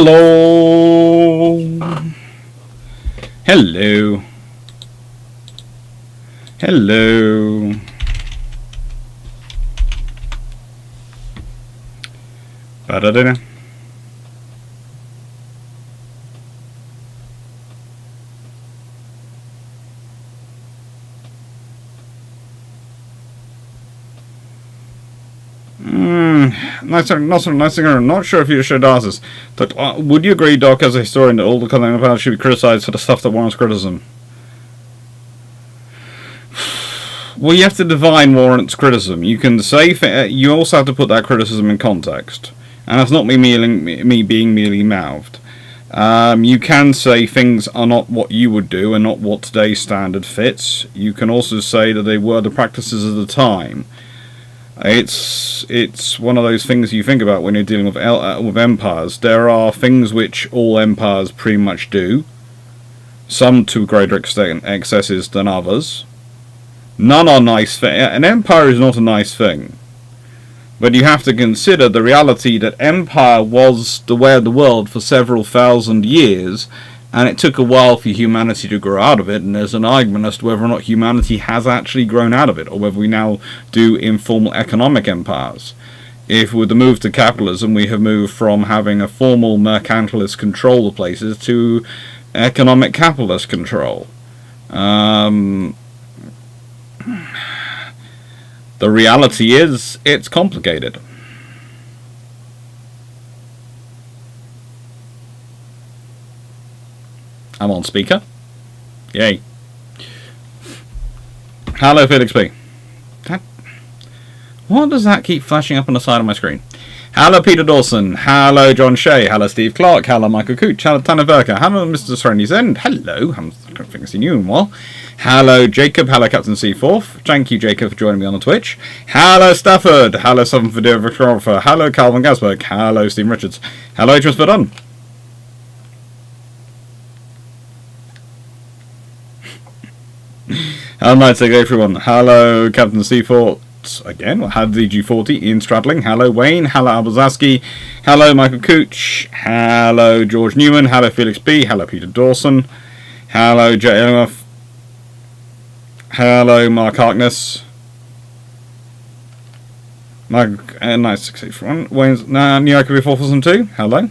Hello. Hello. Hello. Ba-da-da-da. Not sure if you should ask this. But, would you agree, Doc, as a historian, that all the colonial powers should be criticised for the stuff that warrants criticism? Well, you have to define warrants criticism. You can say you also have to put that criticism in context, and that's not me being merely mouthed. You can say things are not what you would do and not what today's standard fits. You can also say that they were the practices of the time. It's one of those things you think about when you're dealing with empires. There are things which all empires pretty much do, some to greater excesses than others. None are nice. An empire is not a nice thing, but you have to consider the reality that empire was the way of the world for several thousand years, and it took a while for humanity to grow out of it, and there's an argument as to whether or not humanity has actually grown out of it, or whether we now do informal economic empires. If with the move to capitalism we have moved from having a formal mercantilist control of places to economic capitalist control. The reality is, it's complicated. I'm on speaker. Yay. Hello, Felix B. What does that keep flashing up on the side of my screen? Hello, Peter Dawson. Hello, John Shea. Hello, Steve Clarke. Hello, Michael Cooch. Hello, Tanner Verka. Hello, Mr. Sereny's End. Hello. I don't think I've seen you in a while. Hello, Jacob. Hello, Captain C4. Thank you, Jacob, for joining me on the Twitch. Hello, Stafford. Hello, Southern Videographer. Hello, Calvin Gasberg. Hello, Steve Richards. Hello, H.M.S. Verdun. Hello, Night everyone. Hello, Captain C4. Again, hello, DG40, Ian Stradling. Hello, Wayne. Hello, Albazaski. Hello, Michael Cooch. Hello, George Newman. Hello, Felix B. Hello, Peter Dawson. Hello, JMF. Hello, Mark Harkness. Mark, nice 681. Wayne's New York before 402. Hello.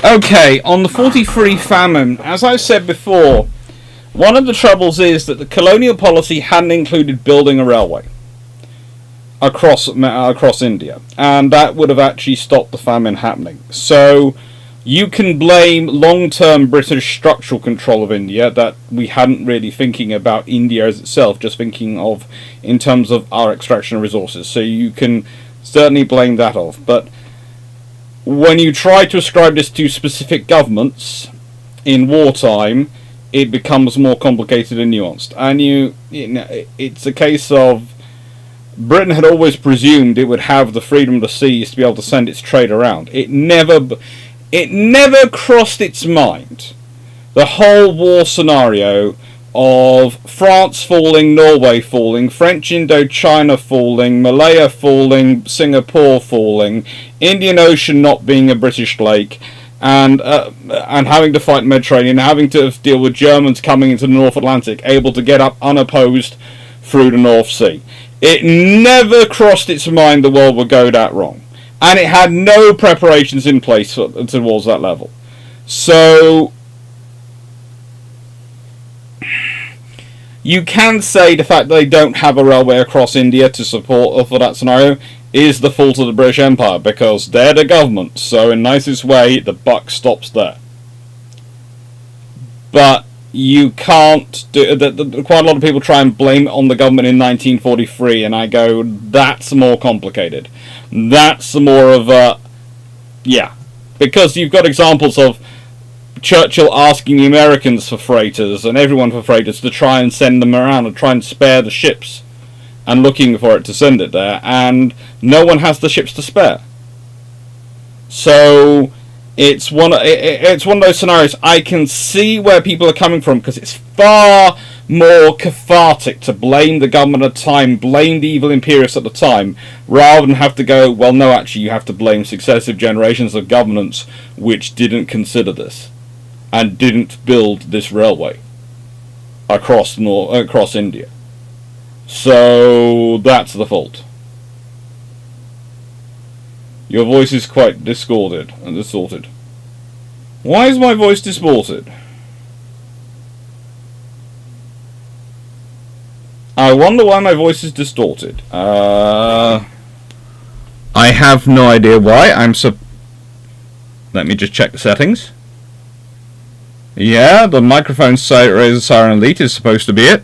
Okay, on the 43 famine, as I said before, one of the troubles is that the colonial policy hadn't included building a railway across India, and that would have actually stopped the famine happening. So you can blame long-term British structural control of India, that we hadn't really thinking about India as itself, just thinking of in terms of our extraction of resources. So you can certainly blame that off, but when you try to ascribe this to specific governments in wartime, it becomes more complicated and nuanced. And it's a case of Britain had always presumed it would have the freedom of the seas to be able to send its trade around. It never crossed its mind the whole war scenario of France falling, Norway falling, French Indochina falling, Malaya falling, Singapore falling, Indian Ocean not being a British lake, and having to fight Mediterranean, having to deal with Germans coming into the North Atlantic, able to get up unopposed through the North Sea. It never crossed its mind the world would go that wrong, and it had no preparations in place towards that level. So you can say the fact that they don't have a railway across India to support for that scenario is the fault of the British Empire, because they're the government, so in nicest way, the buck stops there. But you can't do that. Quite a lot of people try and blame it on the government in 1943, and I go, that's more complicated. That's more of a, yeah, because you've got examples of Churchill asking the Americans for freighters and everyone for freighters to try and send them around and try and spare the ships, and looking for it to send it there, and no one has the ships to spare. So it's one of those scenarios. I can see where people are coming from, because it's far, more cathartic to blame the government at the time, blame the evil imperialists at the time, rather than have to go, well, no, actually, you have to blame successive generations of governments which didn't consider this and didn't build this railway across India. So that's the fault. Your voice is quite distorted. Why is my voice distorted? I wonder why my voice is distorted. I have no idea why. Let me just check the settings. Yeah, the microphone Razor Siren Elite is supposed to be it.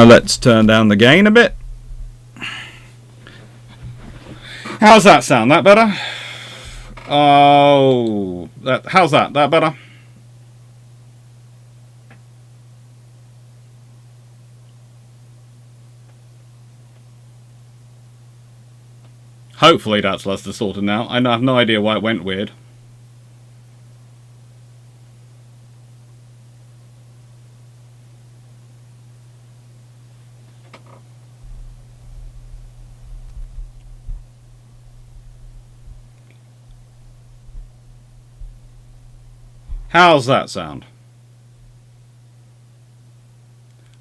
Let's turn down the gain a bit. How's that sound? That better? Oh, how's that? That better? Hopefully that's less distorted now. I have no idea why it went weird. How's that sound?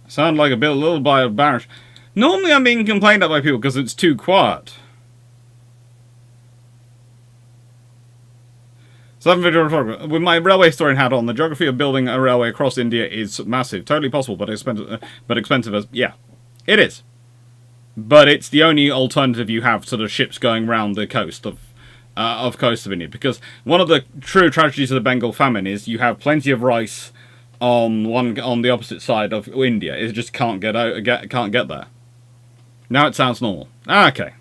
Sound like a little bit of barrage. Normally I'm being complained at by people because it's too quiet. With my railway historian hat on, the geography of building a railway across India is massive. Totally possible, but expensive as... Yeah, it is. But it's the only alternative you have to the ships going round the coast of India. Because one of the true tragedies of the Bengal famine is you have plenty of rice on the opposite side of India. It just can't get there. Now it sounds normal. Okay.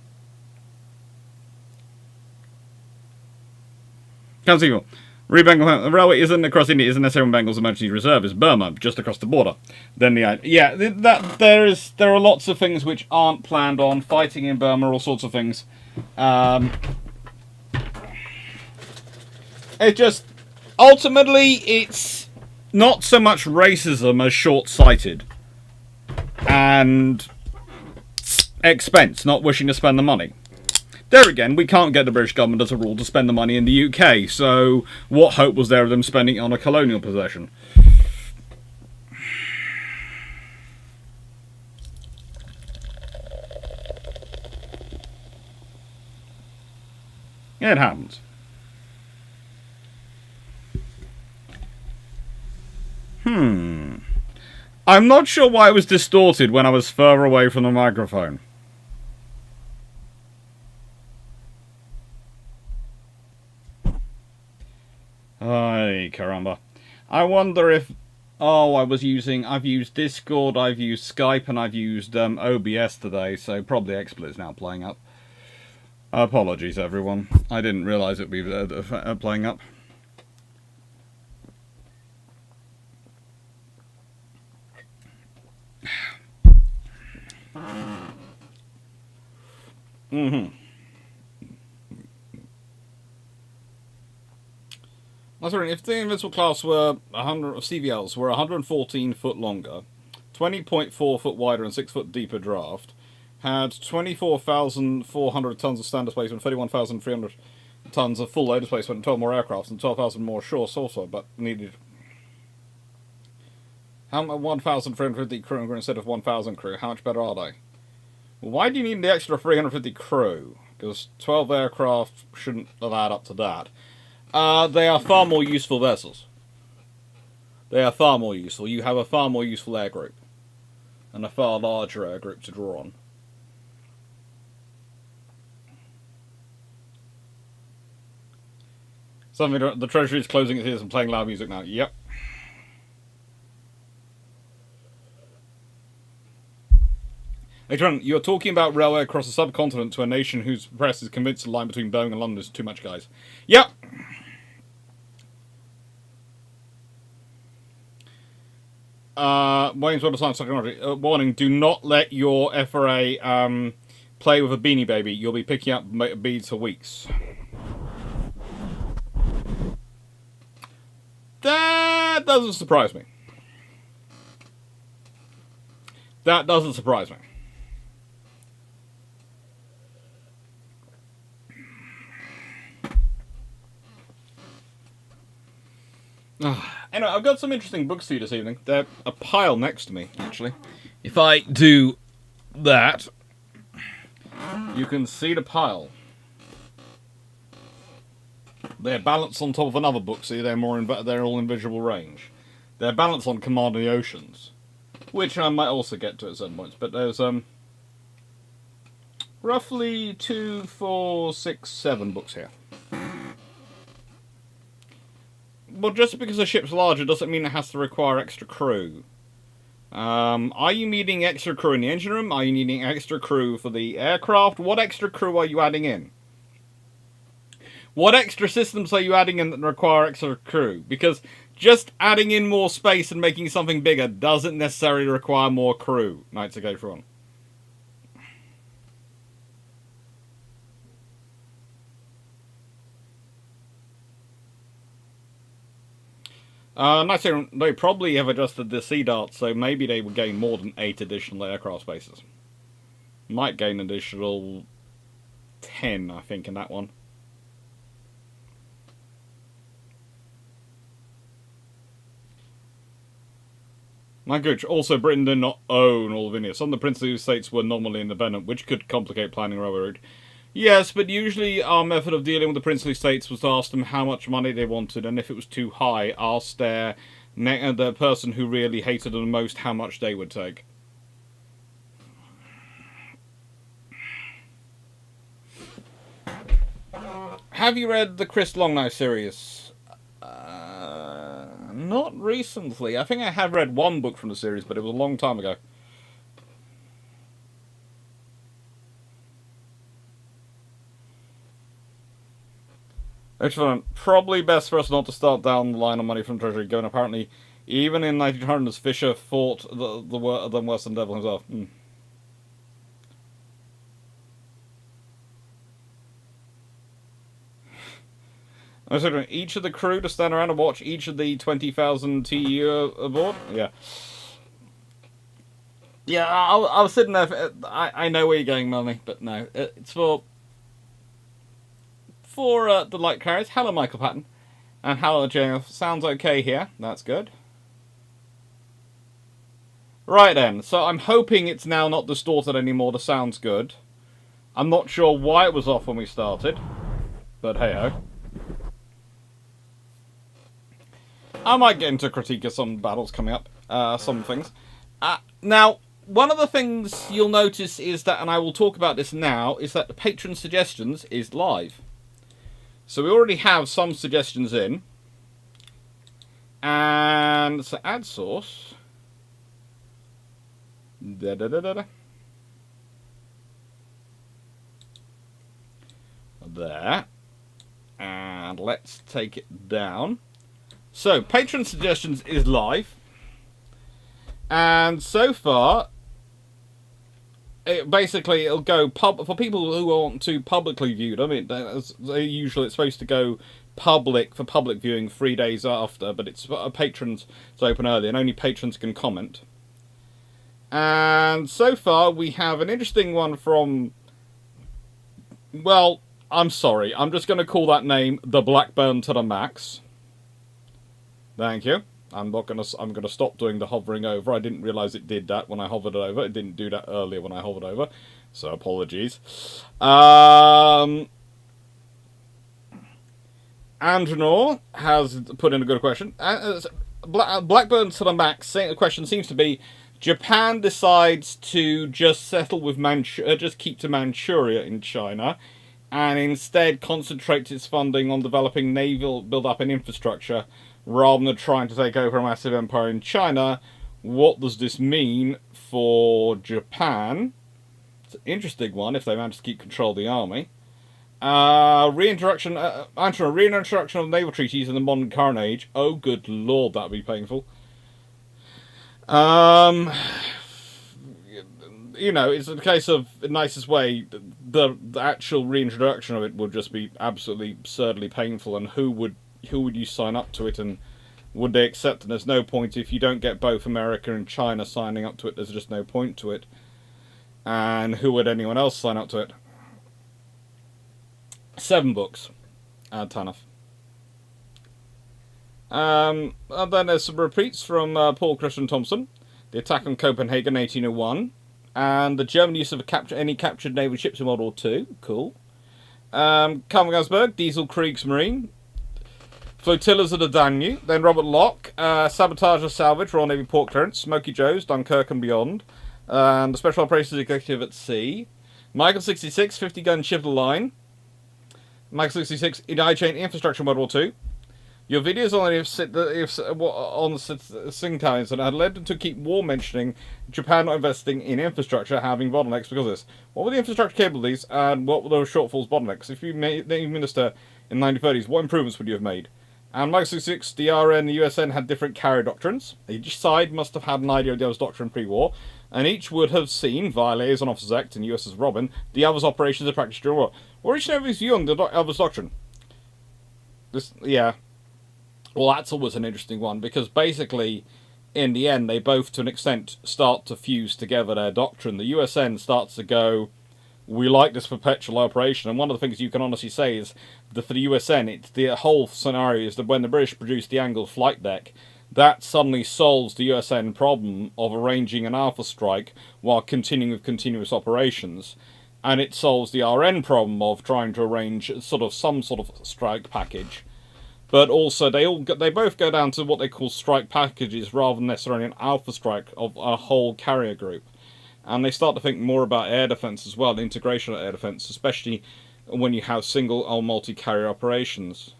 Can't see you. The railway isn't across India, isn't necessarily Bengal's emergency reserve, it's Burma, just across the border. Then there are lots of things which aren't planned on, fighting in Burma, all sorts of things. It just, ultimately, it's not so much racism as short-sighted. And expense, not wishing to spend the money. There again, we can't get the British government as a rule to spend the money in the UK, so what hope was there of them spending it on a colonial possession? Yeah, it happens. I'm not sure why it was distorted when I was further away from the microphone. Ay, caramba. I wonder if... Oh, I've used Discord, I've used Skype, and I've used OBS today, so probably XSplit is now playing up. Apologies, everyone. I didn't realise it would be playing up. I was wondering, if the Invincible class were 100 CVLs were 114 foot longer, 20.4 foot wider and 6 foot deeper draft, had 24,400 tons of stand displacement, 31,300 tons of full load displacement, and 12 more aircraft, and 12,000 more shore also, but needed 1,350 crew instead of 1,000 crew. How much better are they? Why do you need the extra 350 crew? Because 12 aircraft shouldn't have added up to that. They are far more useful vessels. They are far more useful. You have a far more useful air group. And a far larger air group to draw on. Something, the Treasury is closing its ears and playing loud music now. Yep. Adrian, you're talking about railway across the subcontinent to a nation whose press is convinced the line between Birmingham and London is too much, guys. Yep. Williams Web of Science Technology. Warning, do not let your FRA play with a Beanie Baby, you'll be picking up beads for weeks. That doesn't surprise me. That doesn't surprise me. Anyway, I've got some interesting books for you this evening. They're a pile next to me, actually. If I do that, you can see the pile. They're balanced on top of another book, so they're all in visual range. They're balanced on Command of the Oceans, which I might also get to at certain points. But there's roughly 2, 4, 6, 7 books here. Well, just because a ship's larger doesn't mean it has to require extra crew. Are you needing extra crew in the engine room? Are you needing extra crew for the aircraft? What extra crew are you adding in? What extra systems are you adding in that require extra crew? Because just adding in more space and making something bigger doesn't necessarily require more crew. Knights of Geirr on. They probably have adjusted the sea dart, so maybe they would gain more than 8 additional aircraft spaces. Might gain an additional 10, I think, in that one. My coach, also Britain did not own all of India. Some of the princely states were nominally independent, which could complicate planning a railway route. Yes, but usually our method of dealing with the princely states was to ask them how much money they wanted, and if it was too high, ask the person who really hated them the most how much they would take. Have you read the Chris Longknife series? Not recently. I think I have read one book from the series, but it was a long time ago. Excellent. Probably best for us not to start down the line on money from Treasury, given apparently, even in 1900s, Fisher fought the worse than Devil himself. I was wondering, each of the crew to stand around and watch each of the 20,000 TU aboard? Yeah. Yeah, I was sitting there, I know where you're going, Melanie, but no. It's for the light carriers. Hello, Michael Patton. And hello, JF. Sounds okay here. That's good. Right then, so I'm hoping it's now not distorted anymore. The sound's good. I'm not sure why it was off when we started, but hey-ho. I might get into a critique of some battles coming up, some things. Now, one of the things you'll notice is that, and I will talk about this now, is that the patron suggestions is live. So we already have some suggestions in. And so add source. There. And let's take it down. So patron suggestions is live. And so far, it'll go for people who want to publicly view them. Usually it's supposed to go public for public viewing 3 days after, but it's patrons. It's open early, and only patrons can comment. And so far we have an interesting one from. Well, I'm sorry. I'm just going to call that name the Blackburn to the max. Thank you. I'm gonna stop doing the hovering over. I didn't realise it did that when I hovered over. It didn't do that earlier when I hovered over, so apologies. Andronor has put in a good question. Blackburn to the max. The question seems to be: Japan decides to just settle with just keep to Manchuria in China, and instead concentrates its funding on developing naval build-up and infrastructure, rather than trying to take over a massive empire in China. What does this mean for Japan? It's an interesting one if they manage to keep control of the army. Reintroduction of naval treaties in the modern current age. Oh, good lord, that would be painful. you know, it's a case of the nicest way. The actual reintroduction of it would just be absolutely absurdly painful, and who would you sign up to it, and would they accept it? There's no point if you don't get both America and China signing up to it. There's just no point to it. And who would anyone else sign up to it? 7 books. Tanaf. And then there's some repeats from Paul Christian Thompson. The Attack on Copenhagen, 1801. And the German use of any captured naval ships in World War II. Cool. Kalmgansberg, Diesel Kriegsmarine. Flotillas of the Danube. Then Robert Locke, Sabotage of Salvage, Royal Navy Port Clearance. Smoky Joe's, Dunkirk and Beyond. And the Special Operations Executive at Sea. Michael 66, 50-gun ship of the line. Michael 66, I Chain Infrastructure in World War II. Your videos on the Singtao incident had led them to keep war mentioning Japan not investing in infrastructure, having bottlenecks because of this. What were the infrastructure capabilities, and what were those shortfalls bottlenecks? If you made the minister in the 1930s, what improvements would you have made? And Mike 66, the RN and the USN had different carrier doctrines. Each side must have had an idea of the other's doctrine pre-war, and each would have seen, via Liaison Officers Act and US's Robin, the other's operations and practice during war. What is everybody's view on the other's doctrine? Yeah. Well, that's always an interesting one, because basically, in the end, they both, to an extent, start to fuse together their doctrine. The USN starts to go, we like this perpetual operation, and one of the things you can honestly say is that for the USN, the whole scenario is that when the British produced the angled flight deck, that suddenly solves the USN problem of arranging an alpha strike while continuing with continuous operations, and it solves the RN problem of trying to arrange some sort of strike package. But also, they both go down to what they call strike packages rather than necessarily an alpha strike of a whole carrier group. And they start to think more about air defence as well, integration of air defence, especially when you have single or multi-carrier operations.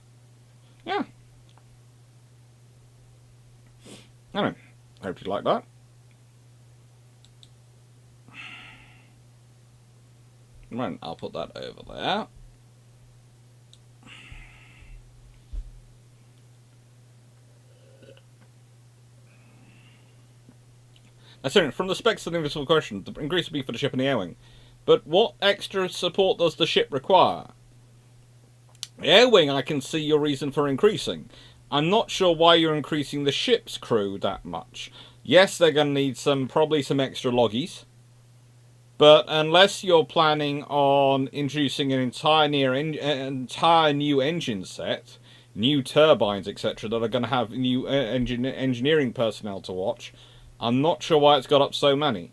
Yeah. Anyway, hope you like that. Right, I'll put that over there. From the specs of the invisible question, the increase will be for the ship and the air wing. But what extra support does the ship require? The air wing, I can see your reason for increasing. I'm not sure why you're increasing the ship's crew that much. Yes, they're going to need probably some extra loggies. But unless you're planning on introducing an entire new engine set, new turbines, etc., that are going to have new engineering personnel to watch, I'm not sure why it's got up so many.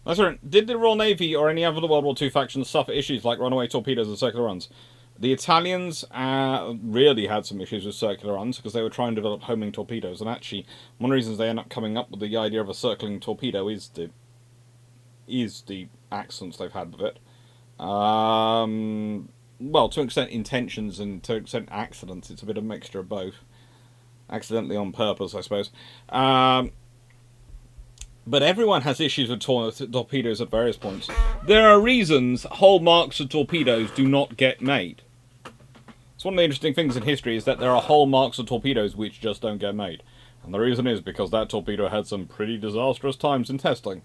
That's right. Did the Royal Navy or any other World War II factions suffer issues like runaway torpedoes and circular runs? The Italians really had some issues with circular runs because they were trying to develop homing torpedoes, and actually one of the reasons they end up coming up with the idea of a circling torpedo is the accidents they've had with it. Well, to an extent intentions and to an extent accidents. It's a bit of a mixture of both. Accidentally on purpose, I suppose. But everyone has issues with torpedoes at various points. There are reasons whole marks of torpedoes do not get made. It's one of the interesting things in history is that there are whole marks of torpedoes which just don't get made. And the reason is because that torpedo had some pretty disastrous times in testing.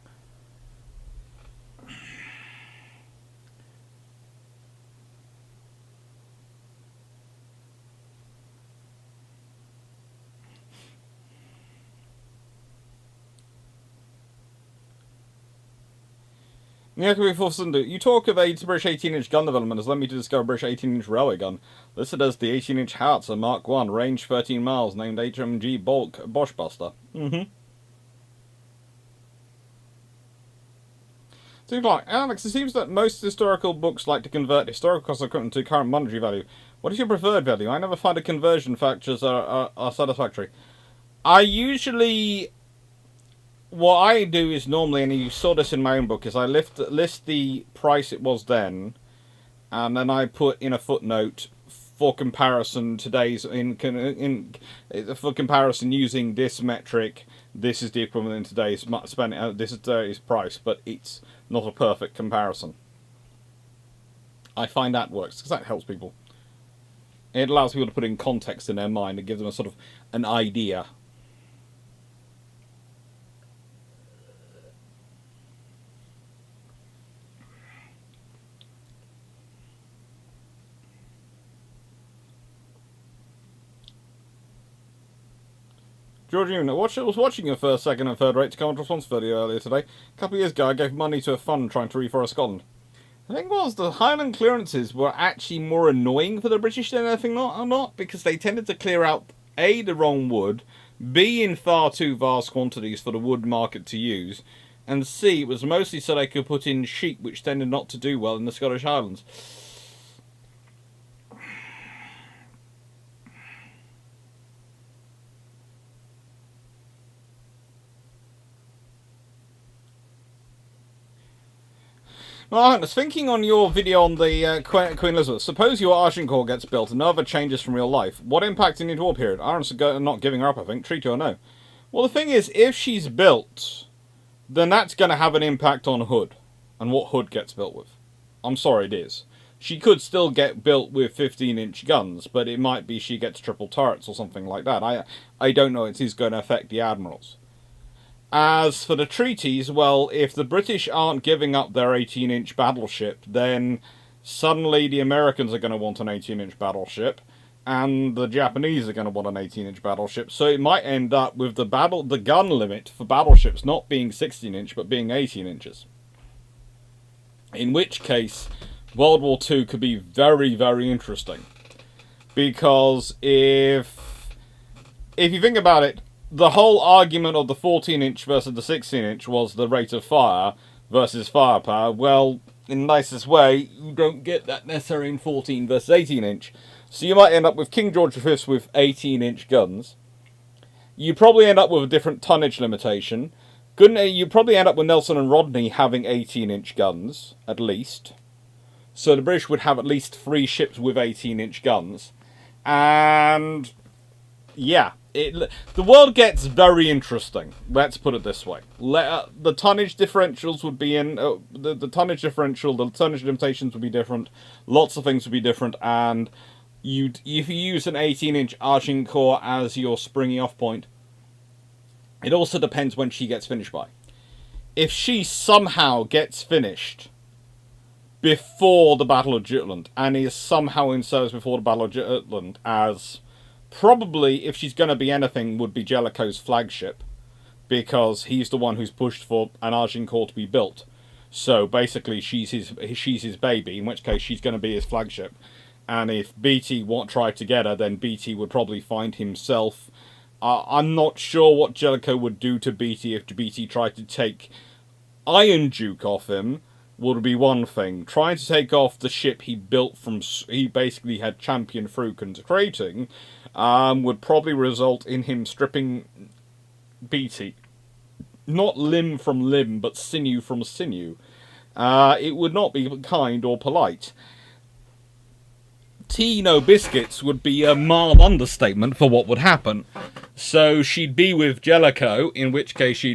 You talk of a British 18-inch gun development has led me to discover a British 18-inch railway gun, listed as the 18-inch Howitzer Mark 1, range 13 miles, named HMG Bosch Buster. Seems like, Alex, it seems that most historical books like to convert historical cost of equipment to current monetary value. What is your preferred value? I never find the conversion factors are satisfactory. What I do is normally, and you saw this in my own book, is I list the price it was then, and then I put in a footnote for comparison for comparison using this metric, this is the equivalent in today's spending. This is today's price, but it's not a perfect comparison. I find that works because that helps people. It allows people to put in context in their mind and give them a sort of an idea. Georgina, I was watching your first, second and third rate to comment response video earlier today. A couple of years ago I gave money to a fund trying to reforest Scotland. The thing was, the Highland clearances were actually more annoying for the British than anything not, because they tended to clear out, A, the wrong wood, B, in far too vast quantities for the wood market to use, and C, it was mostly so they could put in sheep, which tended not to do well in the Scottish Highlands. Well, I was thinking on your video on the Queen Elizabeth. Suppose your Agincourt gets built and no other changes from real life. What impact in the war period? Ireland's not giving her up, I think. Treaty or no? Well, the thing is, if she's built, then that's going to have an impact on Hood. And what Hood gets built with. I'm sorry, it is. She could still get built with 15-inch guns, but it might be she gets triple turrets or something like that. I don't know. It is going to affect the admirals. As for the treaties, well, if the British aren't giving up their 18-inch battleship, then suddenly the Americans are going to want an 18-inch battleship, and the Japanese are going to want an 18-inch battleship. So it might end up with the gun limit for battleships not being 16-inch, but being 18 inches. In which case, World War II could be very, very interesting. Because if you think about it, the whole argument of the 14-inch versus the 16-inch was the rate of fire versus firepower. Well, in the nicest way, you don't get that necessarily in 14 versus 18-inch. So you might end up with King George V with 18-inch guns. You probably end up with a different tonnage limitation. You probably end up with Nelson and Rodney having 18-inch guns, at least. So the British would have at least 3 ships with 18-inch guns. And yeah. The world gets very interesting. Let's put it this way: the tonnage differentials would be in the tonnage differential. The tonnage limitations would be different. Lots of things would be different, and if you use an 18-inch Agincourt as your springy off point, it also depends when she gets finished by. If she somehow gets finished before the Battle of Jutland and is somehow in service before the Battle of Jutland, as probably, if she's going to be anything, would be Jellicoe's flagship, because he's the one who's pushed for an Agincourt to be built. So basically, she's his baby, in which case she's going to be his flagship. And if BT tried to get her, then BT would probably find himself. I'm not sure what Jellicoe would do to BT if BT tried to take Iron Duke off him. Would be one thing. Trying to take off the ship he built he basically had championed through creating, would probably result in him stripping BT. Not limb from limb, but sinew from sinew. It would not be kind or polite. Tea no biscuits would be a mild understatement for what would happen. So she'd be with Jellicoe, in which case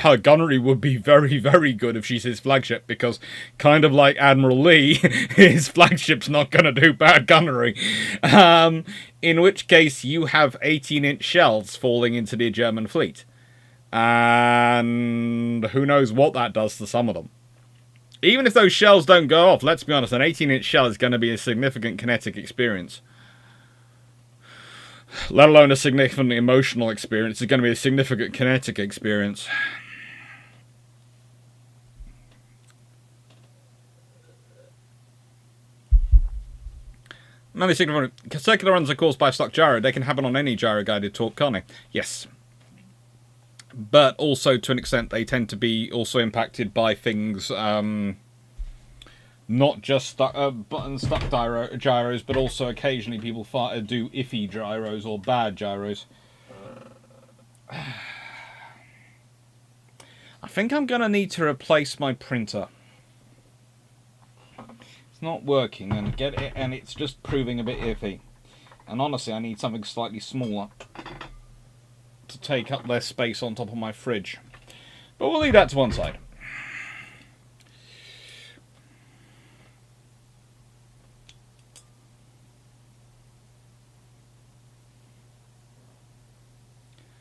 her gunnery would be very, very good if she's his flagship, because kind of like Admiral Lee, his flagship's not going to do bad gunnery. In which case you have 18-inch shells falling into the German fleet. And who knows what that does to some of them. Even if those shells don't go off, let's be honest, an 18-inch shell is going to be a significant kinetic experience. Let alone a significant emotional experience. It's going to be a significant kinetic experience. Many circular runs are caused by a stock gyro. They can happen on any gyro-guided torque, can't they? Yes. But also, to an extent, they tend to be also impacted by things, not just button-stuck gyros, but also occasionally people do iffy gyros or bad gyros. I think I'm going to need to replace my printer. It's not working, and it's just proving a bit iffy. And honestly, I need something slightly smaller. to take up less space on top of my fridge. But we'll leave that to one side.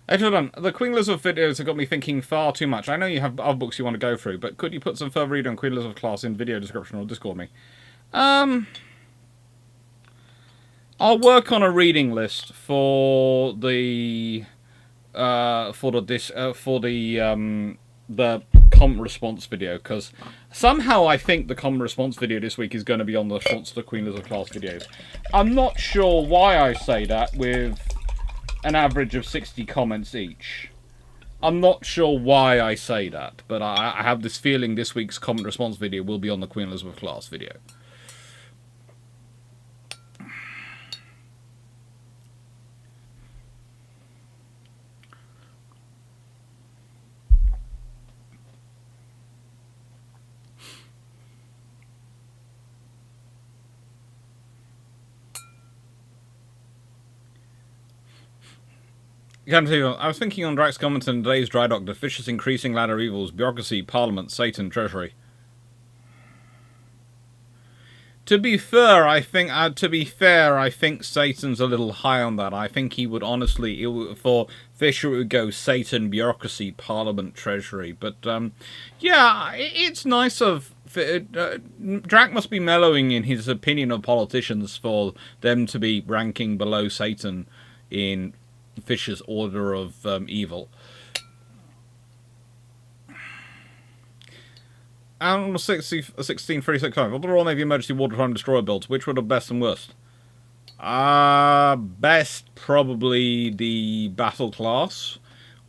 Excellent. The Queen Elizabeth videos have got me thinking far too much. I know you have other books you want to go through, but could you put some further reading on Queen Elizabeth class in video description or Discord me? I'll work on a reading list for the comment response video, because somehow I think the comment response video this week is going to be on the response to the Queen Elizabeth class videos. I'm not sure why I say that with an average of 60 comments each. I'm not sure why I say that, but I have this feeling this week's comment response video will be on the Queen Elizabeth class video. I was thinking on Drax comments in today's dry dock, the vicious increasing ladder evils, bureaucracy, parliament, Satan, treasury. To be fair, I think Satan's a little high on that. I think he would honestly, for Fisher, it would go Satan, bureaucracy, parliament, treasury. But yeah, it's nice of Drac must be mellowing in his opinion of politicians for them to be ranking below Satan in Fisher's order of evil. And 1636, of the Royal Navy Emergency Wartime Destroyer builds, which were the best and worst? Best probably the Battle class,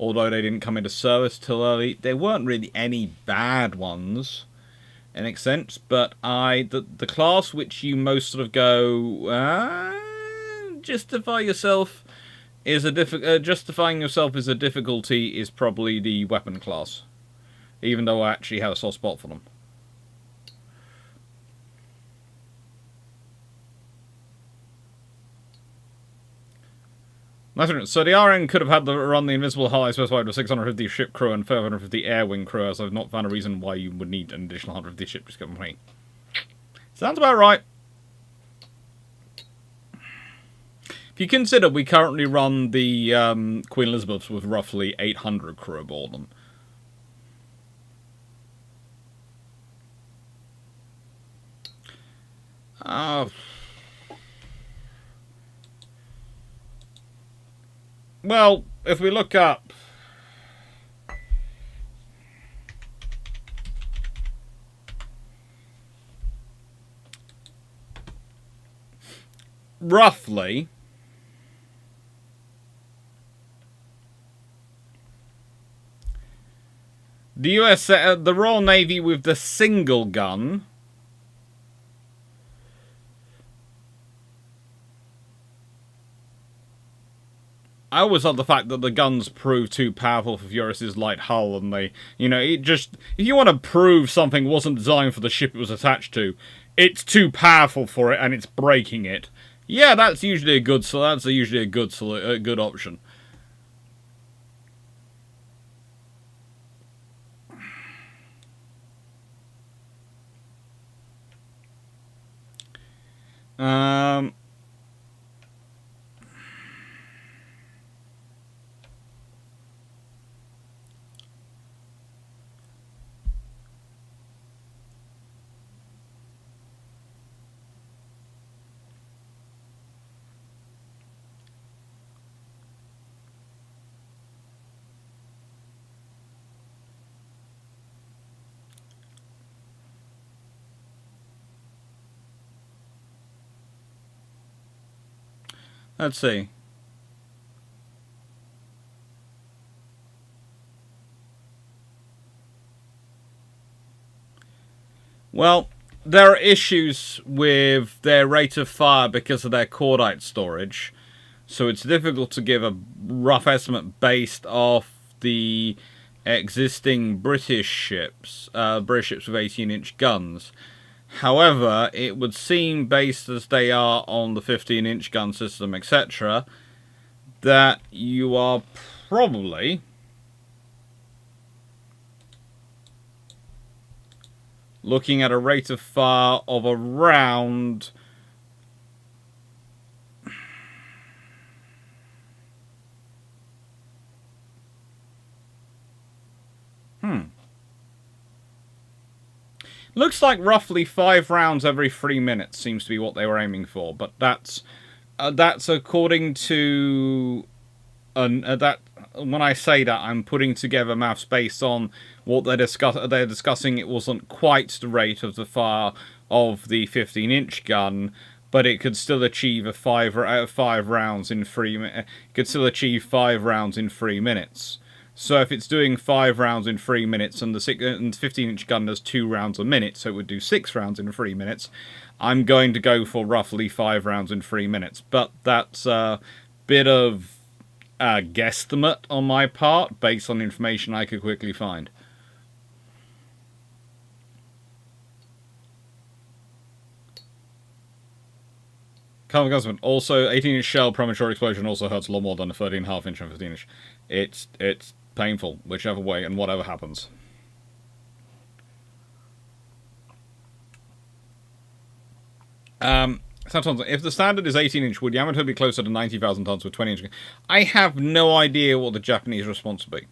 although they didn't come into service till early. There weren't really any bad ones, in a sense, but the class which you most sort of go, justify yourself is justifying yourself as a difficulty is probably the weapon class, even though I actually have a soft spot for them. So the RN could have had to run the Invisible Hull I specified with 650 ship crew and 550 air wing crew, as I've not found a reason why you would need an additional 150 ship to company. Sounds about right. If you consider we currently run the Queen Elizabeths with roughly 800 crew aboard them. Well, if we look up roughly, the US, the Royal Navy with the single gun, I always thought the fact that the guns prove too powerful for Furious's light hull, and they, it just, if you want to prove something wasn't designed for the ship it was attached to, it's too powerful for it and it's breaking it. Yeah, that's usually a good, good option. Let's see. Well, there are issues with their rate of fire because of their cordite storage, so it's difficult to give a rough estimate based off the existing British ships with 18-inch guns. However, it would seem, based as they are on the 15-inch gun system, etc., that you are probably looking at a rate of fire of around... Looks like roughly 5 rounds every 3 minutes seems to be what they were aiming for, but that's according to that. When I say that, I'm putting together maths based on what they're discussing. It wasn't quite the rate of the fire of the 15-inch gun, but it could still achieve a 5 rounds in 3 minutes. It could still achieve 5 rounds in 3 minutes. So if it's doing 5 rounds in 3 minutes and the 15-inch gun does 2 rounds a minute, so it would do 6 rounds in 3 minutes, I'm going to go for roughly 5 rounds in 3 minutes. But that's a bit of a guesstimate on my part, based on information I could quickly find. Calvin Guzman, also 18-inch shell premature explosion also hurts a lot more than a 13.5-inch and 15-inch. It's painful, whichever way and whatever happens. If the standard is 18-inch, would Yamato be closer to 90,000 tons with 20-inch? I have no idea what the Japanese response would be.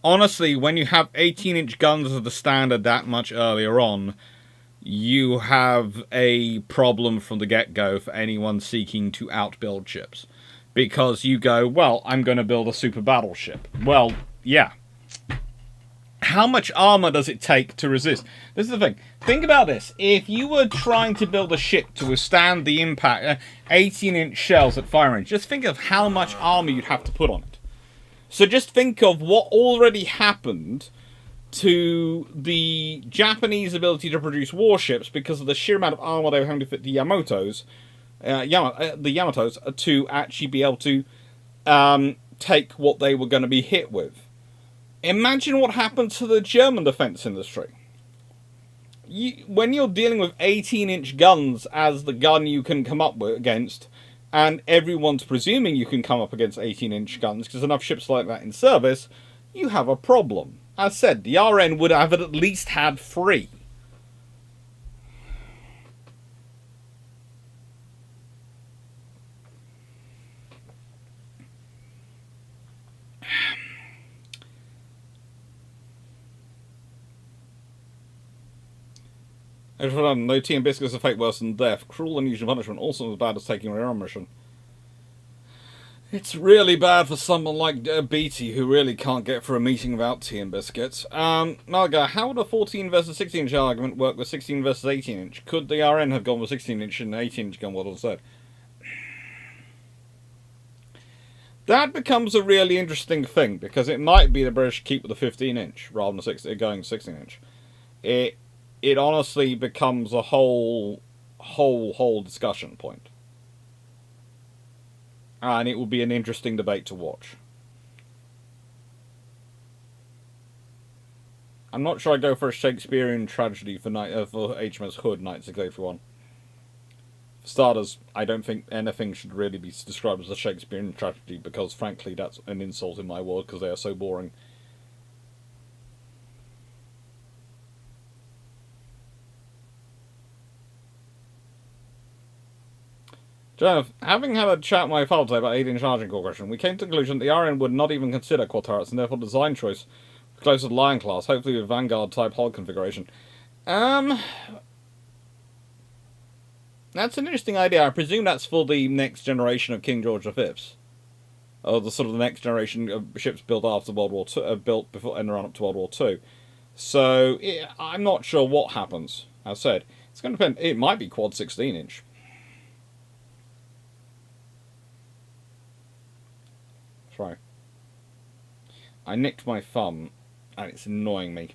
Honestly, when you have 18-inch guns as the standard that much earlier on, you have a problem from the get-go for anyone seeking to outbuild ships. Because you go, well, I'm going to build a super battleship. Well, yeah. How much armor does it take to resist? This is the thing. Think about this. If you were trying to build a ship to withstand the impact, 18-inch shells at fire range, just think of how much armor you'd have to put on it. So just think of what already happened to the Japanese ability to produce warships because of the sheer amount of armor they were having to fit the Yamatos to actually be able to take what they were going to be hit with. Imagine what happened to the German defense industry. When you're dealing with 18-inch guns as the gun you can come up with against, and everyone's presuming you can come up against 18-inch guns because enough ships like that in service, you have a problem. As said, the RN would have at least had 3. No tea and biscuits are fate worse than death. Cruel and unusual punishment, also as bad as taking a rearm mission. It's really bad for someone like Beatty, who really can't get for a meeting without tea and biscuits. Malga, how would a 14 versus 16-inch argument work with 16 versus 18-inch? Could the RN have gone with 16-inch and 18-inch gun what said? That becomes a really interesting thing, because it might be the British keep with the 15-inch rather than going 16-inch. It honestly becomes a whole discussion point. And it will be an interesting debate to watch. I'm not sure I'd go for a Shakespearean tragedy for HMS Hood, 9681. For starters, I don't think anything should really be described as a Shakespearean tragedy, because frankly that's an insult in my world, because they are so boring. Jeff, having had a chat with my father today about 18-inch charging corporation, we came to the conclusion that the RN would not even consider quad turrets, and therefore design choice was closer to Lion class, hopefully with Vanguard type hull configuration. That's an interesting idea. I presume that's for the next generation of King George V's, or the sort of the next generation of ships built after World War II, built before and run up to World War II. So I'm not sure what happens. As I said, it's going to depend. It might be quad 16-inch. Try. I nicked my thumb, and it's annoying me.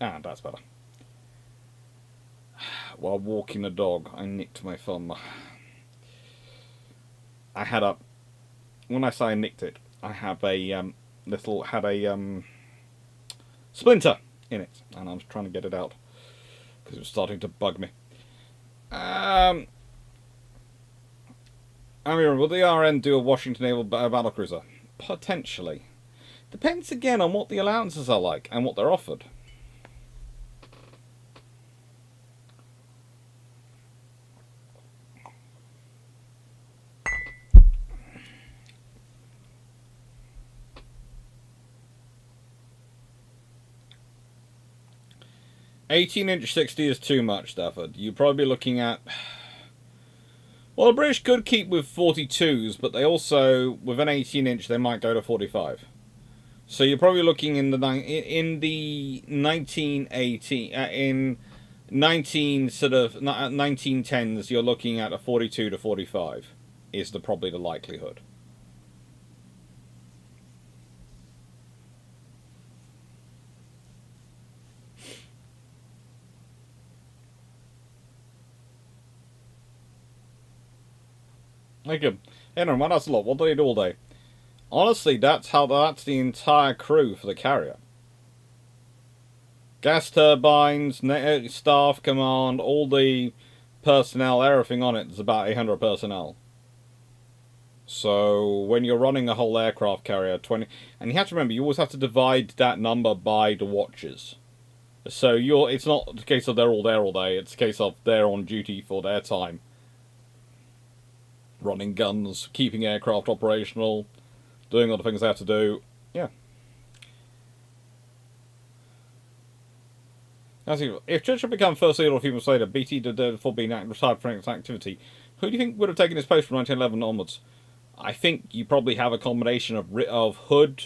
Ah, that's better. While walking a dog, I nicked my thumb. I had a... When I say I nicked it, I have a splinter in it, and I was trying to get it out because it was starting to bug me. Will the RN do a Washington Naval battlecruiser? Potentially. Depends again on what the allowances are like and what they're offered. "18-inch 60 is too much, Stafford. You'd probably be looking at... Well, the British could keep with 42s, but they also, with an 18-inch, they might go to 45. So you're probably looking in the 1980 in 1910s. You're looking at a 42 to 45 is probably the likelihood. Thank you. Anyway, man, that's a lot. What do they do all day? Honestly, that's the entire crew for the carrier. Gas turbines, staff, command, all the personnel, everything on it is about 800 personnel. So when you're running a whole aircraft carrier, 20, and you have to remember, you always have to divide that number by the watches. So it's not a case of they're all there all day. It's a case of they're on duty for their time. Running guns, keeping aircraft operational, doing all the things they have to do. Yeah. If Churchill had become First Leader a few months later, BT did for being retired from its activity, who do you think would have taken his post from 1911 onwards? I think you probably have a combination of Hood,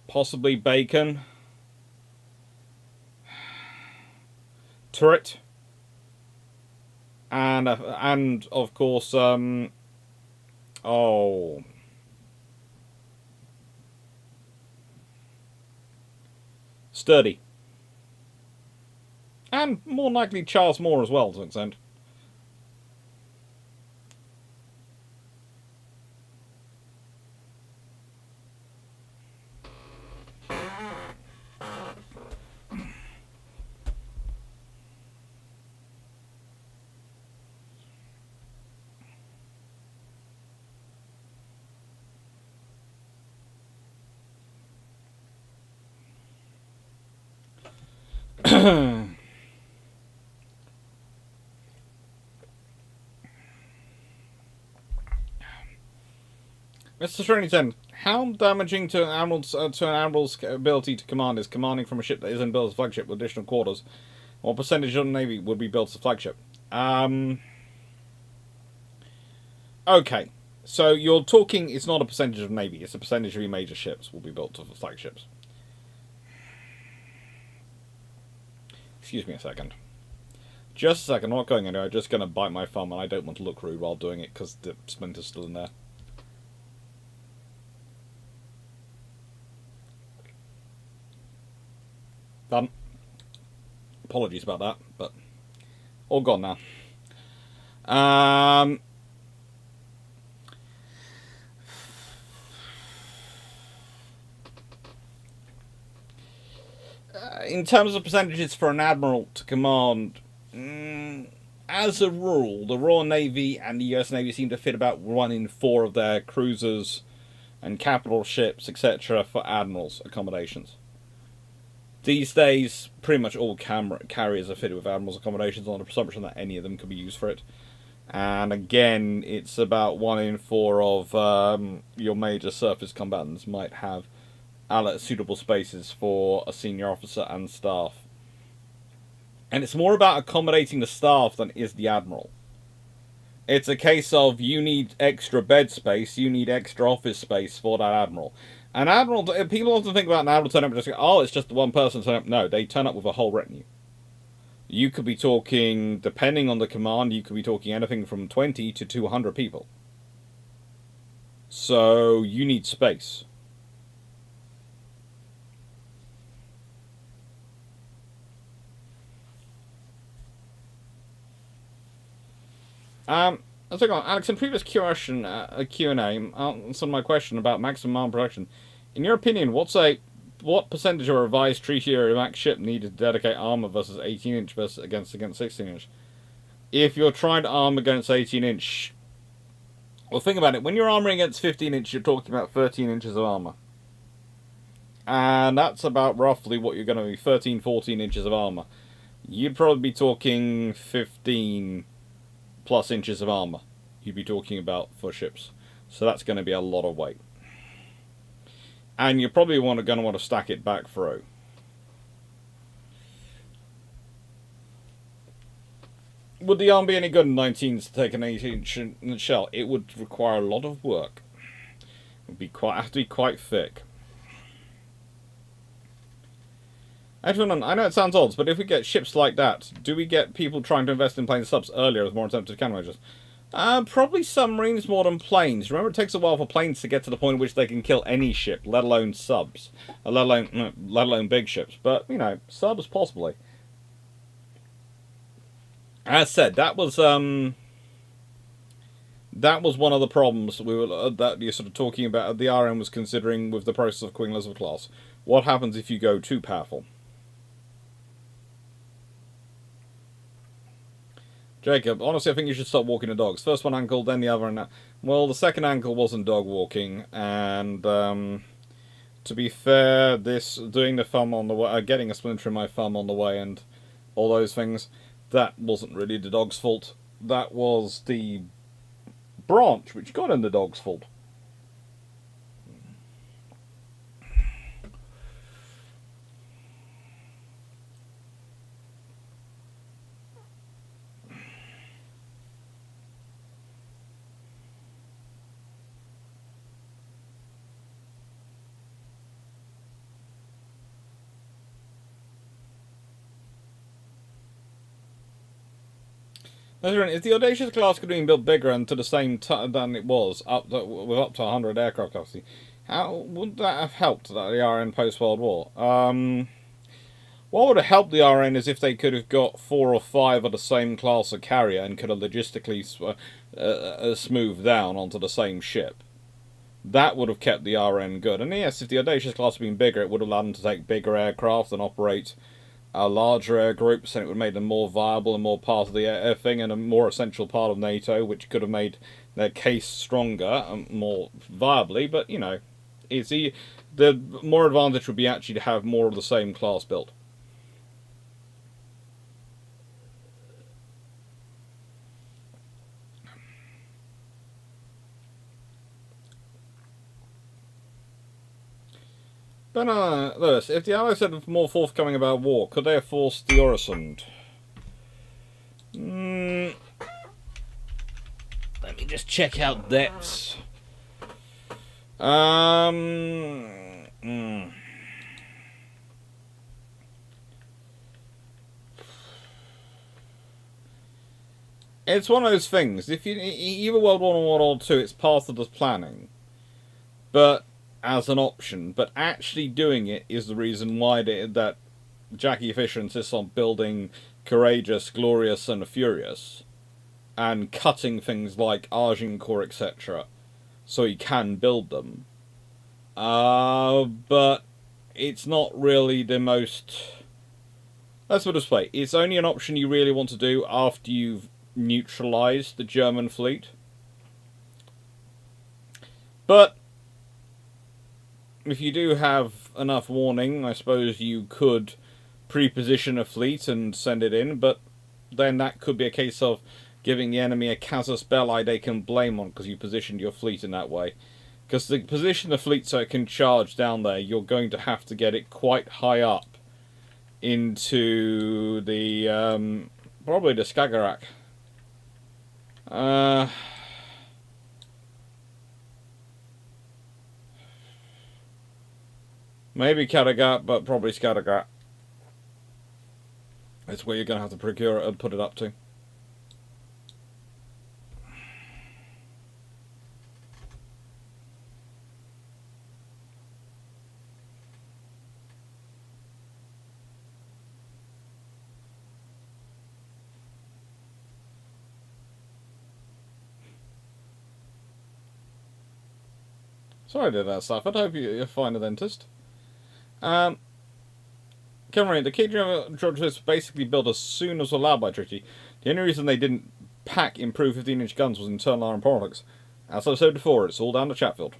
possibly Bacon, Turret, and of course, Sturdy. And more likely Charles Moore as well, to an extent. Mr. Strinington, how damaging to an admiral's ability to command is commanding from a ship that isn't built as a flagship with additional quarters? What percentage of the Navy would be built as a flagship? Okay, so you're talking, it's not a percentage of Navy, it's a percentage of your major ships will be built as flagships. Excuse me a second. Just a second, I'm not going anywhere, I'm just going to bite my thumb, and I don't want to look rude while doing it because the splinter's still in there. Done. Apologies about that, but all gone now. In terms of percentages for an admiral to command, as a rule, the Royal Navy and the US Navy seem to fit about 1 in 4 of their cruisers and capital ships, etc., for admirals' accommodations. These days, pretty much all carriers are fitted with admirals' accommodations on the presumption that any of them could be used for it. And again, it's about 1 in 4 of your major surface combatants might have suitable spaces for a senior officer and staff. And it's more about accommodating the staff than is the admiral. It's a case of you need extra bed space, you need extra office space for that admiral. An admiral, people often think about an admiral turning up and just go, oh, it's just the one person turning up. No, they turn up with a whole retinue. You could be talking, depending on the command, you could be talking anything from 20 to 200 people. So you need space. Alex, in previous Q&A, answered my question about maximum arm production. In your opinion, what percentage of a revised treaty area max ship needed to dedicate armor versus 18-inch versus against 16-inch? If you're trying to arm against 18-inch, Well, think about it. When you're armouring against 15 inches, you're talking about 13 inches of armour. And that's about roughly what you're going to be, 13, 14 inches of armour. You'd probably be talking 15 plus inches of armour. You'd be talking about for ships. So that's going to be a lot of weight. And you're probably going to want to stack it back through. Would the arm be any good in 19s to take an 8-inch shell? It would require a lot of work. It would be have to be quite thick. Actually, I know it sounds odd, but if we get ships like that, do we get people trying to invest in plane subs earlier as more attempted countermeasures? Probably submarines more than planes. Remember, it takes a while for planes to get to the point at which they can kill any ship, let alone subs, let alone big ships. But you know, subs possibly. As said, that was one of the problems that you're sort of talking about. The RM was considering with the process of Queen Elizabeth class. What happens if you go too powerful? Jacob, honestly, I think you should stop walking the dogs. First one ankle, then the other, and well, the second ankle wasn't dog walking, and to be fair, this doing the thumb on the way, getting a splinter in my thumb on the way, and all those things, that wasn't really the dog's fault. That was the branch which got in the dog's fault. If the Audacious class could have been built bigger and to the same than it was, with up to 100 aircraft capacity, how would that have helped the RN post-World War? What would have helped the RN is if they could have got 4 or 5 of the same class of carrier and could have logistically smoothed down onto the same ship. That would have kept the RN good. And yes, if the Audacious class had been bigger, it would have allowed them to take bigger aircraft and operate larger air groups, and it would have made them more viable and more part of the air thing and a more essential part of NATO, which could have made their case stronger and more viably. But you know, the more advantage would be actually to have more of the same class built. But Lewis, if the Allies said more forthcoming about war, could they have forced the Oresund? Let me just check out depths. It's one of those things. If you either World War I or World War II, it's part of the planning, but as an option. But actually doing it is the reason why that Jackie Fisher insists on building Courageous, Glorious, and Furious, and cutting things like Agincourt, etc., so he can build them. But it's not really the most. Let's put it this way: it's only an option you really want to do after you've neutralized the German fleet. But if you do have enough warning, I suppose you could pre-position a fleet and send it in, but then that could be a case of giving the enemy a casus belli they can blame on because you positioned your fleet in that way. Because to position the fleet so it can charge down there, you're going to have to get it quite high up into the, probably the Skagerrak. Maybe Kattegat, but probably Skagerrak. It's where you're going to have to procure it and put it up to. Sorry I did that stuff. I hope you find a dentist. Cameron, the George was basically built as soon as allowed by treaty. The only reason they didn't pack improved 15-inch guns was internal arm politics. As I've said before, it's all down to Chatfield.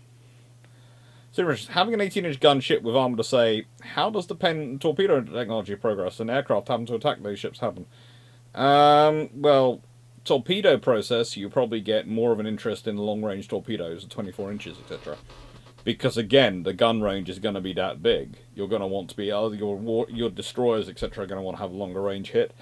So, having an 18-inch gunship with armor to say, how does the torpedo technology progress and aircraft having to attack those ships happen? Well, torpedo process, you probably get more of an interest in the long-range torpedoes, 24 inches, etc. Because again, the gun range is going to be that big. You're going to want to be your destroyers, etc., are going to want to have a longer range hit.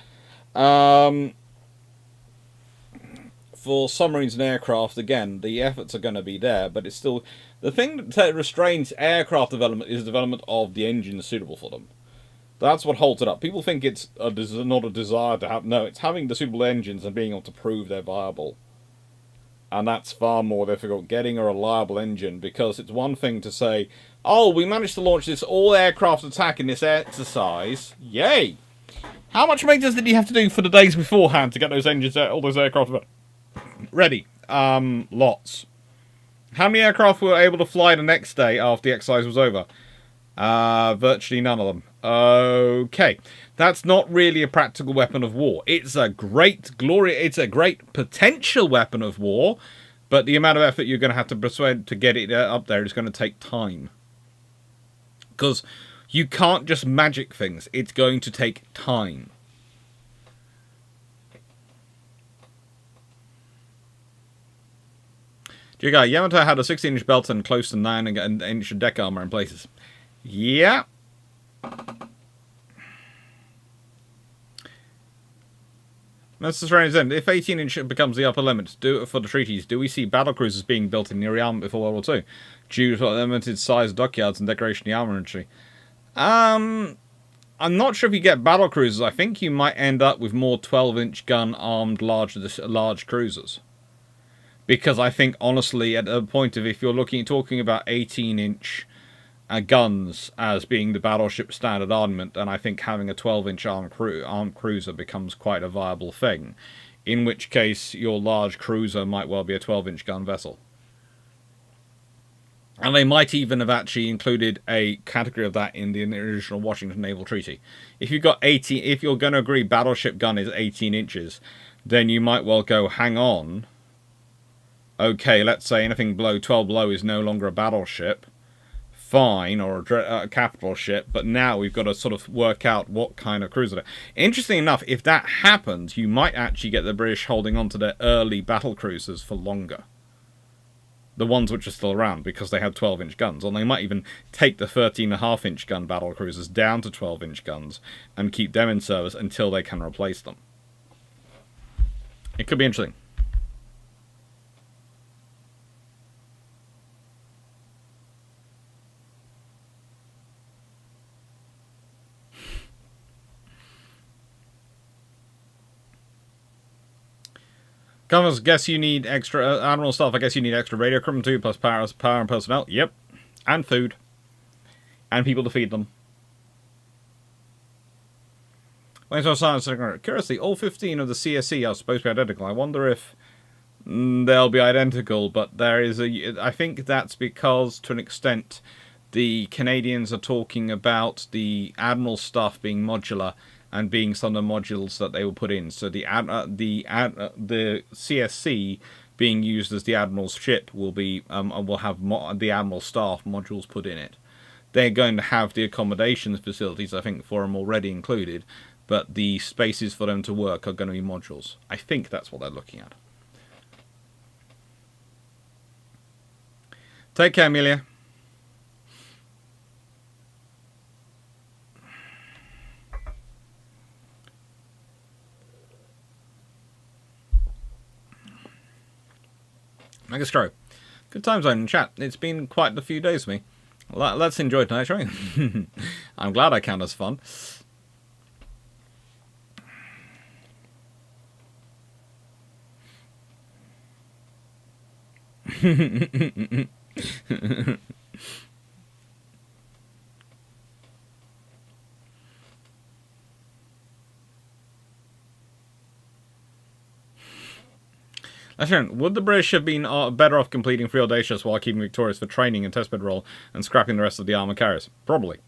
For submarines and aircraft, again, the efforts are going to be there, but it's still the thing that restrains aircraft development is development of the engines suitable for them. That's what holds it up. People think it's not a desire to have. No, it's having the suitable engines and being able to prove they're viable. And that's far more difficult, getting a reliable engine, because it's one thing to say, oh, we managed to launch this all-aircraft attack in this exercise. Yay! How much maintenance did you have to do for the days beforehand to get those engines, all those aircraft ready? Lots. How many aircraft were able to fly the next day after the exercise was over? Virtually none of them. Okay. That's not really a practical weapon of war. It's a great potential weapon of war, but the amount of effort you're going to have to persuade to get it up there is going to take time. Because you can't just magic things. It's going to take time. Dear guy, Yamato had a 16-inch belt and close to 9-inch deck armor in places. Yeah. That's the strange end. If 18-inch becomes the upper limit for the treaties, do we see battlecruisers being built in the rearmament before World War II? Due to limited size dockyards and decoration of the armoury. I'm not sure if you get battlecruisers. I think you might end up with more 12-inch gun armed large cruisers. Because I think, honestly, at the point of if you're talking about 18-inch guns as being the battleship standard armament, and I think having a 12-inch armed cruiser becomes quite a viable thing. In which case, your large cruiser might well be a 12-inch gun vessel. And they might even have actually included a category of that in the original Washington Naval Treaty. If you're going to agree battleship gun is 18 inches, then you might well go, hang on. Okay, let's say anything below 12 below is no longer a battleship. Fine, or a capital ship, but now we've got to sort of work out what kind of cruiser. Interesting enough, if that happens, you might actually get the British holding on to their early battle cruisers for longer. The ones which are still around, because they had 12-inch guns. Or they might even take the 13.5-inch gun battle cruisers down to 12-inch guns and keep them in service until they can replace them. It could be interesting. Gunners, guess you need extra admiral staff. I guess you need extra radio equipment too, plus power and personnel. Yep, and food, and people to feed them. Curiously, all 15 of the CSE are supposed to be identical. I wonder if they'll be identical, but there is I think that's because, to an extent, the Canadians are talking about the admiral stuff being modular and being some of the modules that they will put in. So the CSC being used as the admiral's ship will be will have the admiral staff modules put in it. They're going to have the accommodations facilities, I think, for them already included, but the spaces for them to work are going to be modules. I think that's what they're looking at. Take care, Amelia. Megastro. Good time zone in chat. It's been quite a few days for me. Let's enjoy tonight, shall we? I'm glad I count as fun. Would the British have been better off completing 3 Audacious while keeping Victorious for training and testbed role and scrapping the rest of the armour carriers? Probably.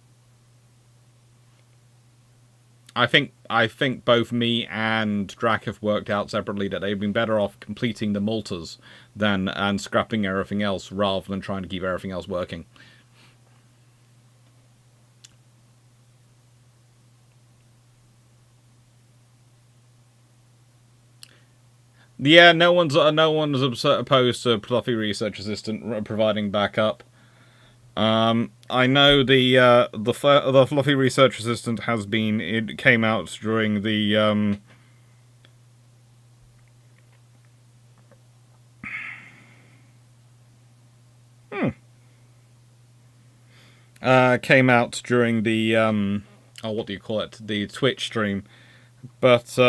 I think both me and Drac have worked out separately that they've been better off completing the Maltas than and scrapping everything else rather than trying to keep everything else working. Yeah, no one's opposed to Fluffy Research Assistant providing backup. I know the Fluffy Research Assistant has been. It came out during the came out during the oh, what do you call it? The Twitch stream, but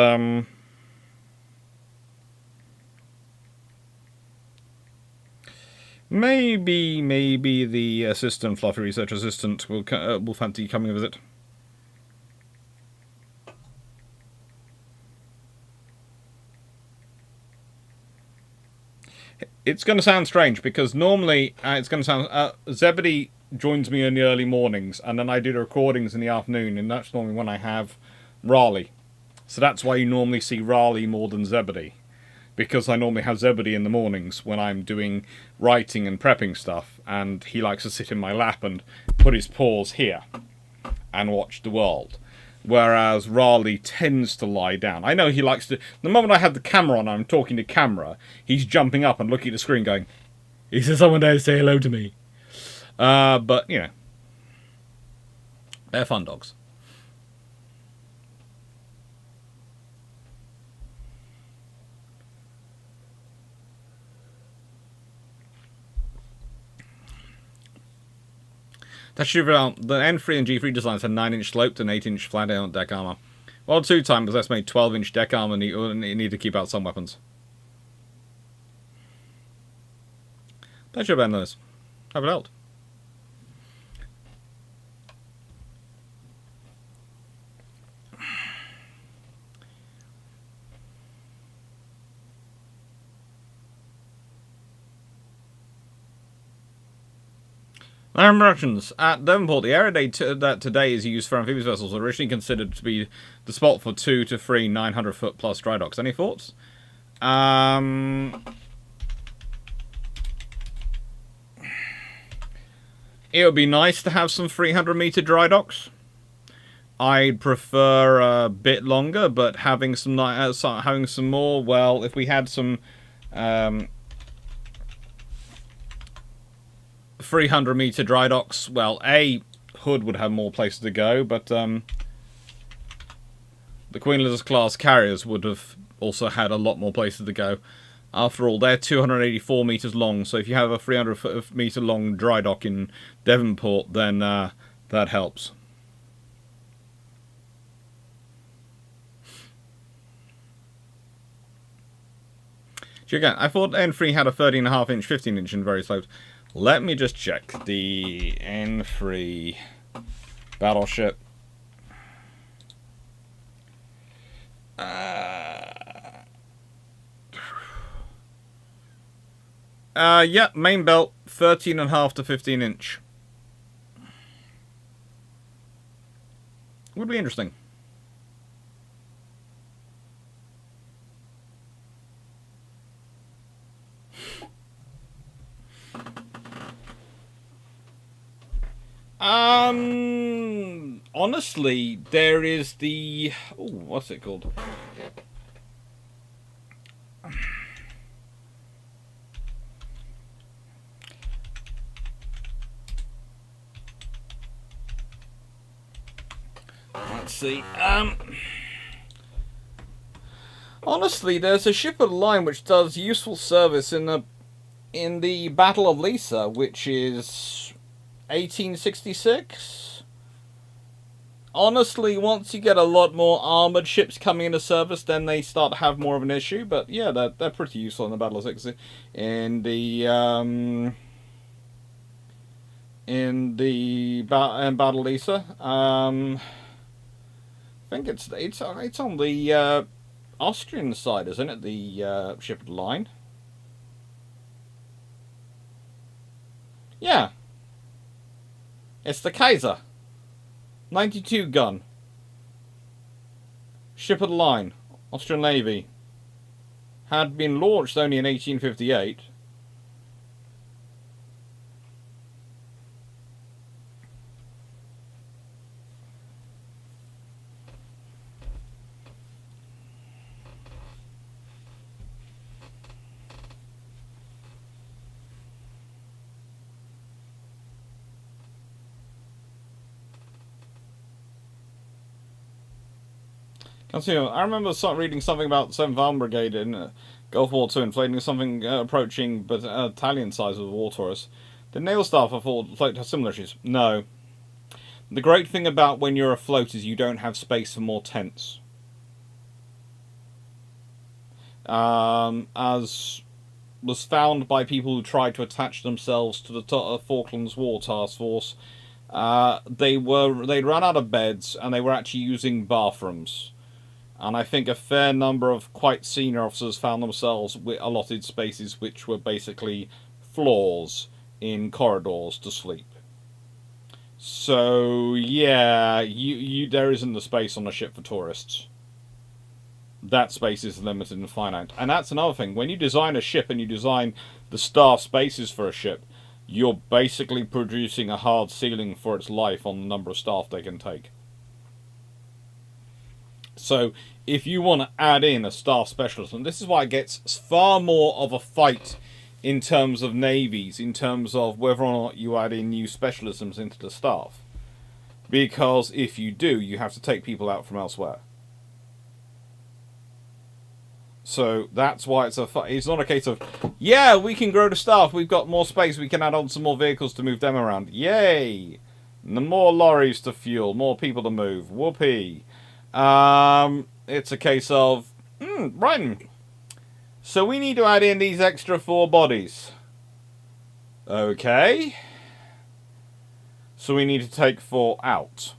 maybe the assistant, Fluffy Research Assistant, will fancy coming a visit. It's going to sound strange because normally it's going to sound Zebedee joins me in the early mornings, and then I do the recordings in the afternoon, and that's normally when I have Raleigh. So that's why you normally see Raleigh more than Zebedee. Because I normally have Zebedee in the mornings when I'm doing writing and prepping stuff, and he likes to sit in my lap and put his paws here and watch the world. Whereas Raleigh tends to lie down. I know he likes to... The moment I have the camera on, I'm talking to camera, he's jumping up and looking at the screen going, "Is there someone there to say hello to me?" But, you know, they're fun dogs. That should be the N3 and G3 designs had 9-inch sloped and 8-inch flat out deck armor. Well, 2 was estimated 12-inch deck armor and need to keep out some weapons. That should have been nice. Have it helped. Directions. At Devonport, the area that today is used for amphibious vessels was originally considered to be the spot for 2 to 3 900-foot plus dry docks. Any thoughts? It would be nice to have some 300-meter dry docks. I'd prefer a bit longer, but having some more. Well, if we had some 300-meter dry docks, well, Hood would have more places to go, but the Queen Elizabeth class carriers would have also had a lot more places to go. After all, they're 284 meters long, so if you have a 300-meter long dry dock in Devonport, then that helps. Again, I thought N3 had a 13.5-inch, 15-inch and very sloped. Let me just check the N3 battleship. Yeah, main belt, 13.5 to 15-inch. Would be interesting. Honestly, there is the... Oh, what's it called? Let's see. Honestly, there's a ship of the line which does useful service in the Battle of Lisa, which is 1866. Honestly, once you get a lot more armoured ships coming into service, then they start to have more of an issue. But yeah, they're pretty useful in the Battle of Lisa. In Battle of Lisa, I think it's on the Austrian side, isn't it? The ship of the line. Yeah. It's the Kaiser. 92 gun. Ship of the line, Austrian Navy, had been launched only in 1858. I remember reading something about the 7th Armoured Brigade in Gulf War II inflating something approaching but Italian size of the War Taurus. The naval staff have similar issues. No. The great thing about when you're afloat is you don't have space for more tents. As was found by people who tried to attach themselves to the Falklands War Task Force, they'd run out of beds and they were actually using bathrooms. And I think a fair number of quite senior officers found themselves with allotted spaces which were basically floors in corridors to sleep. So yeah, there isn't the space on a ship for tourists. That space is limited and finite. And that's another thing. When you design a ship and you design the staff spaces for a ship, you're basically producing a hard ceiling for its life on the number of staff they can take. So if you want to add in a staff specialist, and this is why it gets far more of a fight in terms of navies, in terms of whether or not you add in new specialisms into the staff. Because if you do, you have to take people out from elsewhere. So that's why it's not a case of, yeah, we can grow the staff, we've got more space, we can add on some more vehicles to move them around. Yay! More lorries to fuel, more people to move. Whoopee. It's a case of, right, so we need to add in these extra 4 bodies. Okay. So we need to take 4 out.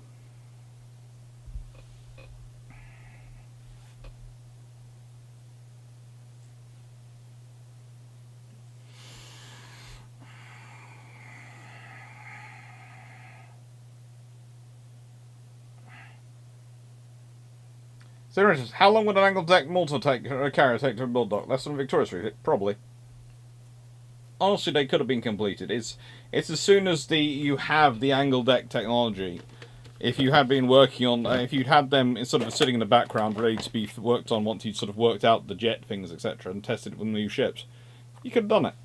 So, how long would an angled deck Malta carrier take to build, Doc? Less than a Victoria's fleet? Probably. Honestly, they could have been completed. It's as soon as you have the angled deck technology. If you had been working on, if you'd had them sort of sitting in the background, ready to be worked on once you'd sort of worked out the jet things, etc., and tested it with new ships, you could have done it.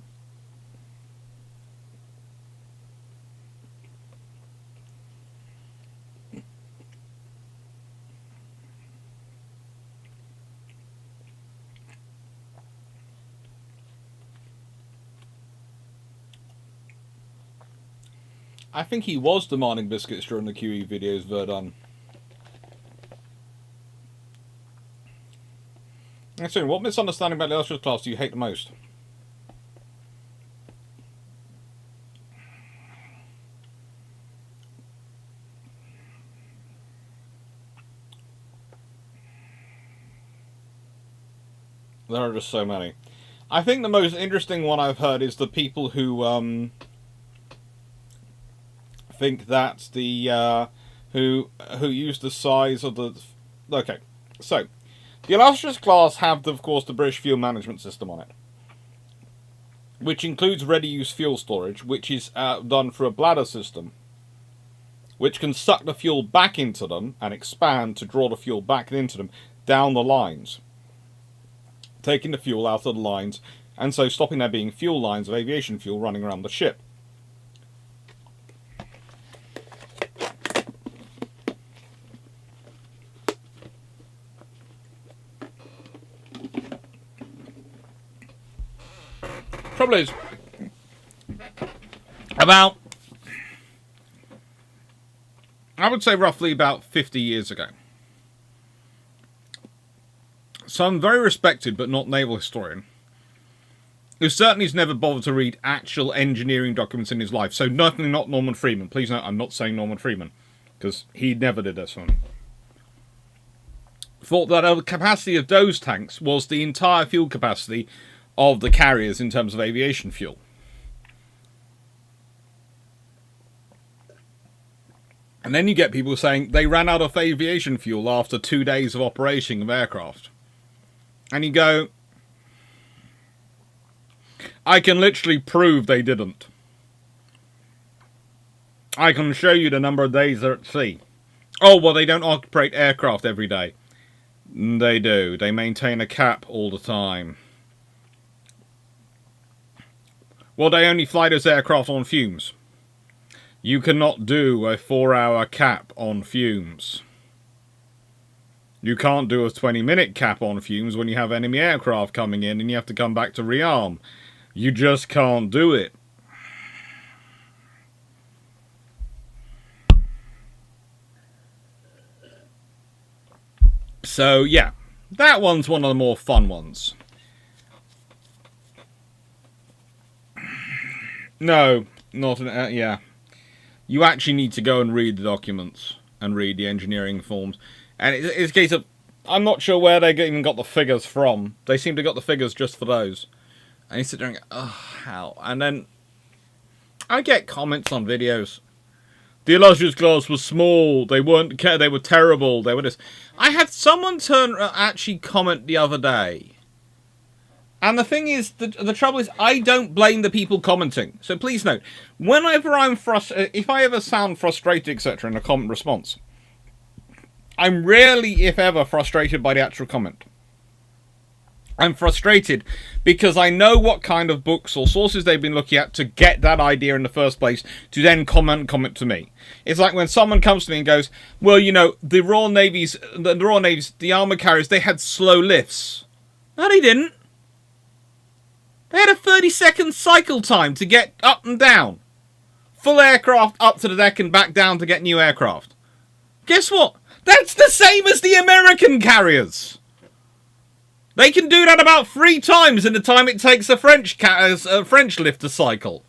I think he was demanding biscuits during the QE videos, Verdun. So, what misunderstanding about the Illustrious class do you hate the most? There are just so many. I think the most interesting one I've heard is the people who think that the who use the size of the. Okay, so the Illustrious class have, of course, the British fuel management system on it, which includes ready-use fuel storage, which is done through a bladder system, which can suck the fuel back into them and expand to draw the fuel back into them down the lines, taking the fuel out of the lines, and so stopping there being fuel lines of aviation fuel running around the ship. Trouble is, I would say roughly about 50 years ago, some very respected but not naval historian, who certainly has never bothered to read actual engineering documents in his life, so definitely not Norman Freeman. Please note, I'm not saying Norman Freeman, because he never did this one. Thought that the capacity of those tanks was the entire fuel capacity of the carriers in terms of aviation fuel. And then you get people saying they ran out of aviation fuel after 2 days of operation of aircraft. And you go, I can literally prove they didn't. I can show you the number of days they're at sea. Oh, well, they don't operate aircraft every day. They do. They maintain a cap all the time. Well, they only fly those aircraft on fumes. You cannot do a 4-hour cap on fumes. You can't do a 20-minute cap on fumes when you have enemy aircraft coming in and you have to come back to rearm. You just can't do it. So, yeah. That one's one of the more fun ones. No, not an... yeah. You actually need to go and read the documents and read the engineering forms. And it's a case of... I'm not sure where they even got the figures from. They seem to have got the figures just for those. And you sit there and go, oh, how? And then I get comments on videos. The illustrious class was small. They weren't. They were terrible. They were this. I had someone actually comment the other day. And the thing is, the trouble is, I don't blame the people commenting. So please note, whenever I'm frustrated, if I ever sound frustrated, etc., in a comment response, I'm rarely, if ever, frustrated by the actual comment. I'm frustrated because I know what kind of books or sources they've been looking at to get that idea in the first place, to then comment to me. It's like when someone comes to me and goes, well, you know, the Royal Navy's, the armour carriers, they had slow lifts. No, they didn't. They had a 30-second cycle time to get up and down. Full aircraft up to the deck and back down to get new aircraft. Guess what? That's the same as the American carriers. They can do that about 3 times in the time it takes a French lift to cycle.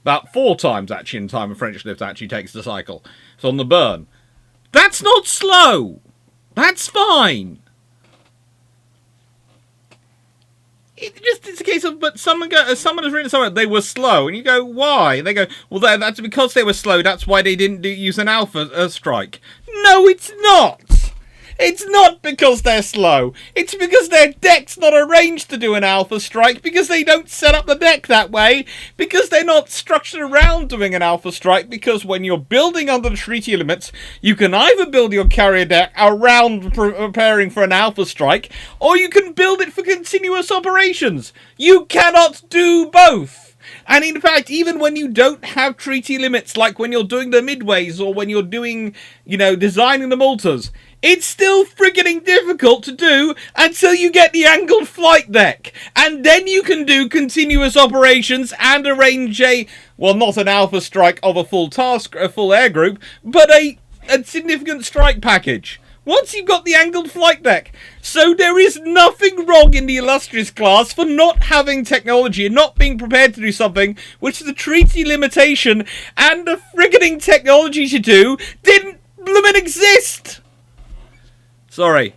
About 4 times, actually, in the time a French lift actually takes to cycle. It's on the burn. That's not slow. That's fine. It's a case of, but someone has written somewhere, they were slow. And you go, why? And they go, well, that's because they were slow. That's why they didn't use an alpha strike. No, it's not. It's not because they're slow. It's because their deck's not arranged to do an alpha strike, because they don't set up the deck that way, because they're not structured around doing an alpha strike, because when you're building under the treaty limits, you can either build your carrier deck around preparing for an alpha strike, or you can build it for continuous operations. You cannot do both. And in fact, even when you don't have treaty limits, like when you're doing the midways or when you're doing, designing the Maltas, it's still friggin' difficult to do until you get the angled flight deck. And then you can do continuous operations and arrange not an alpha strike of a full air group, but a significant strike package. Once you've got the angled flight deck. So there is nothing wrong in the illustrious class for not having technology and not being prepared to do something which the treaty limitation and the friggin' technology to do didn't bloomin' exist. Sorry.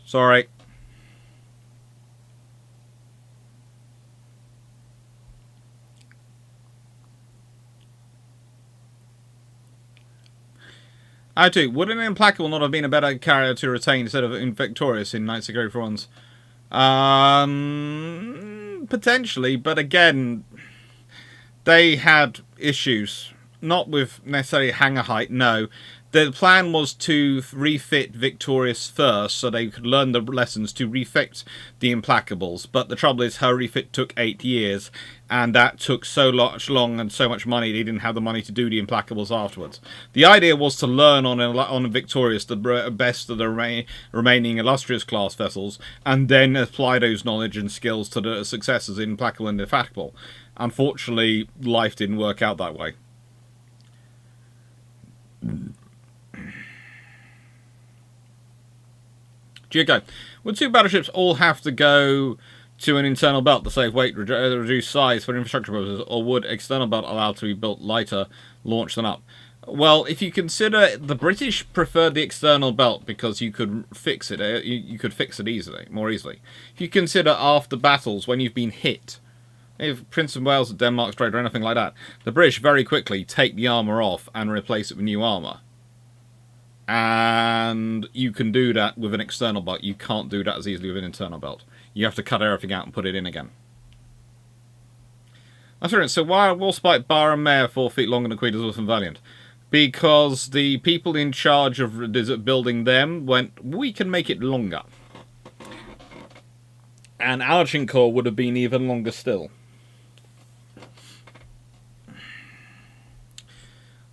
Sorry. I too. Would an Implacable not have been a better carrier to retain instead of Victorious in Knights of Great Ones? Potentially, but again, they had issues. Not with necessarily hangar height, no. The plan was to refit Victorious first, so they could learn the lessons to refit the Implacables. But the trouble is, her refit took 8 years, and that took so long and so much money, they didn't have the money to do the Implacables afterwards. The idea was to learn on Victorious the best of the remaining illustrious class vessels, and then apply those knowledge and skills to the successors in Implacable and Indefatigable. Unfortunately, life didn't work out that way. Giaco, would 2 battleships all have to go to an internal belt to save weight, reduce size for infrastructure purposes, or would external belt allow to be built lighter, launch them up? Well, if you consider the British preferred the external belt because you could fix it, you could fix it easily, more easily. If you consider after battles when you've been hit, if Prince of Wales or Denmark's trade or anything like that, the British very quickly take the armour off and replace it with new armour. And you can do that with an external belt. You can't do that as easily with an internal belt. You have to cut everything out and put it in again. That's right. So why are Wallspike, Bar and Mayor 4 feet longer than Queen Elizabeth and Valiant? Because the people in charge of building them went, we can make it longer. And Agincourt would have been even longer still.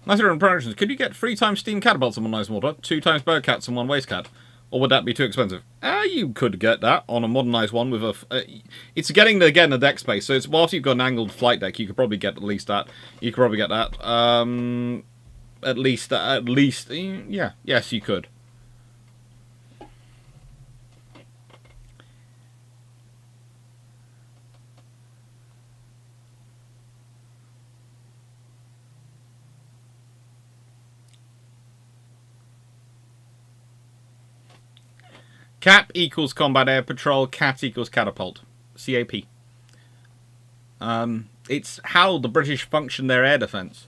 Nice productions. Could you get 3 times steam catapults on one nice mortar, 2 times bowcats and 1 waste cat? Or would that be too expensive? You could get that on a modernised one with a... it's getting, again, the deck space. So it's whilst you've got an angled flight deck, you could probably get at least that. You could probably get that. At least, yeah. Yes, you could. Cap equals combat air patrol, cat equals catapult. CAP. It's how the British function their air defence.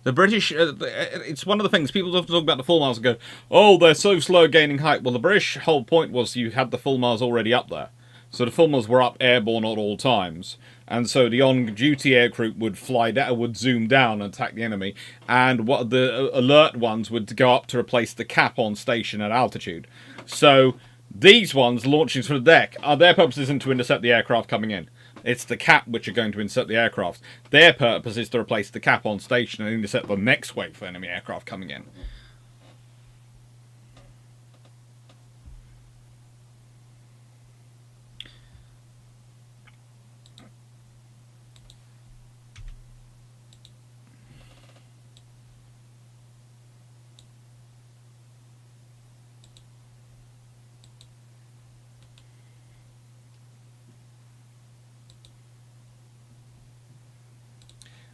The British, it's one of the things, people often talk about the full miles and go, oh, they're so slow gaining height. Well, the British whole point was you had the full miles already up there. So the full miles were up airborne at all times. And so the on-duty aircrew would fly down, would zoom down and attack the enemy. And what the alert ones would go up to replace the cap on station at altitude. So these ones launching from the deck, their purpose isn't to intercept the aircraft coming in. It's the cap which are going to intercept the aircraft. Their purpose is to replace the cap on station and intercept the next wave of enemy aircraft coming in.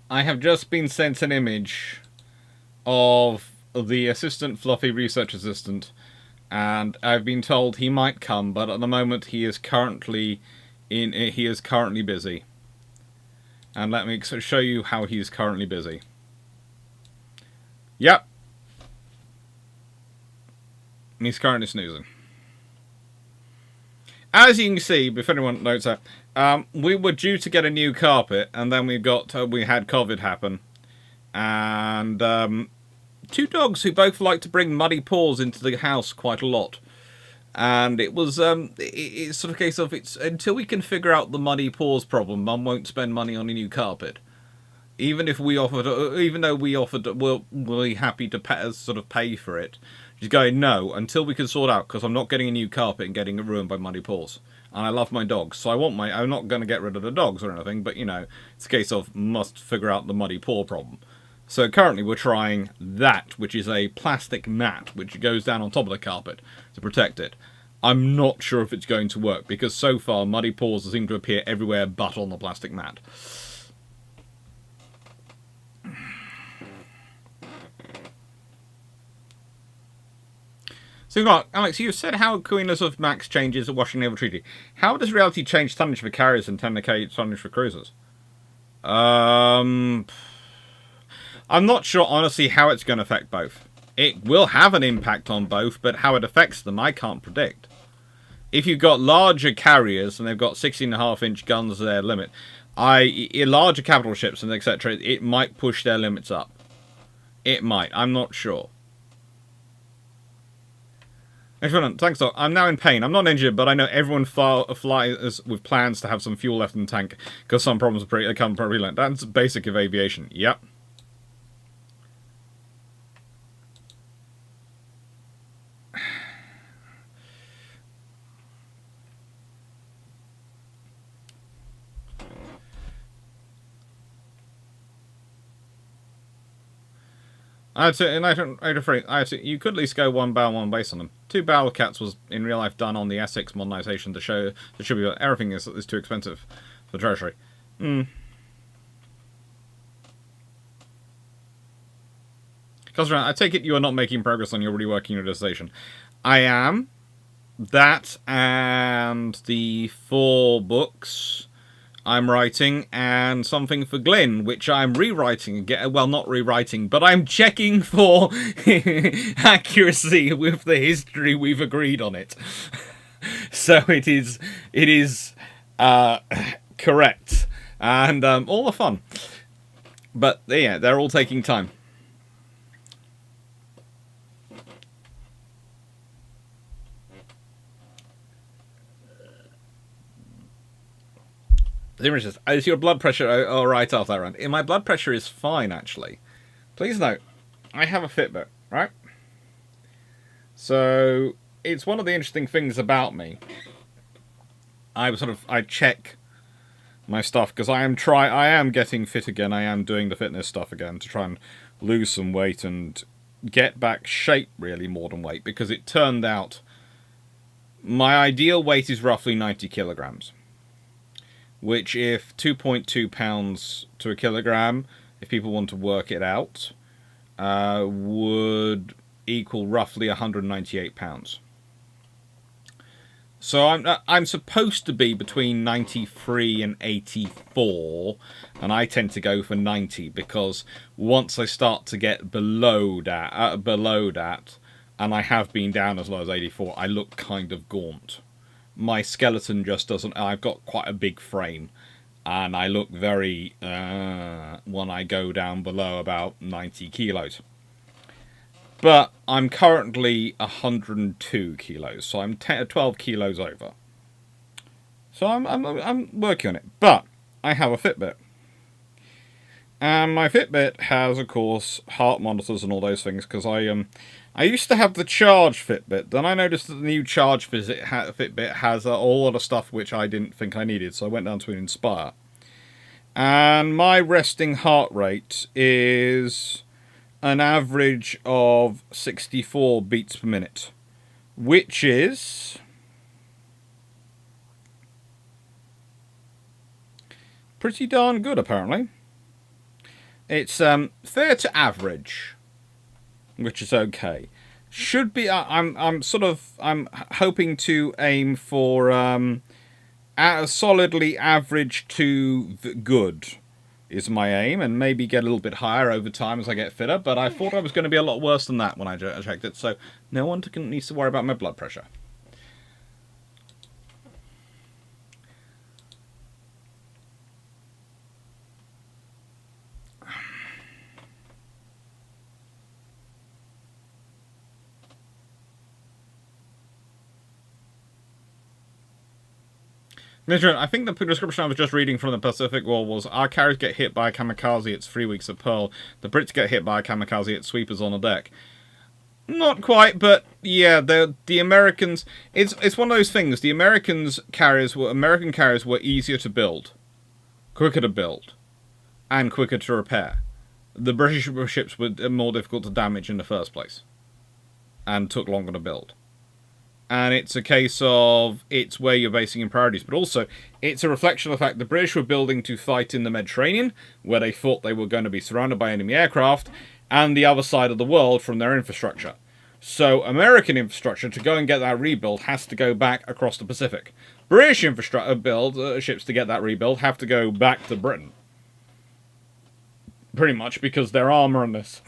I have just been sent an image of the assistant fluffy research assistant, and I've been told he might come, but at the moment he is currently busy. And let me show you how he is currently busy. Yep. He's currently snoozing. As you can see, if anyone notes that, we were due to get a new carpet, and then we had COVID happen, and 2 dogs who both like to bring muddy paws into the house quite a lot, and it was it's sort of a case of it's until we can figure out the muddy paws problem, Mum won't spend money on a new carpet, even if we offered, even though we offered, we'll be happy to pay for it. She's going, no, until we can sort out, because I'm not getting a new carpet and getting it ruined by muddy paws. And I love my dogs, so I'm not going to get rid of the dogs or anything, but, you know, it's a case of must figure out the muddy paw problem. So currently we're trying that, which is a plastic mat, which goes down on top of the carpet to protect it. I'm not sure if it's going to work, because so far muddy paws seem to appear everywhere but on the plastic mat. So, Alex, you said how Queen Elizabeth Max changes at Washington Naval Treaty. How does reality change tonnage for carriers and 10k tonnage for cruisers? I'm not sure, honestly, how it's going to affect both. It will have an impact on both, but how it affects them, I can't predict. If you've got larger carriers and they've got 16.5-inch guns as their limit, larger capital ships and etc., it might push their limits up. It might. I'm not sure. Excellent. Thanks, Doc. I'm now in pain. I'm not injured, but I know everyone flies with plans to have some fuel left in the tank because some problems become prevalent. That's basic of aviation. Yep. I'd say you could at least go 1 barrel, 1 base on them. 2 barrel cats was in real life done on the Essex modernisation to show that should be everything is too expensive for treasury. Customer, I take it you are not making progress on your reworking your dissertation. I am. That and the 4 books I'm writing, and something for Glyn, which I'm rewriting again. Well, not rewriting, but I'm checking for accuracy with the history we've agreed on it. So it is correct, and all the fun. But yeah, they're all taking time. Is your blood pressure alright after that round? My blood pressure is fine, actually. Please note, I have a Fitbit, right? So, it's one of the interesting things about me. I check my stuff, because I am getting fit again. I am doing the fitness stuff again to try and lose some weight and get back shape, really, more than weight. Because it turned out my ideal weight is roughly 90 kilograms. Which, if 2.2 pounds to a kilogram, if people want to work it out, would equal roughly 198 pounds. So I'm supposed to be between 93 and 84, and I tend to go for 90 because once I start to get below that, and I have been down as low as 84, I look kind of gaunt. My skeleton just doesn't... I've got quite a big frame, and I look very... when I go down below about 90 kilos. But I'm currently 102 kilos, so I'm 12 kilos over. So I'm working on it. But I have a Fitbit. And my Fitbit has, of course, heart monitors and all those things, because I used to have the Charge Fitbit. Then I noticed that the new Charge Fitbit has a whole lot of stuff which I didn't think I needed, so I went down to an Inspire. And my resting heart rate is an average of 64 beats per minute, which is pretty darn good, apparently. It's fair to average, which is okay. Should be. I'm hoping to aim for a solidly average to good is my aim, and maybe get a little bit higher over time as I get fitter. But I thought I was going to be a lot worse than that when I checked it, so no one needs to worry about my blood pressure. I think the description I was just reading from the Pacific War was, our carriers get hit by a kamikaze, it's 3 weeks of Pearl. The Brits get hit by a kamikaze, it's sweepers on the deck. Not quite, but yeah, the Americans... It's one of those things. The American carriers were easier to build, quicker to build, and quicker to repair. The British ships were more difficult to damage in the first place, and took longer to build. And it's a case of, it's where you're basing your priorities. But also, it's a reflection of the fact the British were building to fight in the Mediterranean, where they thought they were going to be surrounded by enemy aircraft, and the other side of the world from their infrastructure. So, American infrastructure, to go and get that rebuild, has to go back across the Pacific. British infrastructure ships to get that rebuild have to go back to Britain. Pretty much, because their armour and this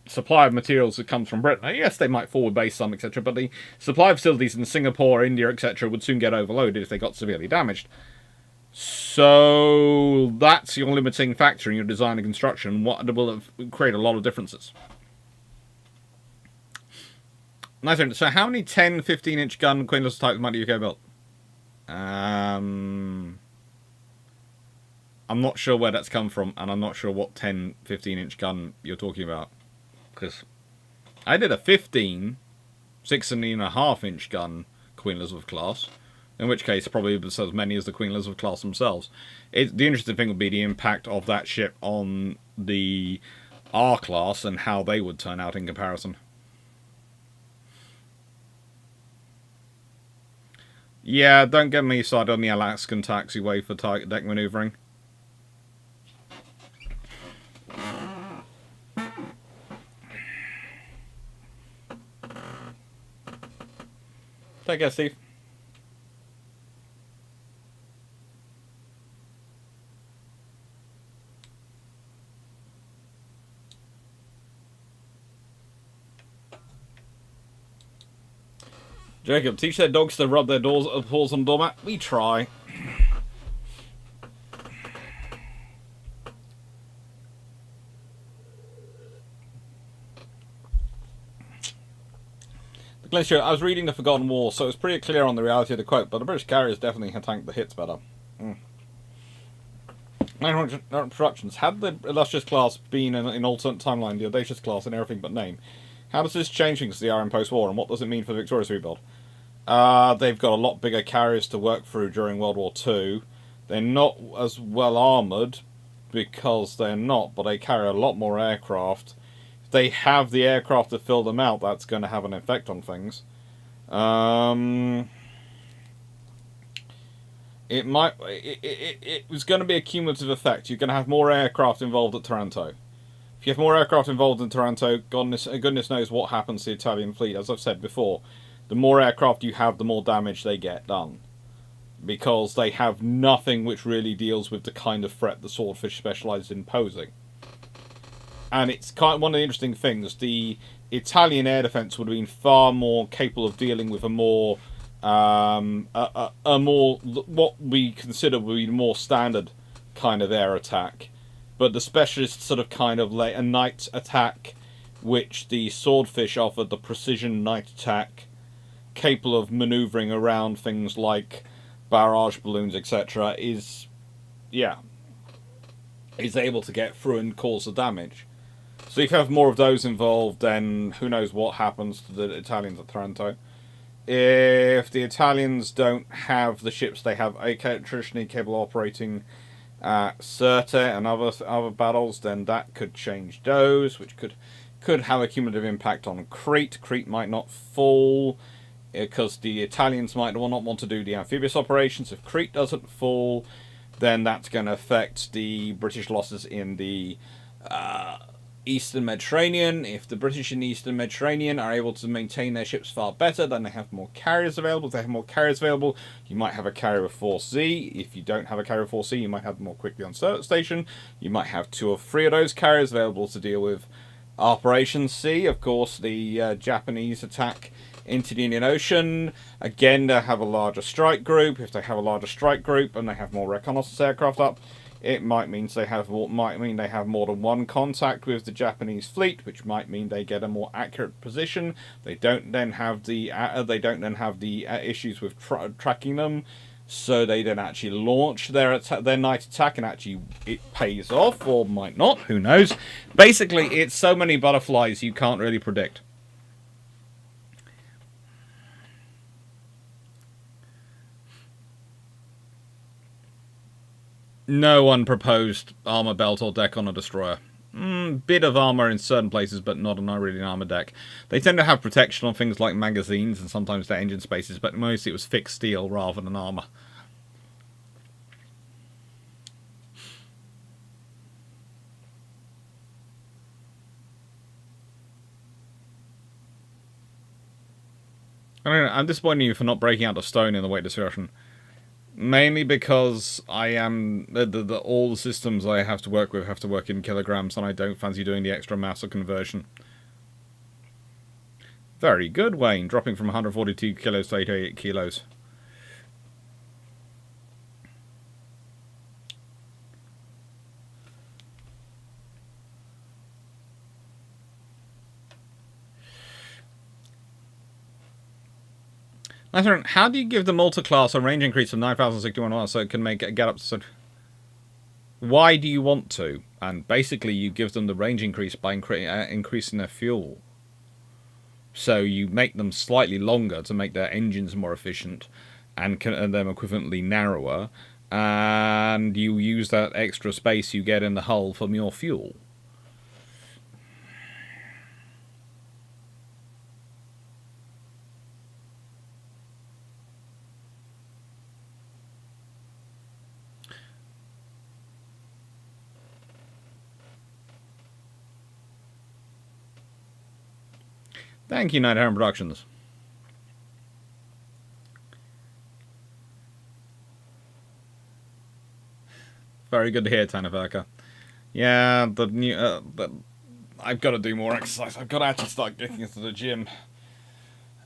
supply of materials that comes from Britain. Yes, they might forward base some, etc., but the supply of facilities in Singapore, India, etc. would soon get overloaded if they got severely damaged. So that's your limiting factor in your design and construction. What will create a lot of differences. Nice one. So how many 10, 15-inch gun Queenless types might the UK build? I'm not sure where that's come from, and I'm not sure what 10, 15-inch gun you're talking about. Because I did a 15, 6.5-inch gun Queen Elizabeth class, in which case probably as many as the Queen Elizabeth class themselves. The interesting thing would be the impact of that ship on the R class and how they would turn out in comparison. Yeah, don't get me started on the Alaskan taxiway for deck maneuvering. Take care, Steve. Jacob, teach their dogs to rub their paws on the doormat. We try. The Glacier, I was reading The Forgotten War, so it's pretty clear on the reality of the quote, but the British carriers definitely tanked the hits better. Introductions. Had the Illustrious class been in alternate timeline, the Audacious class in everything but name, how does this change things to the RM post-war, and what does it mean for the Victorious rebuild? They've got a lot bigger carriers to work through during World War II. They're not as well armoured, because they're not, but they carry a lot more aircraft. If they have the aircraft to fill them out, that's going to have an effect on things. It was going to be a cumulative effect. You're going to have more aircraft involved at Taranto. If you have more aircraft involved in Taranto, goodness knows what happens to the Italian fleet. As I've said before, the more aircraft you have, the more damage they get done. Because they have nothing which really deals with the kind of threat the Swordfish specialises in posing. And it's kind of one of the interesting things. The Italian air defence would have been far more capable of dealing with a more what we consider would be more standard kind of air attack, but the specialist sort of kind of a night attack, which the Swordfish offered, the precision night attack, capable of manoeuvring around things like barrage balloons, etc., is able to get through and cause the damage. So if you have more of those involved, then who knows what happens to the Italians at Taranto. If the Italians don't have the ships they have traditionally capable of operating at Sirte and other battles, then that could change those, which could have a cumulative impact on Crete. Crete might not fall, because the Italians might not want to do the amphibious operations. If Crete doesn't fall, then that's going to affect the British losses in the Eastern Mediterranean. If the British in the Eastern Mediterranean are able to maintain their ships far better, then they have more carriers available. If they have more carriers available, you might have a carrier with Force Z. If you don't have a carrier with Force Z, you might have them more quickly on station. You might have 2 or 3 of those carriers available to deal with Operation C. Of course, the Japanese attack into the Indian Ocean. Again, they have a larger strike group. If they have a larger strike group and they have more reconnaissance aircraft up, it might mean they have more than one contact with the Japanese fleet, which might mean they get a more accurate position. They don't then have the issues with tracking them, so they then actually launch their night attack, and actually it pays off, or might not. Who knows? Basically, it's so many butterflies you can't really predict. No one proposed armor belt or deck on a destroyer. Bit of armor in certain places, but not really an armor deck. They tend to have protection on things like magazines and sometimes their engine spaces, but mostly it was fixed steel rather than armor. I don't know, I'm disappointed in you for not breaking out of stone in the weight discussion. Mainly because I am all the systems I have to work with have to work in kilograms, and I don't fancy doing the extra mass of conversion. Very good, Wayne. Dropping from 142 kilos to 88 kilos. How do you give the multi-class a range increase of 9,061 miles so it can get up to... Why do you want to? And basically you give them the range increase by increasing their fuel. So you make them slightly longer to make their engines more efficient and them equivalently narrower, and you use that extra space you get in the hull from your fuel. Thank you, Night Heron Productions. very good to hear, Tanaverka. Yeah, the new... I've got to do more exercise. I've got to actually start getting into the gym.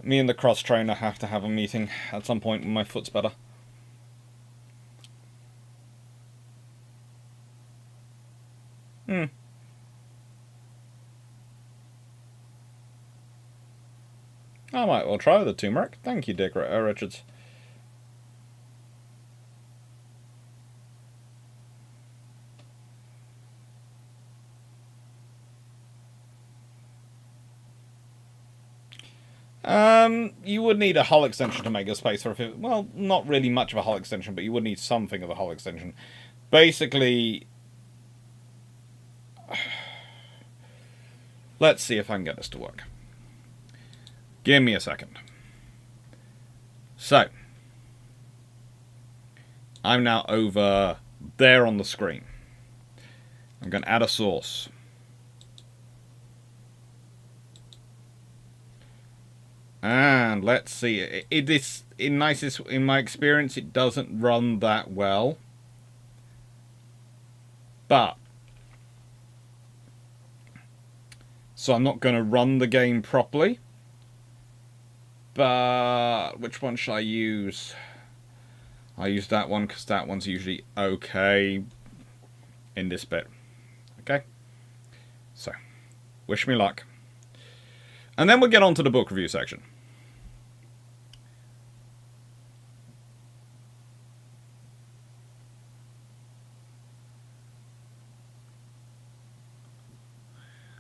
Me and the cross trainer have to have a meeting at some point when my foot's better. I might well try the turmeric. Thank you, Dick Richards. You would need a hull extension to make a space for a... Well, not really much of a hull extension, but you would need something of a hull extension. Basically... Let's see if I can get this to work. Give me a second. So. I'm now over there on the screen. I'm going to add a source. And let's see. In my experience, it doesn't run that well. But so I'm not going to run the game properly. But which one should I use? I use that one because that one's usually okay in this bit. Okay? So, wish me luck. And then we'll get on to the book review section.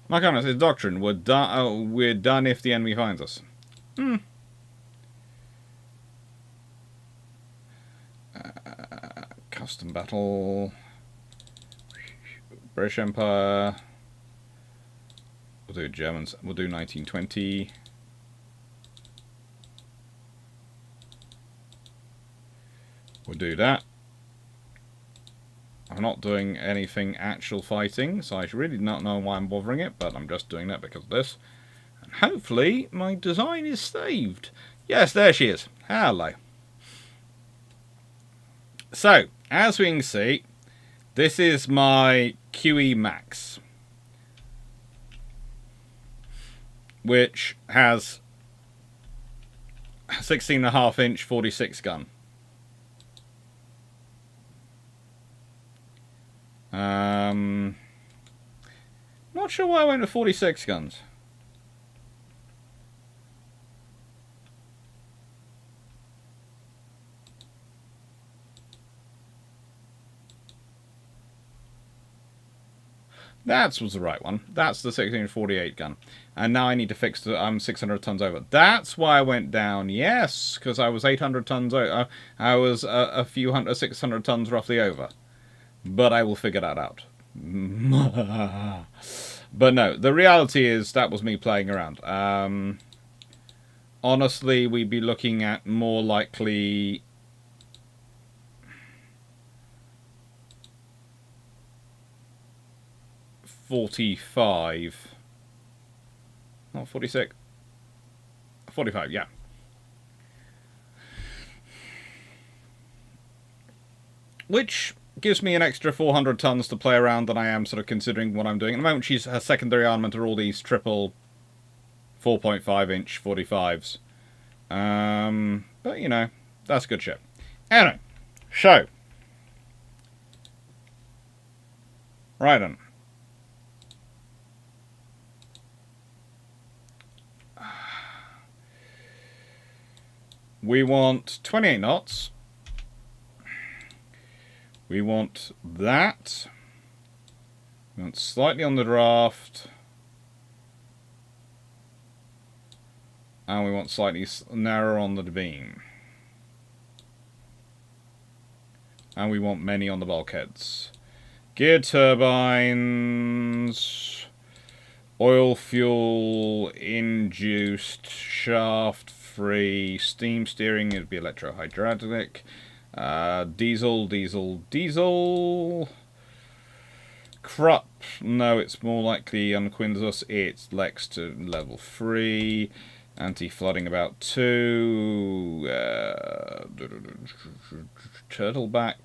My comment is doctrine. We're done if the enemy finds us. Custom battle. British Empire. We'll do Germans. We'll do 1920. We'll do that. I'm not doing anything actual fighting, so I really don't know why I'm bothering it, but I'm just doing that because of this. And hopefully my design is saved. Yes, there she is. Hello. So, as we can see, this is my QE Max, which has 16.5 inch 46 gun. Not sure why I went with 46 guns. That was the right one. That's the 1648 gun. And now I need to fix the... I'm 600 tons over. That's why I went down. Yes, because I was 800 tons over. I was a few hundred... 600 tons roughly over. But I will figure that out. But no, the reality is that was me playing around. Honestly, we'd be looking at more likely... $45. Not 46. 45, yeah. Which gives me an extra 400 tons to play around than I am sort of considering what I'm doing. At the moment, her secondary armament are all these triple 4.5 inch 45s. But, you know, that's good shit. Anyway, so. Right then. We want 28 knots. We want that. We want slightly on the draft. And we want slightly narrower on the beam. And we want many on the bulkheads. Gear turbines. Oil fuel induced. Shaft free. Steam steering would be electrohydraulic. Diesel. Krupp, no, it's more likely on Quintus. It's Lex to level 3. Anti-flooding about 2. Turtleback.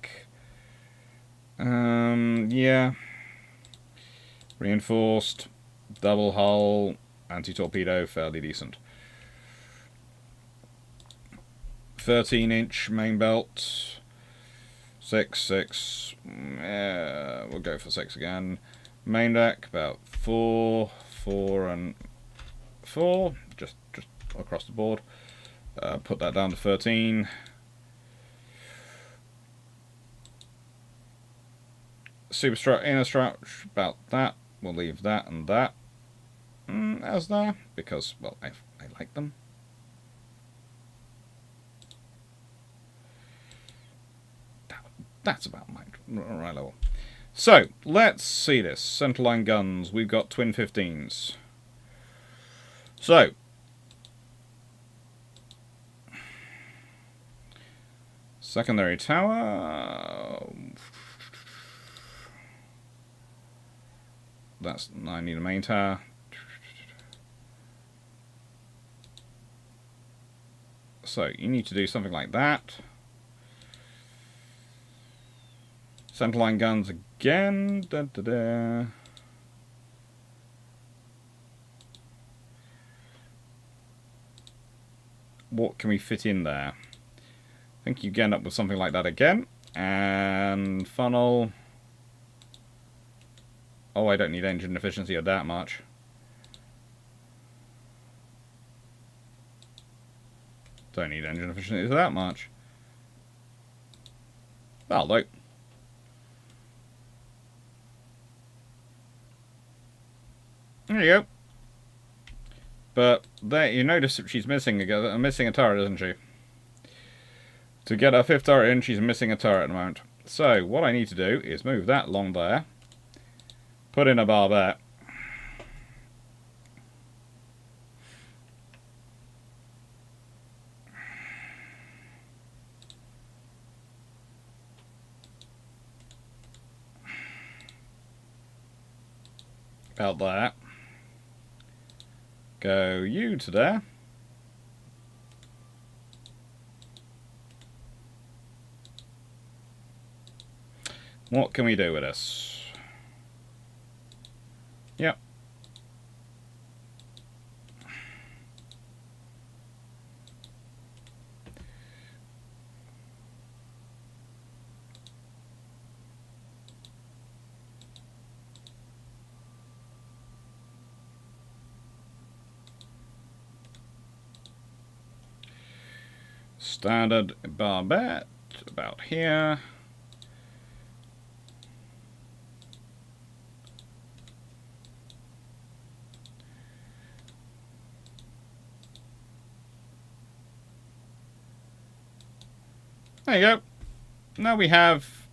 Yeah. Reinforced, double hull, anti-torpedo, fairly decent. 13-inch main belt. 6, 6. We'll go for 6 again. Main deck, about 4, 4, and 4. Just across the board. Put that down to 13. Superstruct, inner strut, about that. We'll leave that and that as there, because, well, I like them. That's about my right level. So, let's see this. Centerline guns. We've got twin 15s. So, secondary tower. I need a main tower. So, you need to do something like that. Centerline guns again. Da, da, da. What can we fit in there? I think you end up with something like that again. And funnel. Oh, I don't need engine efficiency of that much. Don't need engine efficiency of that much. That'll do. There you go. But there, you notice that she's missing a turret, isn't she? To get her 5th turret in, she's missing a turret at the moment. So, what I need to do is move that along there. Put in a barbette. About there. Go you to there. What can we do with this? Yep. Standard barbette about here. There you go. Now we have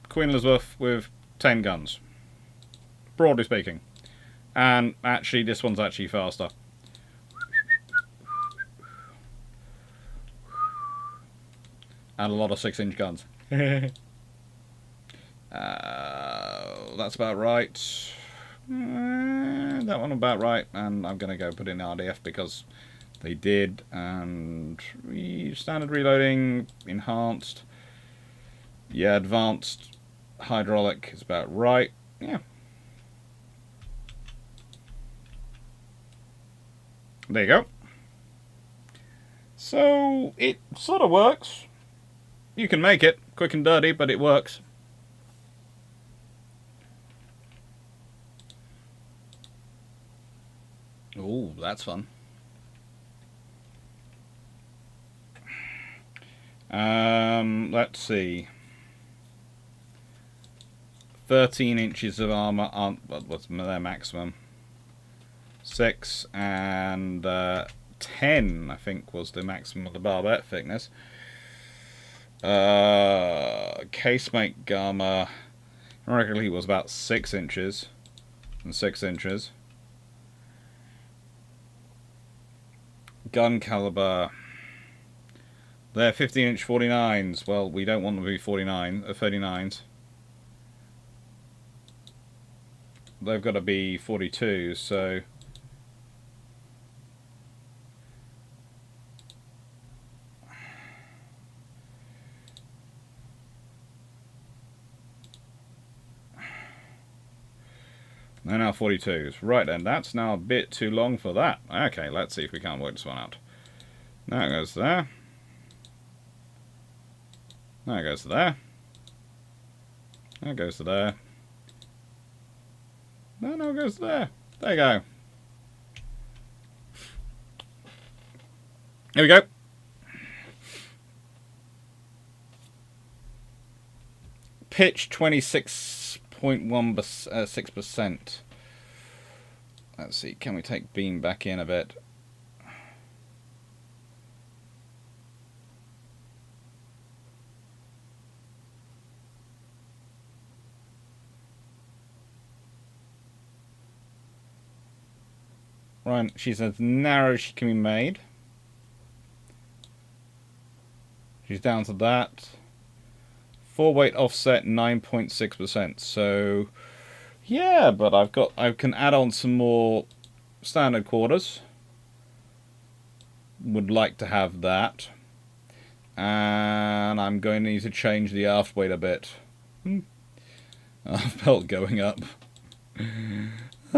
Queen Elizabeth with 10 guns, broadly speaking. And actually, this one's actually faster. And a lot of 6-inch guns. That's about right. That one about right. And I'm going to go put in RDF because they did. And standard reloading, enhanced. Yeah, advanced hydraulic is about right. Yeah. There you go. So it sort of works. You can make it quick and dirty, but it works. Ooh, that's fun. Let's see. 13 inches of armor aren't what's their maximum. 6 and 10, I think, was the maximum of the barbette thickness. Casemate armor, regularly was about 6 inches and 6 inches. Gun caliber, they're 15-inch 49s. Well, we don't want them to be 39s. They've got to be 42, so They're now 42s. Right then, that's now a bit too long for that. Okay, let's see if we can't work this one out. That goes there. That goes to there. That goes to there. No, it goes to there. There you go. Here we go. Pitch 26.16%. Let's see, can we take beam back in a bit? Right, she's as narrow as she can be made. She's down to that. 4 weight offset 9.6%. So yeah, but I can add on some more standard quarters. Would like to have that. And I'm going to need to change the aft weight a bit. Aft belt going up. I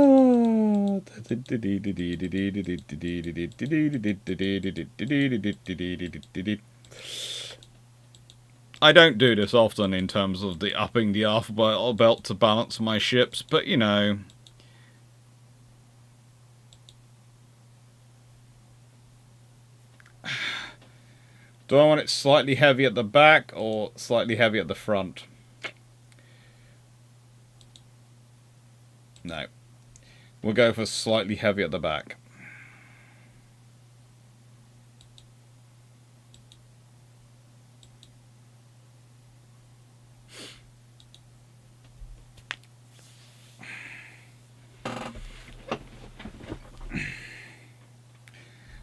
don't do this often in terms of the upping the aft belt to balance my ships, but you know. Do I want it slightly heavy at the back or slightly heavy at the front? No. We'll go for slightly heavy at the back.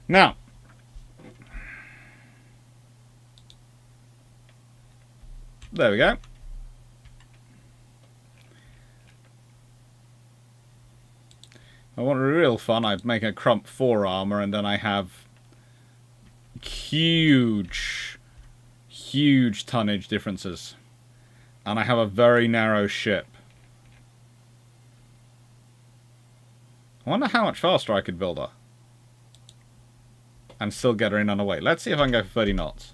Now, there we go. I want real fun, I'd make a crump 4 armor and then I have huge tonnage differences. And I have a very narrow ship. I wonder how much faster I could build her. And still get her in on the way. Let's see if I can go for 30 knots.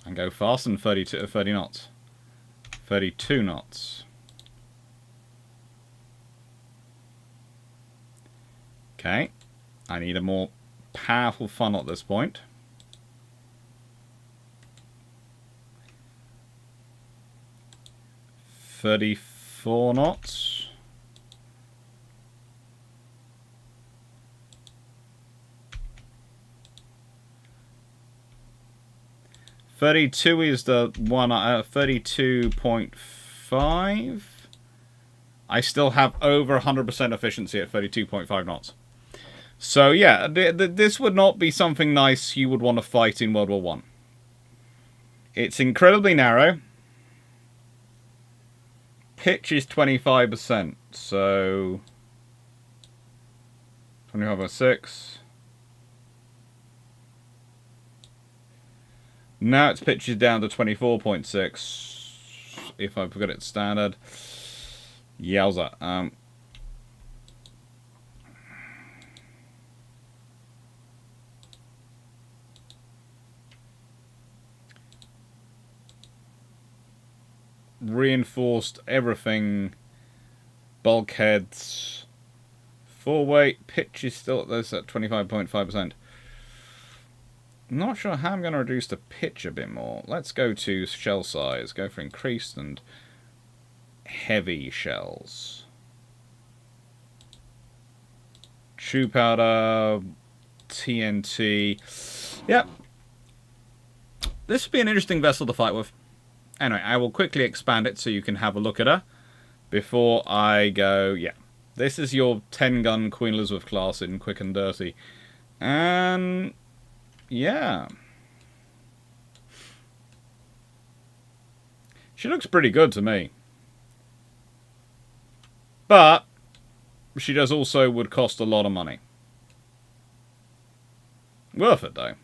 And go fast and 30 knots. 32 knots. Okay. I need a more powerful funnel at this point. $34 knots. 32 is the one, 32.5. I still have over 100% efficiency at 32.5 knots. So yeah, this would not be something nice you would want to fight in World War One. It's incredibly narrow. Pitch is 25%, so 25/6. Now its pitch is down to 24.6. If I've got it standard. Yowza. Reinforced everything. Bulkheads. 4 weight. Pitch is still at this at 25.5%. Not sure how I'm going to reduce the pitch a bit more. Let's go to shell size. Go for increased and heavy shells. Chew powder, TNT. Yep. This would be an interesting vessel to fight with. Anyway, I will quickly expand it so you can have a look at her before I go. Yeah, this is your 10-gun Queen Elizabeth class in quick and dirty. And yeah, she looks pretty good to me. But she does also would cost a lot of money. Worth it though.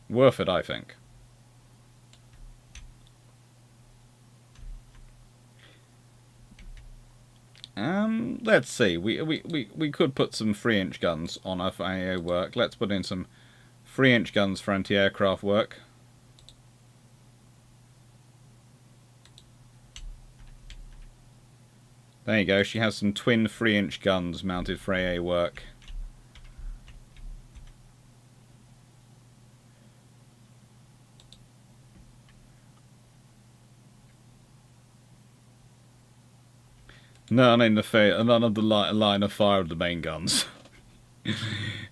Worth it, I think. Let's see. We could put some 3-inch guns on our FAA work. Let's put in some 3-inch guns for anti-aircraft work. There you go. She has some twin 3-inch guns mounted for AA work. None of the line of fire of the main guns.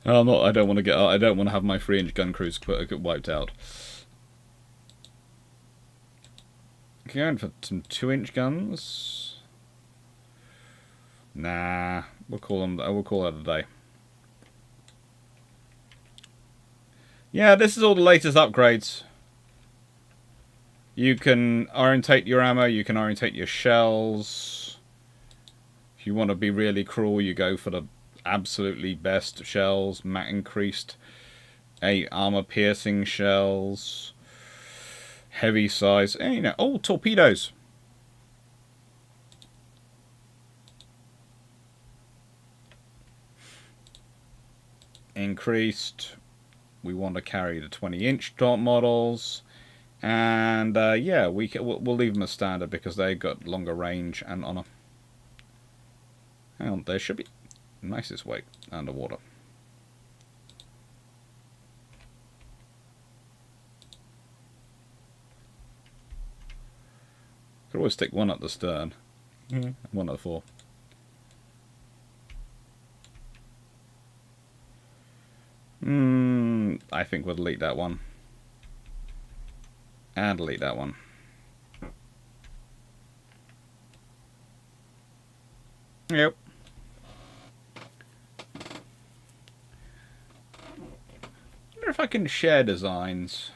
I don't want to have my 3-inch gun crews wiped out. Going for some 2-inch guns. Nah, we'll call that a day. Yeah, this is all the latest upgrades. You can orientate your ammo. You can orientate your shells. If you want to be really cruel, you go for the absolutely best shells, increased 8 armor-piercing shells, heavy size, and, you know, oh, torpedoes. Increased. We want to carry the 20-inch models, and yeah, we'll leave them as standard because they've got longer range and honor. Hang on, there should be nicest weight underwater. Could always stick one at the stern, one at the fore. I think we'll delete that one. And delete that one. Yep. I wonder if I can share designs.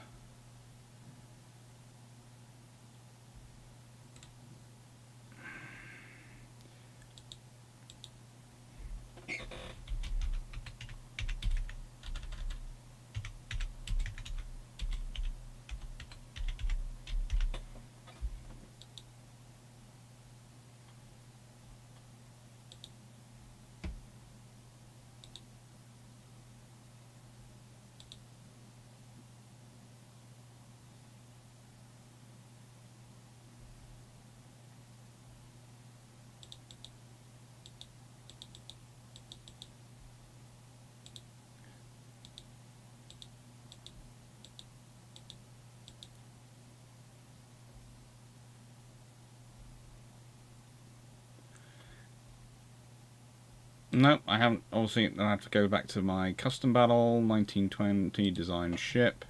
No, I haven't. Obviously, I have to go back to my custom battle 1920 design ship.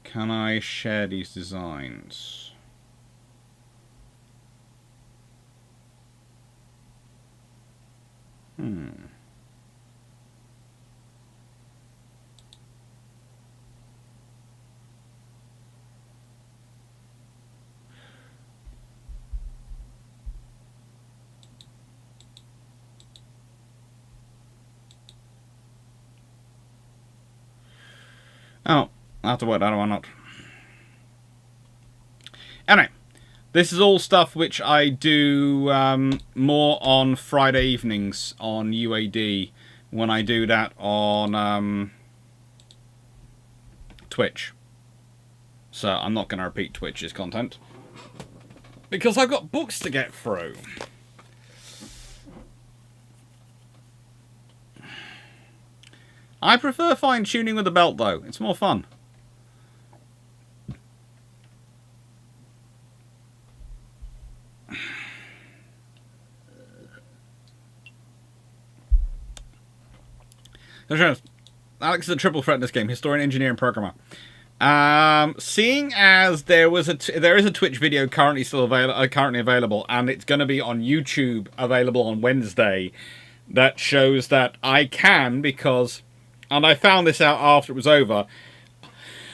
Can I share these designs? Oh, I'll have to work that one out. Anyway, this is all stuff which I do more on Friday evenings on UAD when I do that on Twitch. So I'm not going to repeat Twitch's content because I've got books to get through. I prefer fine-tuning with the belt, though. It's more fun. Alex is a triple threat in this game: historian, engineer, and programmer. Seeing as there is a Twitch video currently available, and it's going to be on YouTube available on Wednesday, that shows that I can, because, and I found this out after it was over,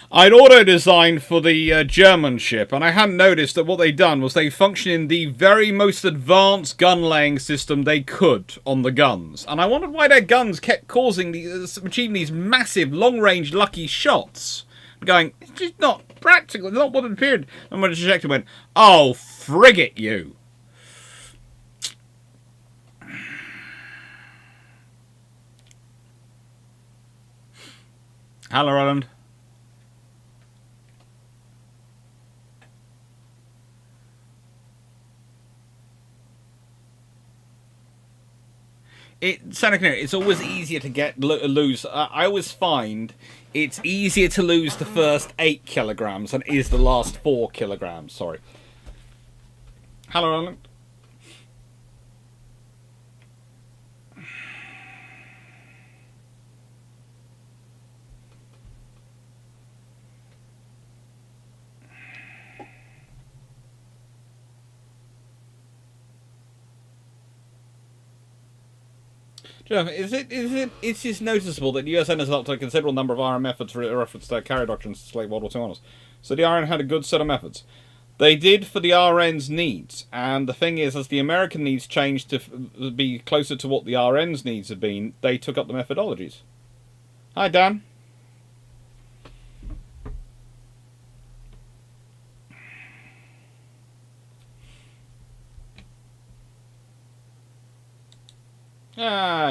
I'd auto-designed for the German ship, and I hadn't noticed that what they'd done was they functioned in the very most advanced gun-laying system they could on the guns. And I wondered why their guns kept achieving these massive, long-range, lucky shots. Going, it's just not practical, it's not what it appeared. And my detective went, oh, frig it, you. Hello, Roland. Santa Clara, it's always easier to lose. I always find it's easier to lose the first 8 kilograms than is the last 4 kilograms. Sorry. Hello, Roland. It's just noticeable that the US has adopted a considerable number of RM methods for reference to their carrier doctrines to late World War II honors. So the RN had a good set of methods. They did for the RN's needs, and the thing is, as the American needs changed to be closer to what the RN's needs had been, they took up the methodologies. Hi, Dan.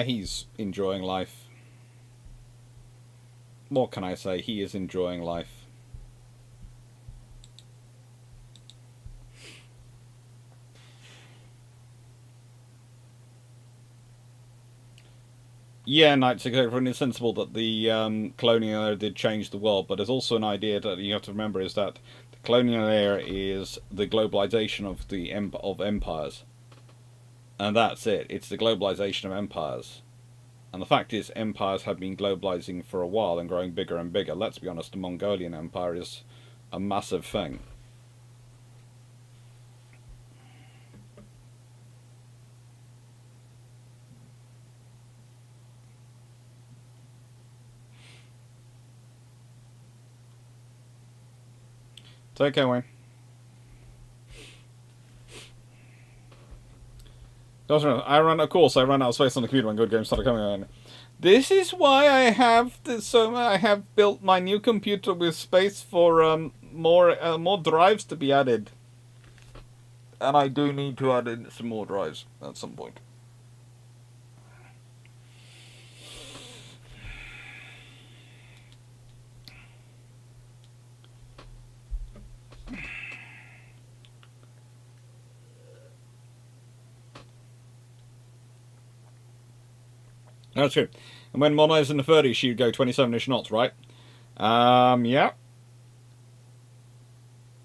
He's enjoying life. What can I say? He is enjoying life. Yeah, Knights it's sensible that the colonial era did change the world, but there's also an idea that you have to remember is that the colonial era is the globalization of the of empires. And that's it. It's the globalization of empires. And the fact is, empires have been globalizing for a while and growing bigger and bigger. Let's be honest, the Mongolian Empire is a massive thing. Take care, Wayne. I ran out of space on the computer when good games started coming on. This is why I have I have built my new computer with space for more drives to be added, and I do need to add in some more drives at some point. That's true. And when modernized in the 30s, she'd go 27-ish knots, right? Yeah.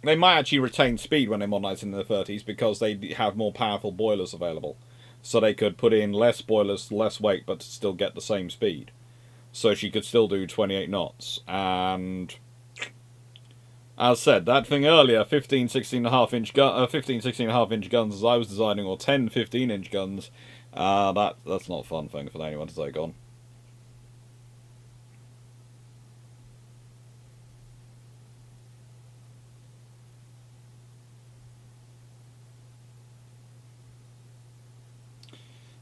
They might actually retain speed when they modernize in the 30s because they have more powerful boilers available. So they could put in less boilers, less weight, but still get the same speed. So she could still do 28 knots. And as said, that thing earlier, 15, 16.5 inch guns as I was designing, or 10, 15-inch guns, that's not a fun thing for anyone to take on.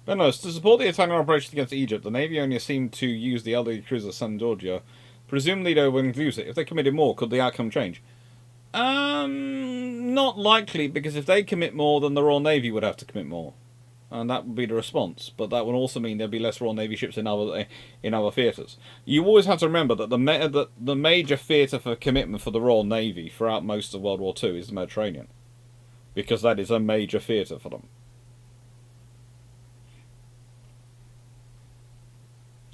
But no, to support the Italian operation against Egypt, the Navy only seemed to use the elderly cruiser San Giorgio. Presumably they wouldn't use it. If they committed more, could the outcome change? Not likely, because if they commit more, then the Royal Navy would have to commit more. And that would be the response. But that would also mean there'd be less Royal Navy ships in other theatres. You always have to remember that the major theatre for commitment for the Royal Navy throughout most of World War II is the Mediterranean. Because that is a major theatre for them.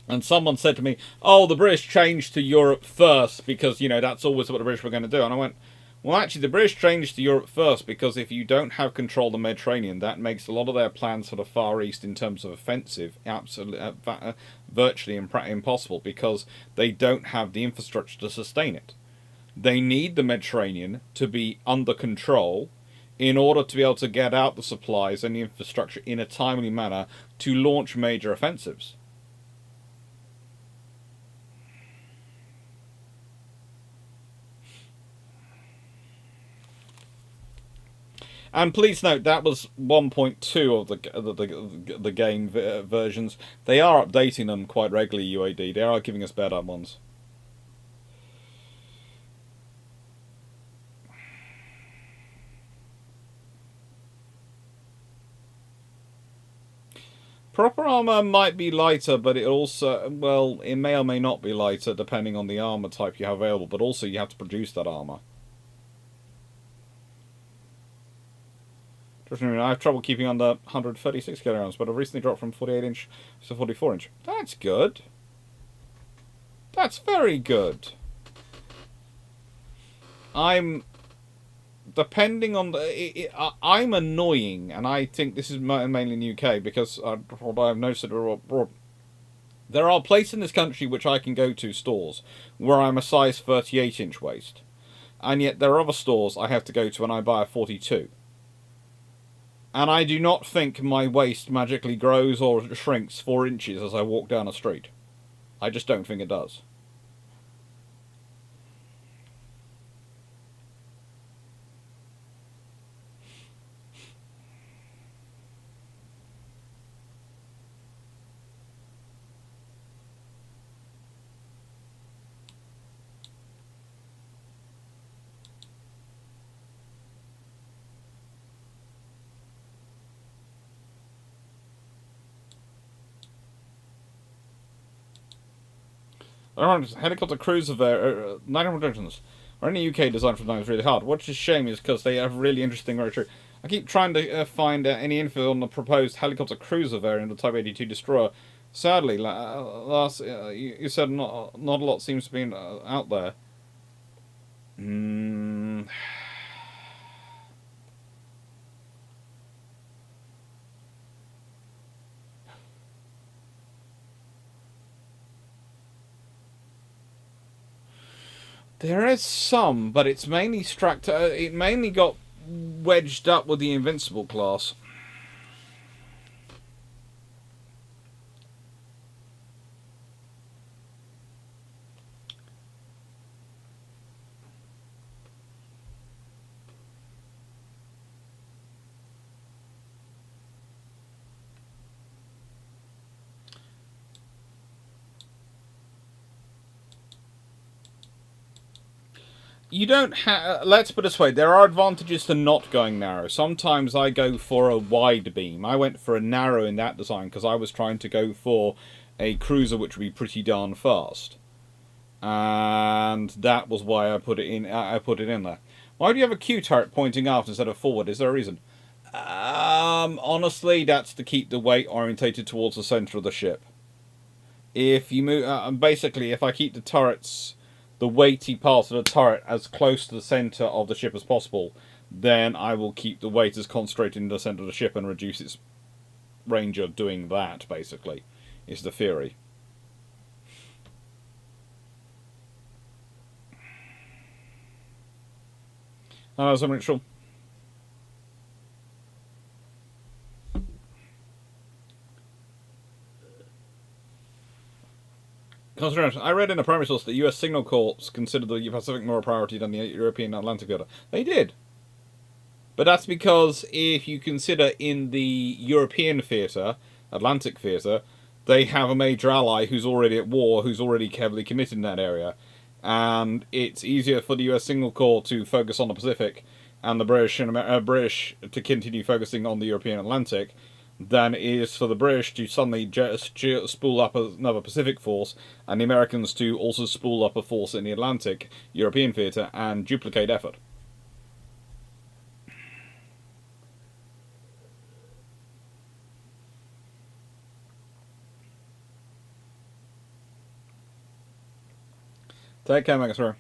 And someone said to me, oh, the British changed to Europe first because, that's always what the British were going to do. And I went, well, actually, the British changed to Europe first because if you don't have control of the Mediterranean, that makes a lot of their plans for the Far East in terms of offensive virtually impossible because they don't have the infrastructure to sustain it. They need the Mediterranean to be under control in order to be able to get out the supplies and the infrastructure in a timely manner to launch major offensives. And please note that was 1.2 of the game versions. They are updating them quite regularly. UAD. They are giving us better ones. Proper armor might be lighter, but it also, well, it may or may not be lighter depending on the armor type you have available, but also you have to produce that armor. I have trouble keeping under 136 kilograms, but I've recently dropped from 48 inch to 44 inch. That's good. That's very good. I'm... Depending on the... I'm annoying, and I think this is mainly in the UK, because what I've noticed there are places in this country which I can go to, stores, where I'm a size 38 inch waist. And yet there are other stores I have to go to and I buy a 42. And I do not think my waist magically grows or shrinks 4 inches as I walk down a street. I just don't think it does. Helicopter cruiser 900 engines are in the UK designed for times really hard. What's a shame is because they have really interesting very. I keep trying to find any info on the proposed helicopter cruiser variant of Type 82 destroyer. Sadly, last you said not a lot seems to be out there. There is some, but it's mainly it mainly got wedged up with the Invincible class. You don't have... Let's put it this way. There are advantages to not going narrow. Sometimes I go for a wide beam. I went for a narrow in that design because I was trying to go for a cruiser which would be pretty darn fast. And that was why I put it in. There. Why do you have a Q turret pointing aft instead of forward? Is there a reason? Honestly, that's to keep the weight orientated towards the center of the ship. If you move... basically, if I keep the turrets... the weighty part of the turret as close to the centre of the ship as possible, then I will keep the weight as concentrated in the centre of the ship and reduce its range of doing that, basically, is the theory. So Mitchell. I read in a primary source that US Signal Corps considered the Pacific more a priority than the European Atlantic theatre. They did. But that's because if you consider in the European theatre, Atlantic theatre, they have a major ally who's already at war, who's already heavily committed in that area. And it's easier for the US Signal Corps to focus on the Pacific and the British to continue focusing on the European Atlantic than it is for the British to suddenly just spool up another Pacific force, and the Americans to also spool up a force in the Atlantic European theatre and duplicate effort. Take care, Megastar.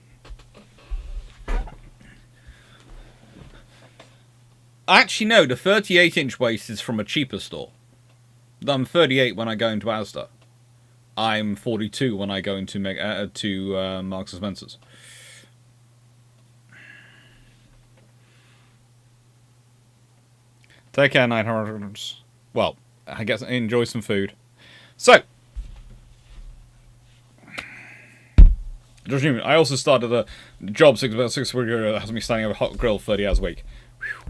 Actually, no, the 38-inch waist is from a cheaper store. I'm 38 when I go into Asda. I'm 42 when I go into Marks & Spencer's. Take care, 900. Well, I guess enjoy some food. So, I also started a job 6 weeks ago that has me standing over a hot grill 30 hours a week.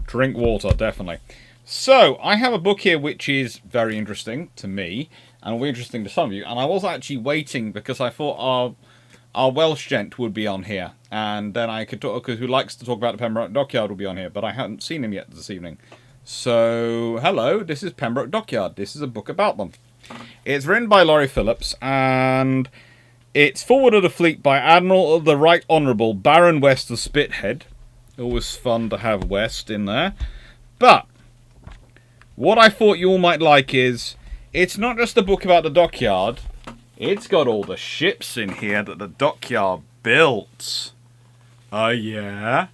Drink water, definitely. So, I have a book here which is very interesting to me, and will be interesting to some of you, and I was actually waiting because I thought our Welsh gent would be on here, and then I could talk, because who likes to talk about the Pembroke Dockyard will be on here, but I hadn't seen him yet this evening. So, hello, this is Pembroke Dockyard. This is a book about them. It's written by Lawrie Phillips, and it's forward of the fleet by Admiral of the Right Honourable Baron West of Spithead. Always fun to have West in there. But what I thought you all might like is, it's not just a book about the Dockyard. It's got all the ships in here that the Dockyard built. Oh yeah?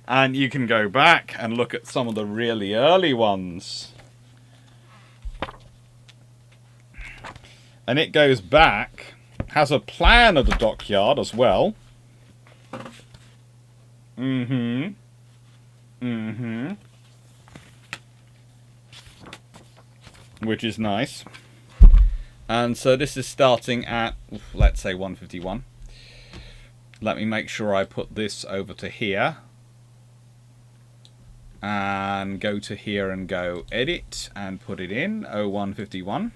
And you can go back and look at some of the really early ones. And it goes back, has a plan of the Dockyard as well. Which is nice. And so this is starting at, let's say 151. Let me make sure I put this over to here. And go to here and go edit and put it in 0151.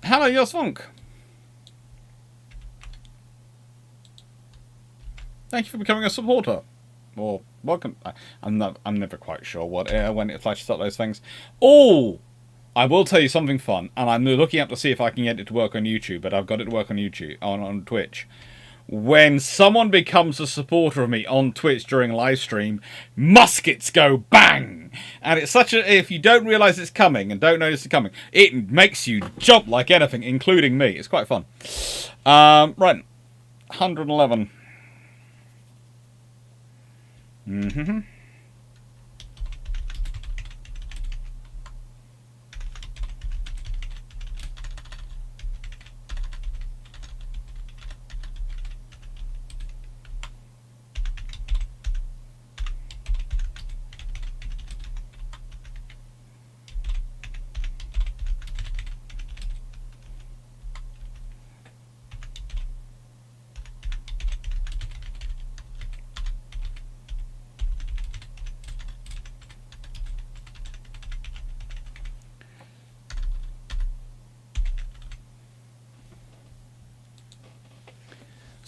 Hello, Josvonk. Thank you for becoming a supporter. Or welcome. I'm never quite sure what when it flashes up those things. Oh, I will tell you something fun, and I'm looking up to see if I can get it to work on YouTube, but I've got it to work on YouTube on Twitch. When someone becomes a supporter of me on Twitch during a live stream, muskets go bang! And it's such a... If you don't realise it's coming and don't notice it's coming, it makes you jump like anything, including me. It's quite fun. Right. 111.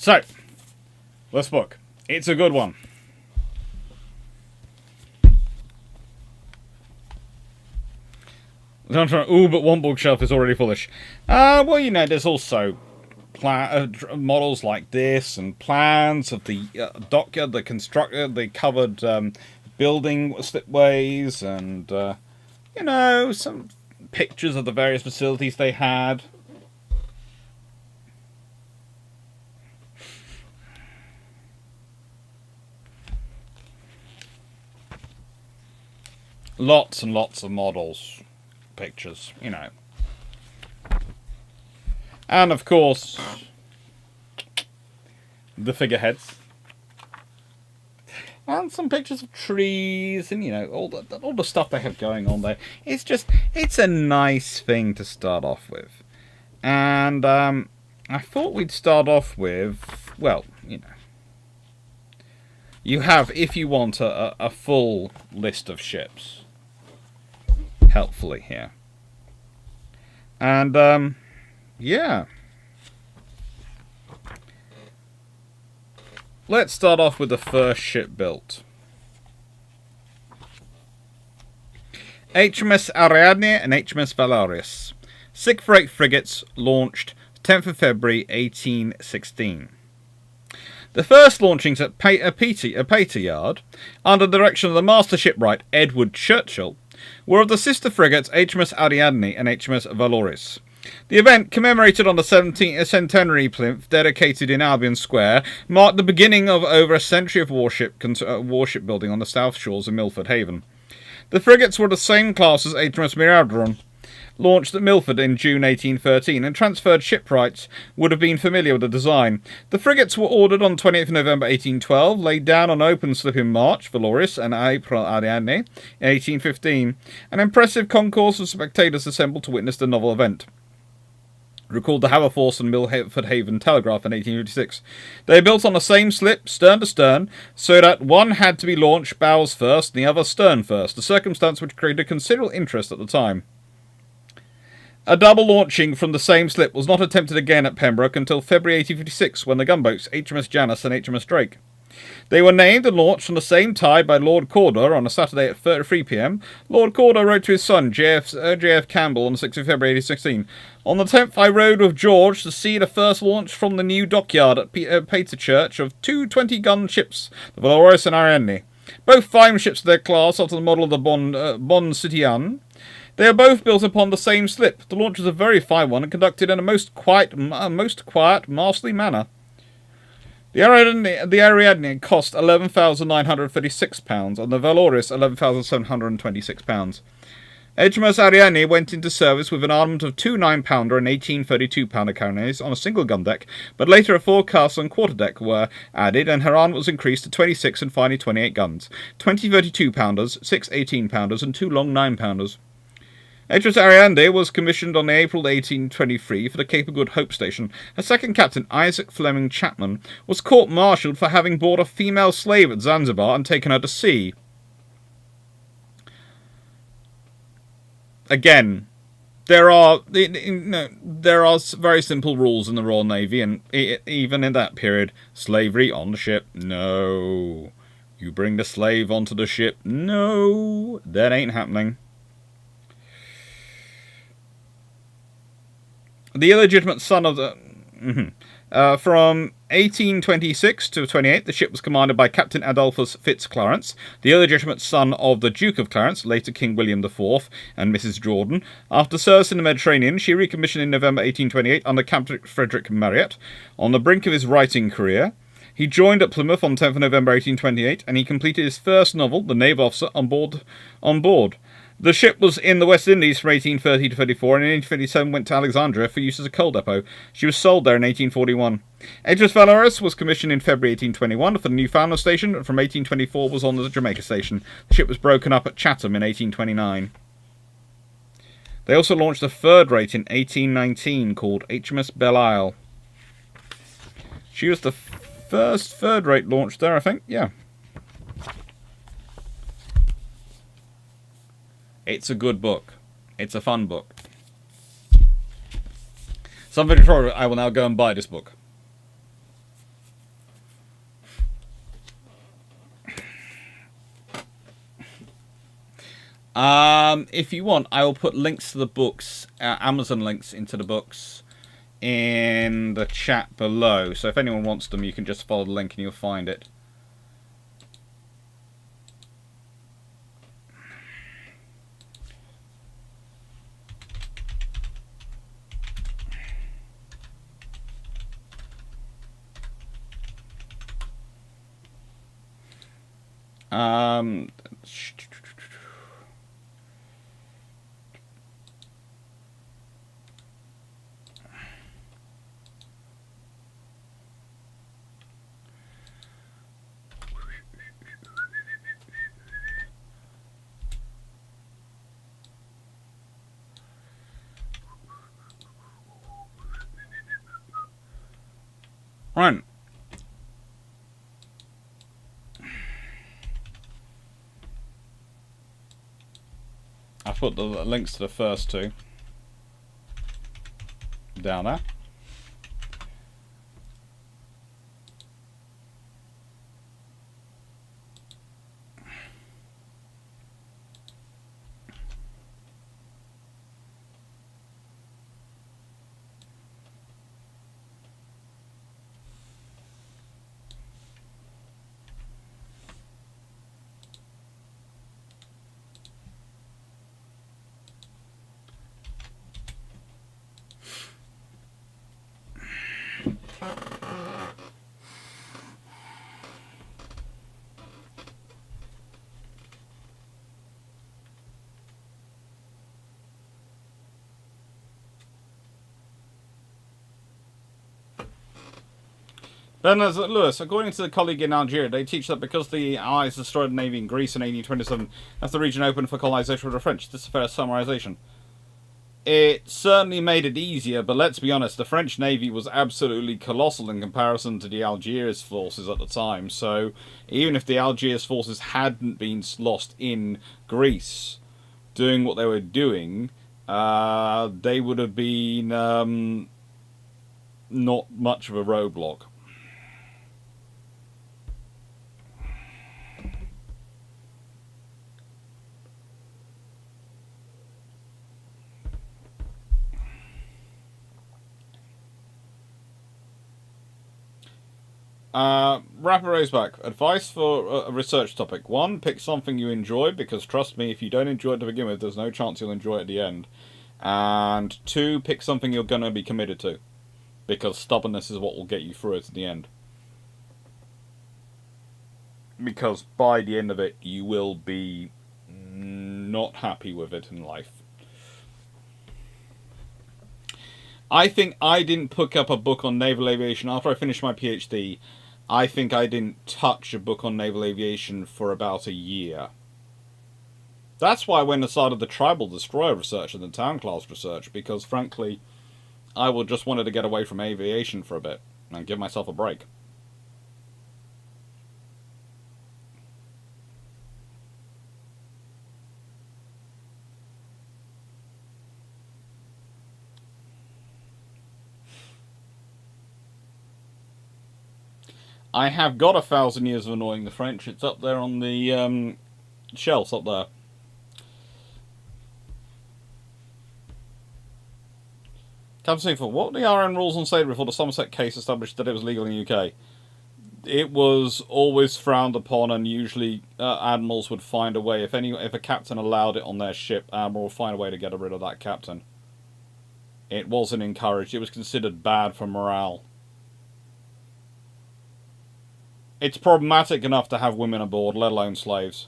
So, this book. It's a good one. Ooh, but one bookshelf is already foolish. Well, you know, there's also models like this and plans of the dockyard, the covered building slipways, and, you know, some pictures of the various facilities they had. Lots and lots of models, pictures, you know. And of course, the figureheads. And some pictures of trees and, you know, all the stuff they have going on there. It's a nice thing to start off with. And I thought we'd start off with, well, you know. You have, if you want, a full list of ships. Helpfully here. And, yeah. Let's start off with the first ship built. HMS Ariadne and HMS Valerius. 6 frigates launched 10th of February 1816. The first launchings at Pater Yard, under the direction of the Master Shipwright Edward Churchill, were of the sister frigates HMS Ariadne and HMS Valerius. The event, commemorated on the 17th centenary plinth dedicated in Albion Square, marked the beginning of over a century of warship building on the south shores of Milford Haven. The frigates were the same class as HMS Miradron, launched at Milford in June 1813, and transferred shipwrights would have been familiar with the design. The frigates were ordered on 20th November 1812, laid down on open slip in March, Valerius and April Ariadne, in 1815. An impressive concourse of spectators assembled to witness the novel event. recalled the Haverforce and Milford Haven Telegraph in 1856. They were built on the same slip, stern to stern, so that one had to be launched bows first and the other stern first, a circumstance which created considerable interest at the time. A double launching from the same slip was not attempted again at Pembroke until February 1856, when the gunboats HMS Janus and HMS Drake. They were named and launched on the same tide by Lord Cawdor on a Saturday at 3 p.m. Lord Cawdor wrote to his son, J.F. Campbell, on the 6th of February 1816. On the 10th, I rode with George to see the first launch from the new dockyard at Paterchurch of two 20-gun ships, the Valorous and Ariadne. Both fine ships of their class after the model of the Bon Citizen. They are both built upon the same slip. The launch was a very fine one and conducted in a most quiet, masterly manner. The Ariadne cost £11,936 and the Valorous £11,726. HMS Ariadne went into service with an armament of two 9-pounder and 18 32-pounder cannons on a single gun deck, but later a forecastle and quarterdeck were added and her armament was increased to 26 and finally 28 guns, 20 32-pounders, 6 18-pounders and 2 long 9-pounders. HMS Ariadne was commissioned on April 1823 for the Cape of Good Hope station. Her second captain, Isaac Fleming Chapman, was court-martialed for having bought a female slave at Zanzibar and taken her to sea. Again, there are very simple rules in the Royal Navy, and even in that period, slavery on the ship, no. You bring the slave onto the ship, no. That ain't happening. The illegitimate son of the... from 1826 to 28, the ship was commanded by Captain Adolphus Fitzclarence, the illegitimate son of the Duke of Clarence, later King William IV, and Mrs. Jordan. After service in the Mediterranean, she recommissioned in November 1828 under Captain Frederick Marriott, on the brink of his writing career. He joined at Plymouth on 10th November 1828, and he completed his first novel, The Naval Officer, on board. The ship was in the West Indies from 1830 to 34, and in 1857 went to Alexandria for use as a coal depot. She was sold there in 1841. HMS Valorous was commissioned in February 1821 for the Newfoundland station, and from 1824 was on the Jamaica station. The ship was broken up at Chatham in 1829. They also launched a third rate in 1819 called HMS Belle Isle. She was the first third rate launched there, I think. Yeah. It's a good book. It's a fun book. Something to try. I will now go and buy this book. If you want, I will put links to the books, Amazon links into the books, in the chat below. So if anyone wants them, you can just follow the link and you'll find it. Right. I put the links to the first two down there. Then there's Lewis. According to the colleague in Algeria, they teach that because the Allies destroyed the navy in Greece in 1827, that's the region open for colonisation of the French. This is a fair summarisation. It certainly made it easier, but let's be honest, the French Navy was absolutely colossal in comparison to the Algiers forces at the time. So even if the Algiers forces hadn't been lost in Greece doing what they were doing, they would have been not much of a roadblock. Rapper Roseback. Advice for a research topic. 1. Pick something you enjoy, because trust me, if you don't enjoy it to begin with, there's no chance you'll enjoy it at the end. And 2. Pick something you're going to be committed to, because stubbornness is what will get you through it at the end. Because by the end of it, you will be not happy with it in life. I think I didn't pick up a book on naval aviation after I finished my PhD. I think I didn't touch a book on naval aviation for about a year. That's why I went and started the tribal destroyer research and the town class research, because frankly, I just wanted to get away from aviation for a bit and give myself a break. I have got 1,000 Years of Annoying the French. It's up there on the shelves up there. Captain Seafoot, what were the RN rules on sailing before the Somerset case established that it was legal in the UK? It was always frowned upon, and usually admirals would find a way. If a captain allowed it on their ship, admiral would find a way to get rid of that captain. It wasn't encouraged. It was considered bad for morale. It's problematic enough to have women aboard, let alone slaves.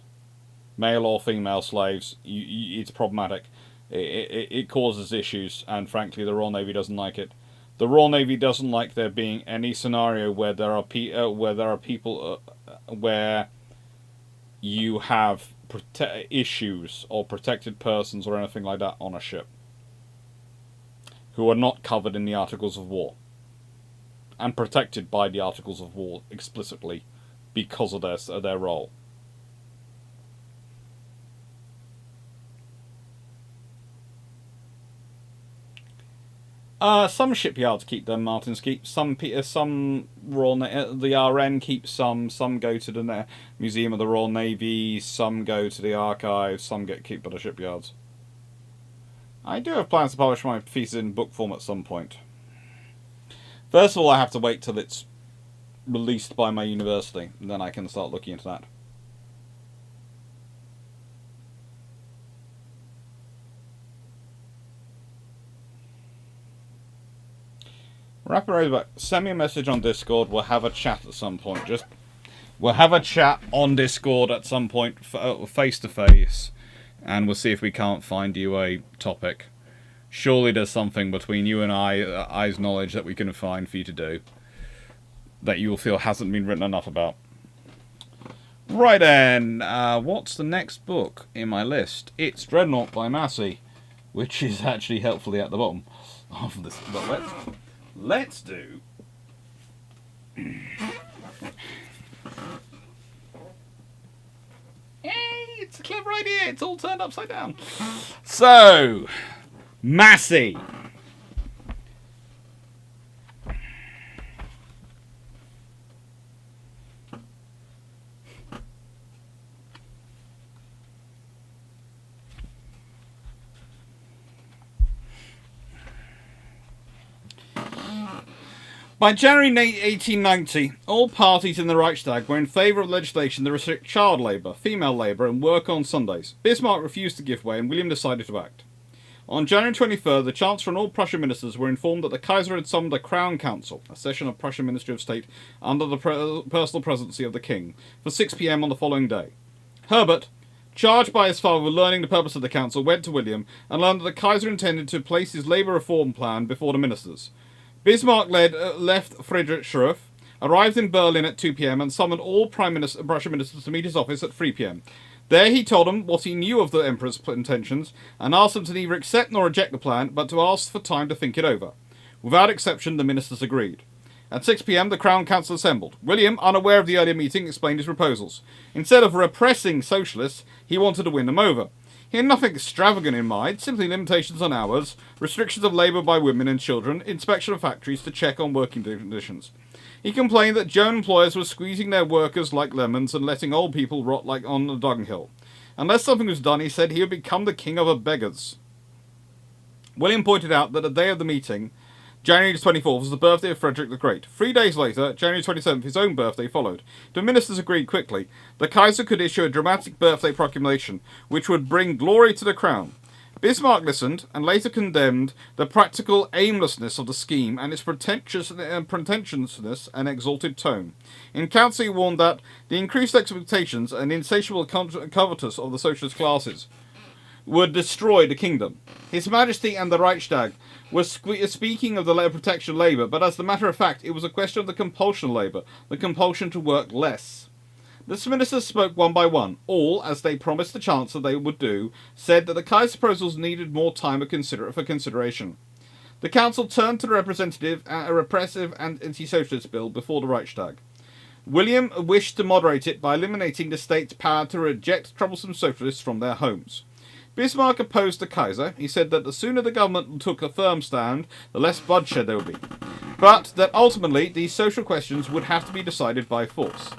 Male or female slaves. It's problematic. It causes issues, and frankly, the Royal Navy doesn't like it. The Royal Navy doesn't like there being any scenario where there are people where you have issues or protected persons or anything like that on a ship who are not covered in the Articles of War and protected by the Articles of War explicitly because of their role. Some shipyards keep them. Martins keep some. The RN keeps some. Some go to the Museum of the Royal Navy. Some go to the archives. Some keep by the shipyards. I do have plans to publish my thesis in book form at some point. First of all, I have to wait till it's released by my university, and then I can start looking into that. Rapper Roseback, send me a message on Discord. We'll have a chat at some point. We'll have a chat on Discord at some point, face to face, and we'll see if we can't find you a topic. Surely there's something between you and I's knowledge that we can find for you to do that you will feel hasn't been written enough about. Right then, what's the next book in my list? It's Dreadnought by Massie, which is actually helpfully at the bottom of this. But let's do. Hey, it's a clever idea. It's all turned upside down. So, Massie. By January 1890, all parties in the Reichstag were in favour of legislation that restrict child labour, female labour, and work on Sundays. Bismarck refused to give way, and William decided to act. On January 23rd, the Chancellor and all Prussian ministers were informed that the Kaiser had summoned a Crown Council, a session of Prussian Ministry of State under the personal presidency of the King, for 6 p.m. on the following day. Herbert, charged by his father with learning the purpose of the council, went to William and learned that the Kaiser intended to place his labour reform plan before the ministers. Bismarck left Friedrich arrived in Berlin at 2 p.m. and summoned all Prussian ministers to meet his office at 3 p.m. There he told them what he knew of the Emperor's intentions, and asked them to neither accept nor reject the plan, but to ask for time to think it over. Without exception, the ministers agreed. At 6 p.m, the Crown Council assembled. William, unaware of the earlier meeting, explained his proposals. Instead of repressing socialists, he wanted to win them over. He had nothing extravagant in mind, simply limitations on hours, restrictions of labour by women and children, inspection of factories to check on working conditions. He complained that Joan employers were squeezing their workers like lemons and letting old people rot like on a dunghill. Unless something was done, he said, he would become the king of the beggars. William pointed out that the day of the meeting, January 24th, was the birthday of Frederick the Great. 3 days later, January 27th, his own birthday followed. The ministers agreed quickly. The Kaiser could issue a dramatic birthday proclamation, which would bring glory to the crown. Bismarck listened, and later condemned the practical aimlessness of the scheme and its pretentiousness and exalted tone. In council he warned that the increased expectations and insatiable covetous of the socialist classes would destroy the kingdom. His Majesty and the Reichstag were speaking of the protection of labour, but as a matter of fact, it was a question of the compulsion of labour, the compulsion to work less. The ministers spoke one by one. All, as they promised the Chancellor they would do, said that the Kaiser's proposals needed more time for consideration. The Council turned to the repressive and anti-socialist bill before the Reichstag. William wished to moderate it by eliminating the state's power to reject troublesome socialists from their homes. Bismarck opposed the Kaiser. He said that the sooner the government took a firm stand, the less bloodshed there would be. But that ultimately these social questions would have to be decided by force.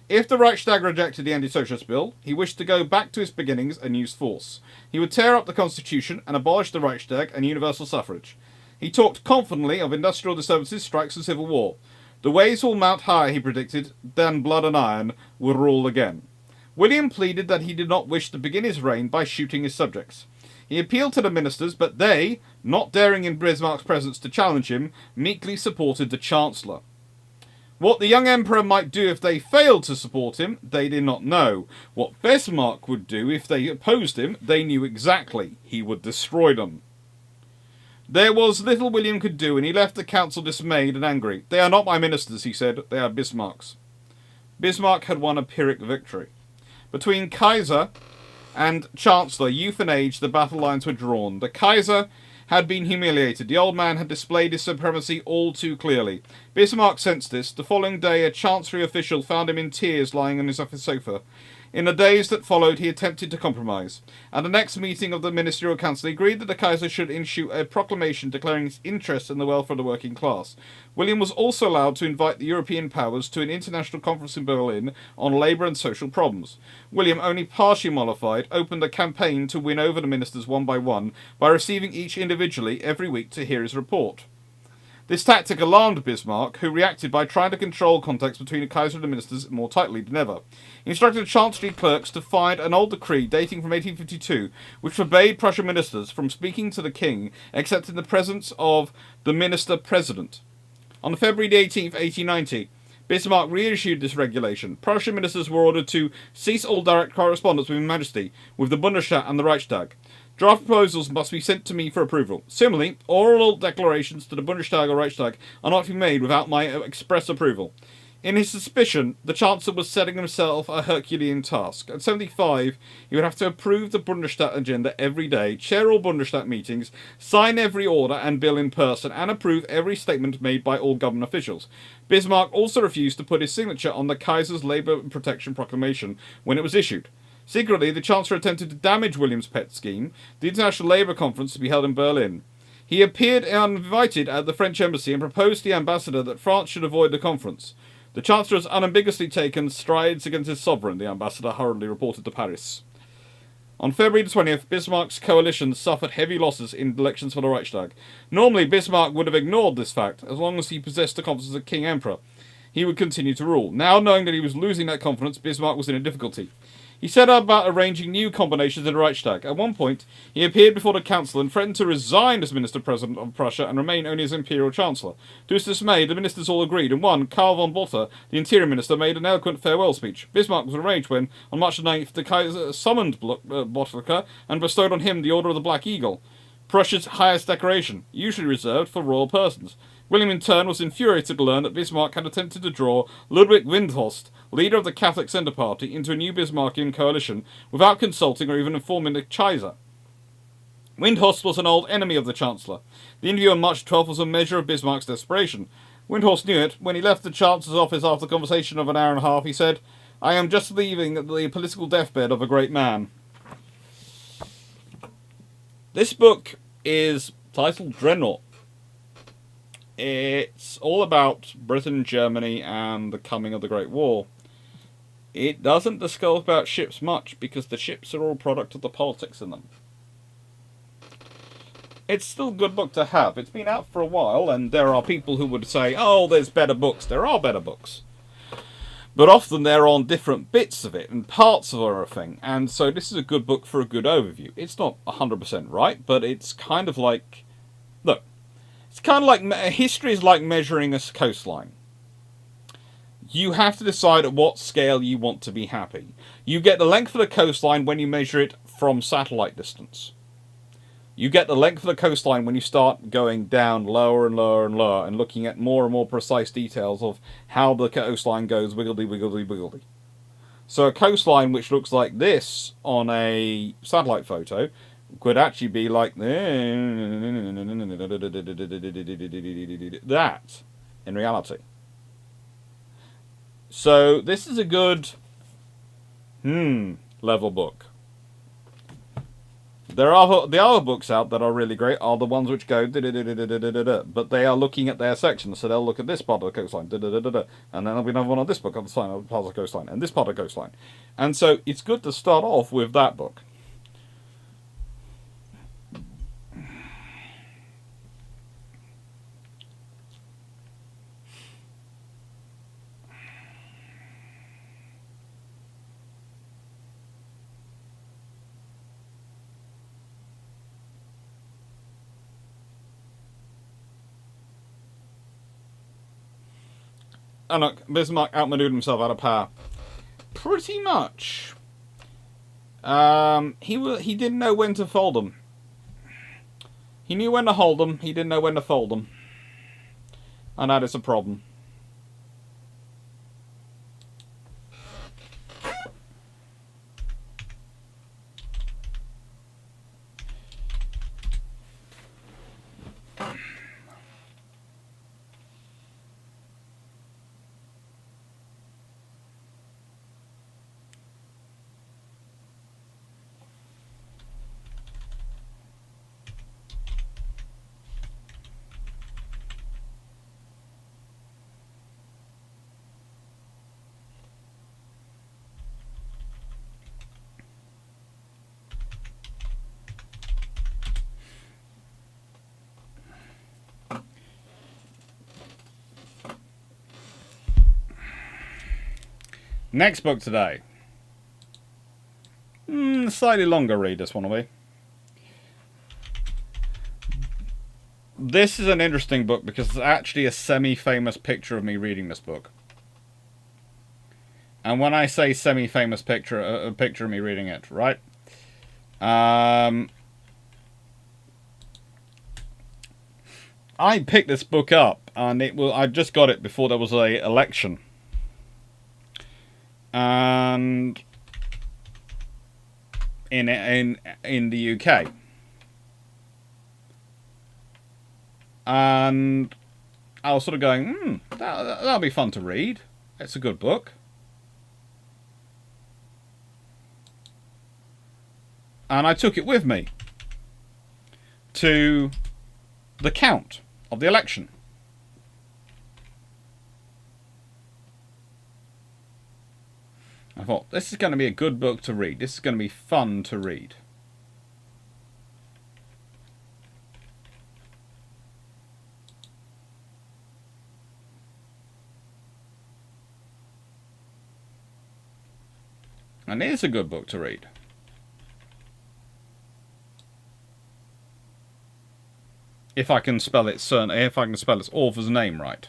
If the Reichstag rejected the anti-socialist bill, he wished to go back to his beginnings and use force. He would tear up the constitution and abolish the Reichstag and universal suffrage. He talked confidently of industrial disturbances, strikes and civil war. The waves will mount higher, he predicted, then blood and iron will rule again. William pleaded that he did not wish to begin his reign by shooting his subjects. He appealed to the ministers, but they, not daring in Bismarck's presence to challenge him, meekly supported the Chancellor. What the young Emperor might do if they failed to support him, they did not know. What Bismarck would do if they opposed him, they knew exactly. He would destroy them. There was little William could do, and he left the council dismayed and angry. They are not my ministers, he said. They are Bismarck's. Bismarck had won a Pyrrhic victory. Between Kaiser and Chancellor, youth and age, the battle lines were drawn. The Kaiser had been humiliated. The old man had displayed his supremacy all too clearly. Bismarck sensed this. The following day, a chancery official found him in tears lying on his office sofa. In the days that followed, he attempted to compromise. At the next meeting of the Ministerial Council, he agreed that the Kaiser should issue a proclamation declaring his interest in the welfare of the working class. William was also allowed to invite the European powers to an international conference in Berlin on labour and social problems. William, only partially mollified, opened a campaign to win over the ministers one by receiving each individually every week to hear his report. This tactic alarmed Bismarck, who reacted by trying to control contacts between the Kaiser and the ministers more tightly than ever. He instructed chancellery clerks to find an old decree dating from 1852, which forbade Prussian ministers from speaking to the king except in the presence of the minister-president. On February 18, 1890, Bismarck reissued this regulation. Prussian ministers were ordered to cease all direct correspondence with His Majesty, with the Bundesrat and the Reichstag. Draft proposals must be sent to me for approval. Similarly, oral declarations to the Bundestag or Reichstag are not to be made without my express approval. In his suspicion, the Chancellor was setting himself a Herculean task. At 75, he would have to approve the Bundestag agenda every day, chair all Bundestag meetings, sign every order and bill in person, and approve every statement made by all government officials. Bismarck also refused to put his signature on the Kaiser's Labour Protection Proclamation when it was issued. Secretly, the Chancellor attempted to damage William's pet scheme, the International Labour Conference to be held in Berlin. He appeared uninvited at the French embassy and proposed to the ambassador that France should avoid the conference. The Chancellor has unambiguously taken strides against his sovereign, the ambassador hurriedly reported to Paris. On February 20th, Bismarck's coalition suffered heavy losses in elections for the Reichstag. Normally, Bismarck would have ignored this fact, as long as he possessed the confidence of the King Emperor. He would continue to rule. Now, knowing that he was losing that confidence, Bismarck was in a difficulty. He set about arranging new combinations in the Reichstag. At one point, he appeared before the Council and threatened to resign as Minister-President of Prussia and remain only as Imperial Chancellor. To his dismay, the ministers all agreed, and one, Karl von Botter, the Interior Minister, made an eloquent farewell speech. Bismarck was enraged when, on March 9th, the Kaiser summoned Botter and bestowed on him the Order of the Black Eagle, Prussia's highest decoration, usually reserved for royal persons. William in turn was infuriated to learn that Bismarck had attempted to draw Ludwig Windthorst, leader of the Catholic Centre Party, into a new Bismarckian coalition without consulting or even informing the Kaiser. Windthorst was an old enemy of the Chancellor. The interview on March 12th was a measure of Bismarck's desperation. Windthorst knew it. When he left the Chancellor's office after a conversation of an hour and a half, he said, "I am just leaving the political deathbed of a great man." This book is titled Dreadnought. It's all about Britain, Germany, and the coming of the Great War. It doesn't discuss about ships much, because the ships are all a product of the politics in them. It's still a good book to have. It's been out for a while, and there are people who would say, oh, there's better books. There are better books. But often they're on different bits of it and parts of everything, and so this is a good book for a good overview. It's not 100% right, but it's kind of like... Look, it's kind of like... History is like measuring a coastline. You have to decide at what scale you want to be happy. You get the length of the coastline when you measure it from satellite distance. You get the length of the coastline when you start going down lower and lower and lower and looking at more and more precise details of how the coastline goes wiggledy, wiggledy, wiggledy. So a coastline which looks like this on a satellite photo could actually be like that in reality. So this is a good level book. There are the other books out that are really great are the ones which go but they are looking at their sections, so they'll look at this part of the coastline, and then there'll be another one on this book on the side of the coastline, and this part of the coastline. And so it's good to start off with that book. And look, Bismarck outmaneuvered himself out of power. Pretty much. He didn't know when to fold them. He knew when to hold them, he didn't know when to fold them. And that is a problem. Next book today. Slightly longer read, this one will be. This is an interesting book because it's actually a semi-famous picture of me reading this book. And when I say semi-famous picture, a picture of me reading it, right? I picked this book up, and I just got it before there was an election. And in the UK, and I was sort of going, that'll be fun to read. It's a good book. And I took it with me to the count of the election. I thought, this is going to be a good book to read. This is going to be fun to read. And it is a good book to read. If I can spell its author's name right.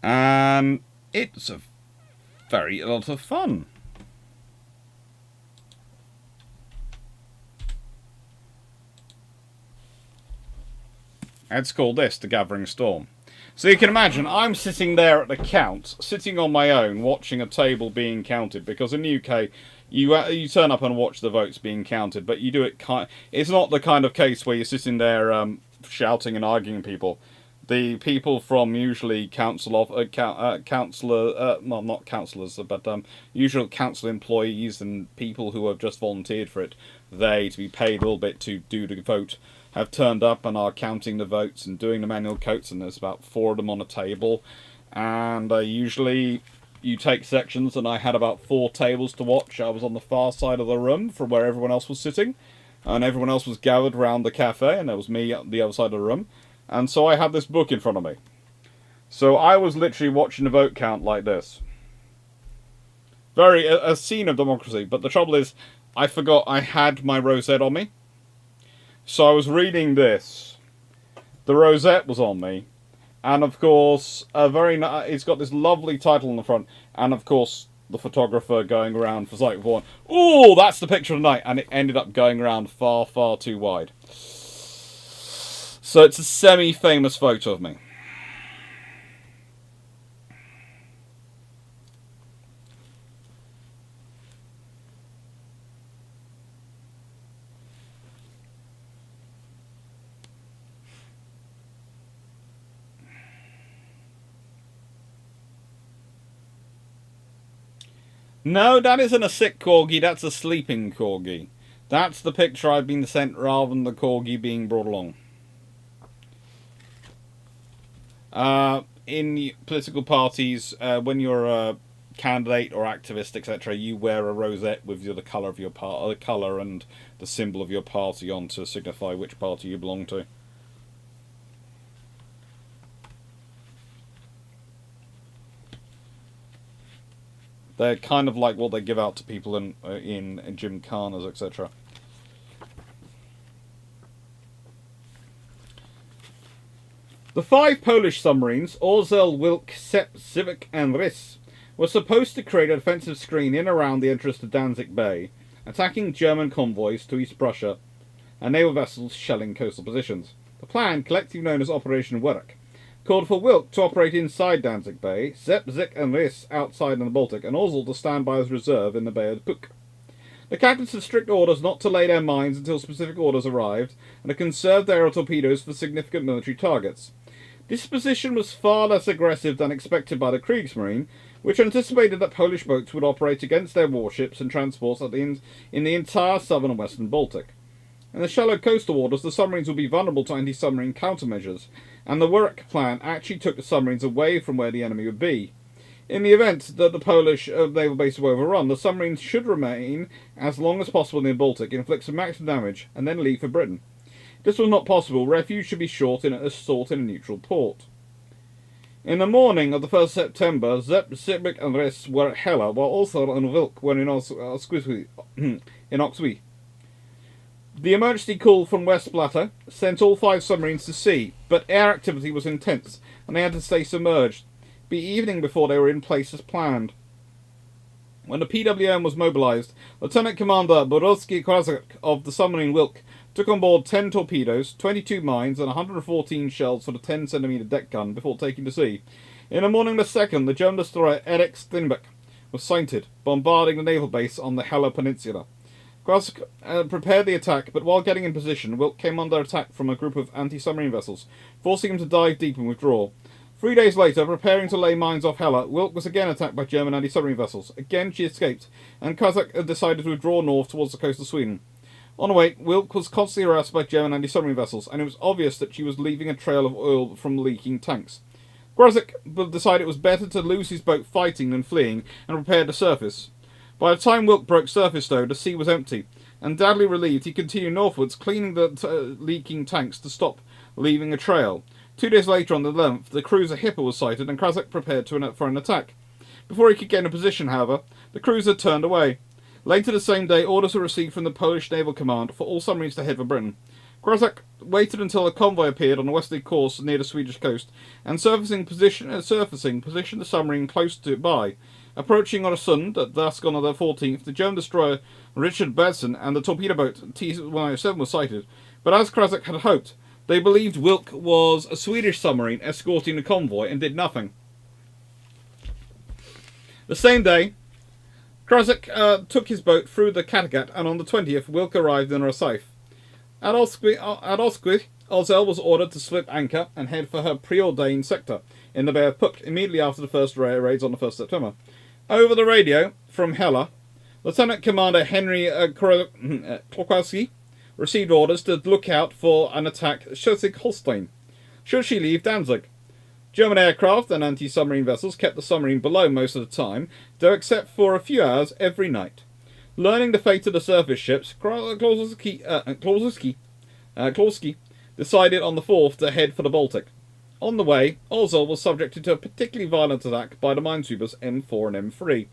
And it's a lot of fun. It's called this, the Gathering Storm. So you can imagine, I'm sitting there at the count, sitting on my own, watching a table being counted, because in the UK, you turn up and watch the votes being counted, but you do it it's not the kind of case where you're sitting there shouting and arguing with people. The people from usually not councillors, but usual council employees and people who have just volunteered for it, they, to be paid a little bit to do the vote, have turned up and are counting the votes and doing the manual counts, and there's about 4 of them on a table, and usually you take sections, and I had about 4 tables to watch. I was on the far side of the room from where everyone else was sitting, and everyone else was gathered around the cafe, and there was me at the other side of the room, and so I had this book in front of me. So I was literally watching the vote count like this. A scene of democracy, but the trouble is, I forgot I had my rosette on me. So I was reading this. The rosette was on me. And of course, it's got this lovely title on the front. And of course, the photographer going around for sight one. Ooh, that's the picture of the night. And it ended up going around far, far too wide. So it's a semi-famous photo of me. No, that isn't a sick corgi, that's a sleeping corgi. That's the picture I've been sent rather than the corgi being brought along. In political parties, when you're a candidate or activist, etc., you wear a rosette with the colour of your the colour and the symbol of your party on to signify which party you belong to. They're kind of like what they give out to people in gymkhanas, etc. The 5 Polish submarines, Orzel, Wilk, Sepp, Stueck and Riss, were supposed to create a defensive screen in and around the entrance to Danzig Bay, attacking German convoys to East Prussia and naval vessels shelling coastal positions. The plan, collectively known as Operation Werk, called for Wilk to operate inside Danzig Bay, Sepp, Zik and Riss outside in the Baltic, and Orzel to stand by as reserve in the Bay of Puk. The captains had strict orders not to lay their mines until specific orders arrived, and to conserve their torpedoes for significant military targets. This position was far less aggressive than expected by the Kriegsmarine, which anticipated that Polish boats would operate against their warships and transports in the entire southern and western Baltic. In the shallow coastal waters, the submarines would be vulnerable to anti-submarine countermeasures, and the Werk plan actually took the submarines away from where the enemy would be. In the event that the Polish naval base were overrun, the submarines should remain as long as possible in the Baltic, inflict some maximum damage, and then leave for Britain. If this was not possible, refuge should be sought in a neutral port. In the morning of the 1st September, Sepp, Stueck and Riss were at Hely, while Orzel and Wilk were in Oxwy. The emergency call from West Blatter sent all 5 submarines to sea, but air activity was intense, and they had to stay submerged. It would be evening before they were in place as planned. When the PWM was mobilised, Lieutenant Commander Borowski Krasik of the submarine Wilk took on board 10 torpedoes, 22 mines, and 114 shells for the 10cm deck gun before taking to sea. In the morning of the 2nd, the German destroyer Erich Steinbeck was sighted, bombarding the naval base on the Helle Peninsula. Krasik prepared the attack, but while getting in position, Wilk came under attack from a group of anti-submarine vessels, forcing him to dive deep and withdraw. 3 days later, preparing to lay mines off Helle, Wilk was again attacked by German anti-submarine vessels. Again she escaped, and Krasik decided to withdraw north towards the coast of Sweden. On the way, Wilk was constantly harassed by German anti-submarine vessels, and it was obvious that she was leaving a trail of oil from leaking tanks. Krasik decided it was better to lose his boat fighting than fleeing, and prepared to surface. By the time Wilk broke surface, though, the sea was empty. Undoubtedly relieved, he continued northwards, cleaning the leaking tanks to stop leaving a trail. 2 days later, on the 11th, the cruiser Hipper was sighted, and Krasik prepared for an attack. Before he could get in a position, however, the cruiser turned away. Later the same day, orders were received from the Polish Naval Command for all submarines to head for Britain. Krasik waited until a convoy appeared on the westerly course near the Swedish coast, and positioned the submarine close to it by. Approaching Öresund at dusk on the 14th, the German destroyer Richard Badson and the torpedo boat T-107 were sighted, but as Krasik had hoped, They believed Wilk was a Swedish submarine escorting a convoy and did nothing. The same day, Krasik took his boat through the Kattegat, and on the 20th, Wilk arrived in Rosyth. At Osquith, Ozell was ordered to slip anchor and head for her preordained sector in the Bay of Puck immediately after the first raids on the 1st September. Over the radio from Hely, Lieutenant Commander Henry Klokowski received orders to look out for an attack at Schleswig-Holstein, should she leave Danzig. German aircraft and anti-submarine vessels kept the submarine below most of the time, though except for a few hours every night. Learning the fate of the surface ships, Klokowski decided on the 4th to head for the Baltic. On the way, Ozell was subjected to a particularly violent attack by the minesweepers M4 and M3.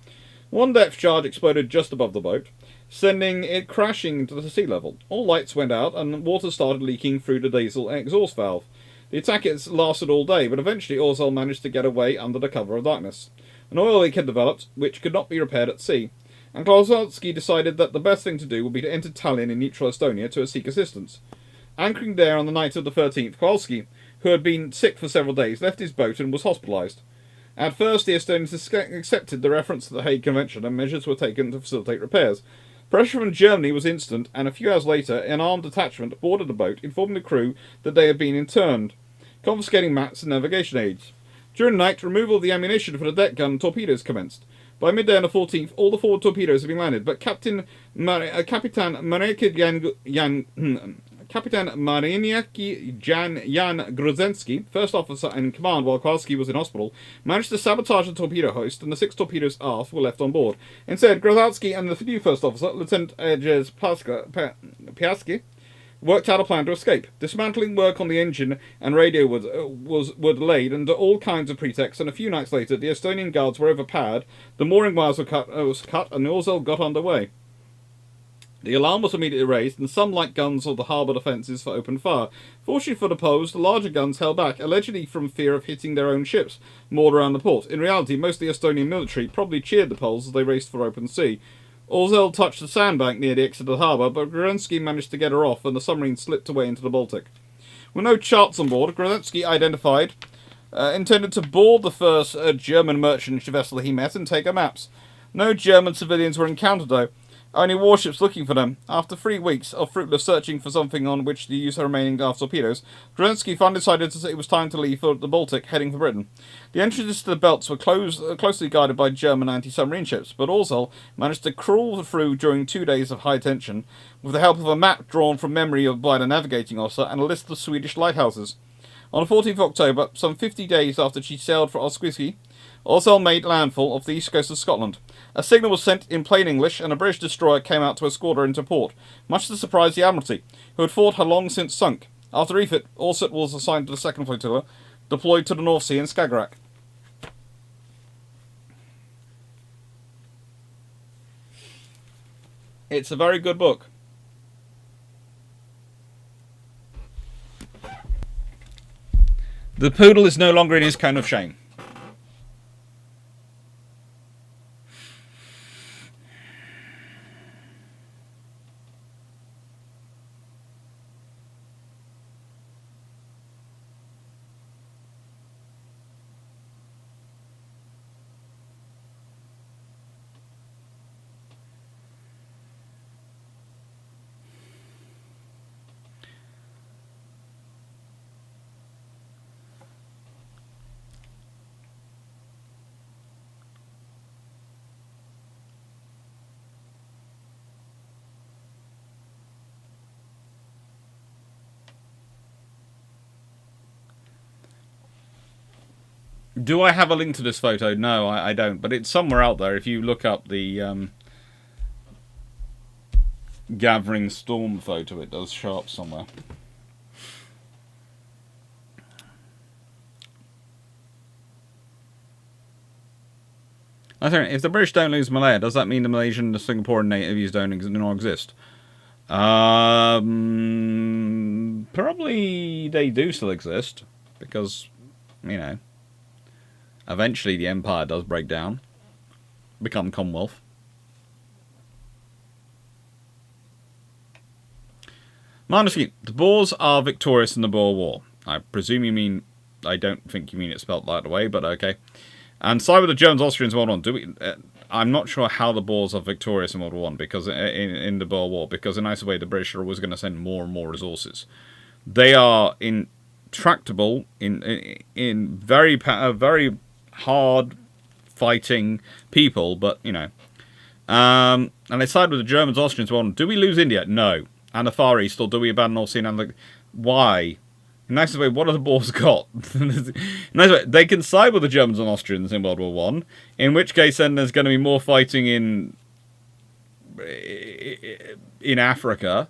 One depth charge exploded just above the boat, sending it crashing to the sea level. All lights went out and water started leaking through the diesel exhaust valve. The attack lasted all day, but eventually Ozell managed to get away under the cover of darkness. An oil leak had developed, which could not be repaired at sea, and Klokowski decided that the best thing to do would be to enter Tallinn in neutral Estonia to seek assistance. Anchoring there on the night of the 13th, Kowalski, who had been sick for several days, left his boat and was hospitalised. At first, the Estonians accepted the reference to the Hague Convention, and measures were taken to facilitate repairs. Pressure from Germany was instant, and a few hours later, an armed detachment boarded the boat, informing the crew that they had been interned, confiscating maps and navigation aids. During the night, removal of the ammunition for the deck gun and torpedoes commenced. By midday on the 14th, all the forward torpedoes had been landed, but Captain Mariniaki Jan Grozensky, first officer in command while Kowalski was in hospital, managed to sabotage the torpedo hoist, and the 6 torpedoes aft were left on board. Instead, Grozensky and the new first officer, Lieutenant Jerzy Piaski, worked out a plan to escape. Dismantling work on the engine and radio were delayed under all kinds of pretexts, and a few nights later, the Estonian guards were overpowered, the mooring wires were cut, and the Ozell got under way. The alarm was immediately raised, and some light guns of the harbour defences for open fire. Fortunately for the Poles, the larger guns held back, allegedly from fear of hitting their own ships moored around the port. In reality, most of the Estonian military probably cheered the Poles as they raced for open sea. Ozell touched the sandbank near the exit of the harbour, but Grozensky managed to get her off, and the submarine slipped away into the Baltic. With no charts on board, Grozensky intended to board the first German merchant vessel he met and take her maps. No German civilians were encountered, though. Only warships looking for them. After 3 weeks of fruitless searching for something on which to use her remaining aft torpedoes, Grozensky finally decided it was time to leave for the Baltic, heading for Britain. The entrances to the belts were closely guarded by German anti-submarine ships, but Ozell managed to crawl through during 2 days of high tension, with the help of a map drawn from memory by the navigating officer and a list of Swedish lighthouses. On the 14th of October, some 50 days after she sailed for Osquith, Ozell made landfall off the east coast of Scotland. A signal was sent in plain English, and a British destroyer came out to escort her into port, much to the surprise of the Admiralty, who had thought her long since sunk. After refit, Orset was assigned to the second flotilla, deployed to the North Sea and Skagerrak. It's a very good book. The poodle is no longer in his cone of shame. Do I have a link to this photo? No, I don't. But it's somewhere out there. If you look up the Gathering Storm photo, it does show up somewhere. I think if the British don't lose Malaya, does that mean the Malaysian and the Singaporean navies don't exist? Probably they do still exist, because, you know, eventually the empire does break down, become Commonwealth. Minus, the Boers are victorious in the Boer War. I presume you mean... I don't think you mean it spelt that way, but okay. And side with the Germans, Austrians in World War One. I'm not sure how the Boers are victorious in World War One because in the Boer War, because in a nice way the British are always going to send more and more resources. They are intractable in very hard fighting people, but you know. And they side with the Germans, Austrians in World War One. Do we lose India? No. And the Far East, or do we abandon North Sea? And why? In the nicest way, what have the Boers got? Nice way, they can side with the Germans and Austrians in World War One. In which case, then there's going to be more fighting in Africa.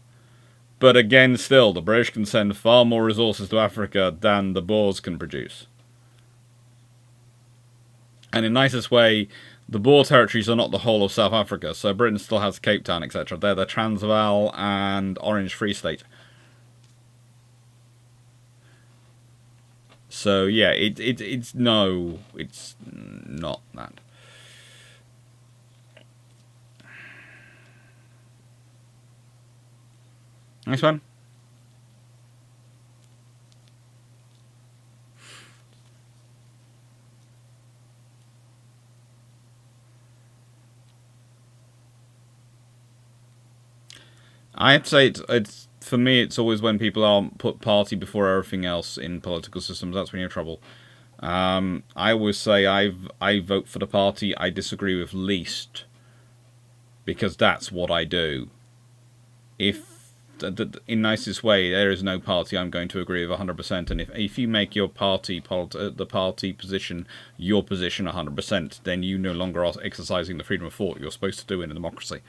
But again, still, the British can send far more resources to Africa than the Boers can produce. And in the nicest way, the Boer territories are not the whole of South Africa. So Britain still has Cape Town, etc. They're the Transvaal and Orange Free State. So yeah, it's not that. Next one. I have to say it's for me, it's always when people put party before everything else in political systems. That's when you're in trouble. I always say I vote for the party I disagree with least, because that's what I do. If in nicest way, there is no party I'm going to agree with 100%, and if you make your party the party position your position 100%, then you no longer are exercising the freedom of thought you're supposed to do in a democracy.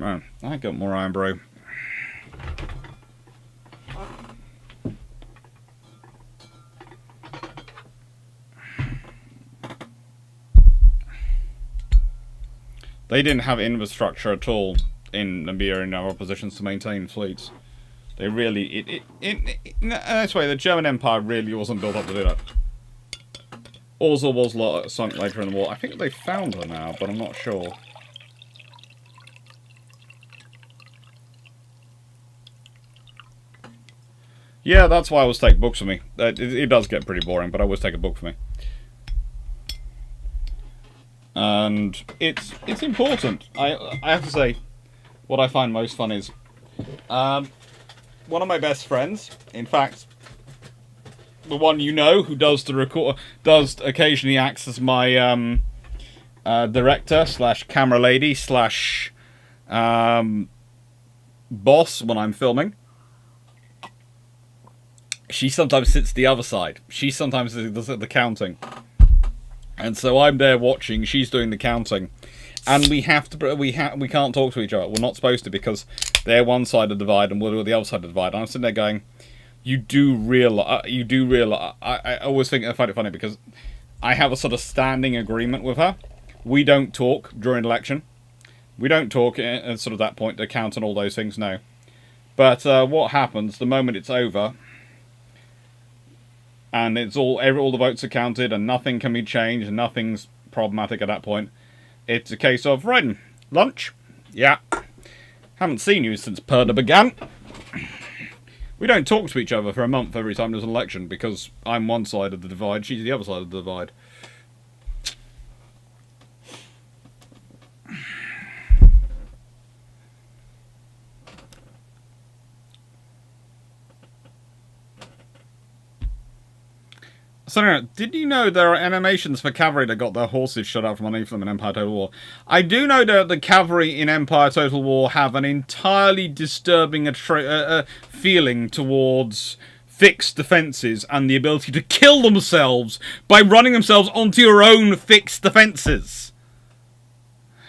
Man, I got more iron, bro. They didn't have infrastructure at all in Namibia and our positions to maintain fleets. They really... That's why the German Empire really wasn't built up to do that. Orza was sunk later in the war. I think they found her now, but I'm not sure. Yeah, that's why I always take books with me. It does get pretty boring, but I always take a book with me. And it's important. I have to say, what I find most fun is one of my best friends, in fact, the one you know who does the occasionally acts as my director / camera lady / boss when I'm filming. She sometimes sits the other side. She sometimes does the counting. And so I'm there watching, she's doing the counting. And we can't talk to each other. We're not supposed to, because they're one side of the divide and we're the other side of the divide. And I'm sitting there going, you do realize, I always find it funny because I have a sort of standing agreement with her. We don't talk during election. We don't talk at sort of that point, to count and all those things, no. But what happens, the moment it's over, and it's all the votes are counted and nothing can be changed and nothing's problematic at that point, it's a case of, right, lunch? Yeah. Haven't seen you since Perda began. We don't talk to each other for a month every time there's an election, because I'm one side of the divide, she's the other side of the divide. So anyway, did you know there are animations for cavalry that got their horses shut out from underneath them in Empire Total War? I do know that the cavalry in Empire Total War have an entirely disturbing feeling towards fixed defences and the ability to kill themselves by running themselves onto your own fixed defences.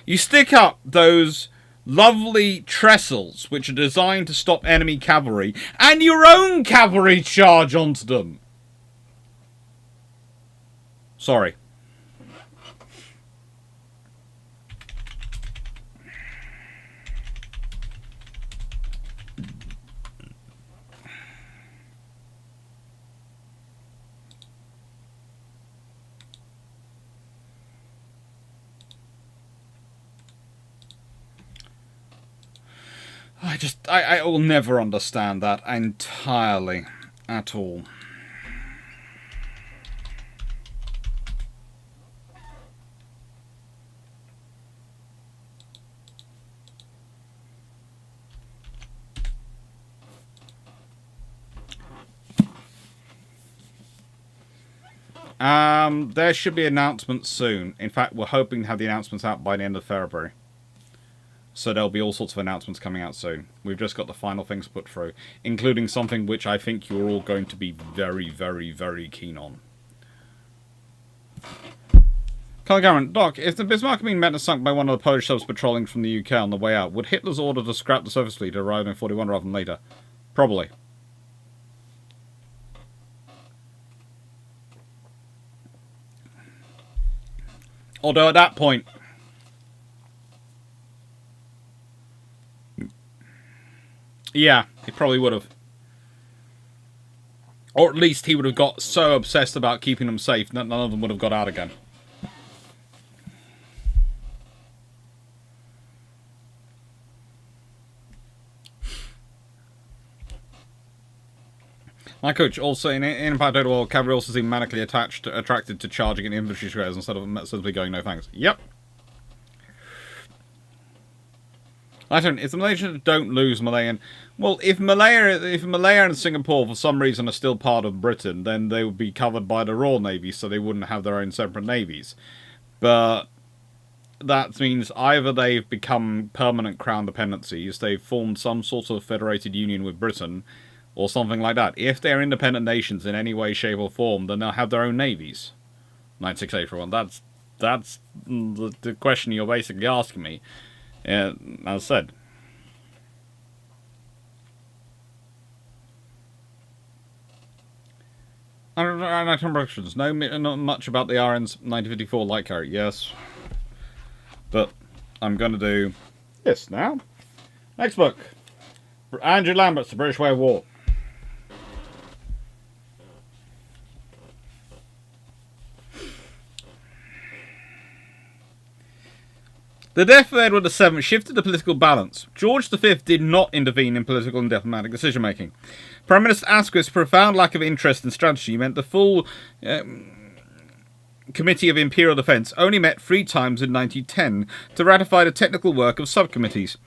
You stick up those lovely trestles which are designed to stop enemy cavalry, and your own cavalry charge onto them. Sorry. I will never understand that entirely at all. There should be announcements soon. In fact, we're hoping to have the announcements out by the end of February. So there'll be all sorts of announcements coming out soon. We've just got the final things put through, including something which I think you're all going to be very, very, very keen on. Clarke, Doc, if the Bismarck had been met and sunk by one of the Polish subs patrolling from the UK on the way out, would Hitler's order to scrap the surface fleet arrive in 41 rather than later? Probably. Although at that point, yeah, he probably would have. Or at least he would have got so obsessed about keeping them safe that none of them would have got out again. My coach also in Empire Total War, cavalry also seemed manically attracted to charging in infantry squares instead of simply going no thanks. Yep. If the Malaysians don't lose Malayan, well, if Malaya and Singapore for some reason are still part of Britain, then they would be covered by the Royal Navy, so they wouldn't have their own separate navies. But that means either they've become permanent crown dependencies, they've formed some sort of federated union with Britain, or something like that. If they're independent nations in any way, shape, or form, then they'll have their own navies. 968 for one. That's the question you're basically asking me. As I said. Productions. No, not much about the RN's 1954 light carrier. Yes. But I'm going to do this now. Next book. Andrew Lambert's The British Way of War. The death of Edward VII shifted the political balance. George V did not intervene in political and diplomatic decision-making. Prime Minister Asquith's profound lack of interest in strategy meant the full Committee of Imperial Defence only met 3 times in 1910 to ratify the technical work of subcommittees.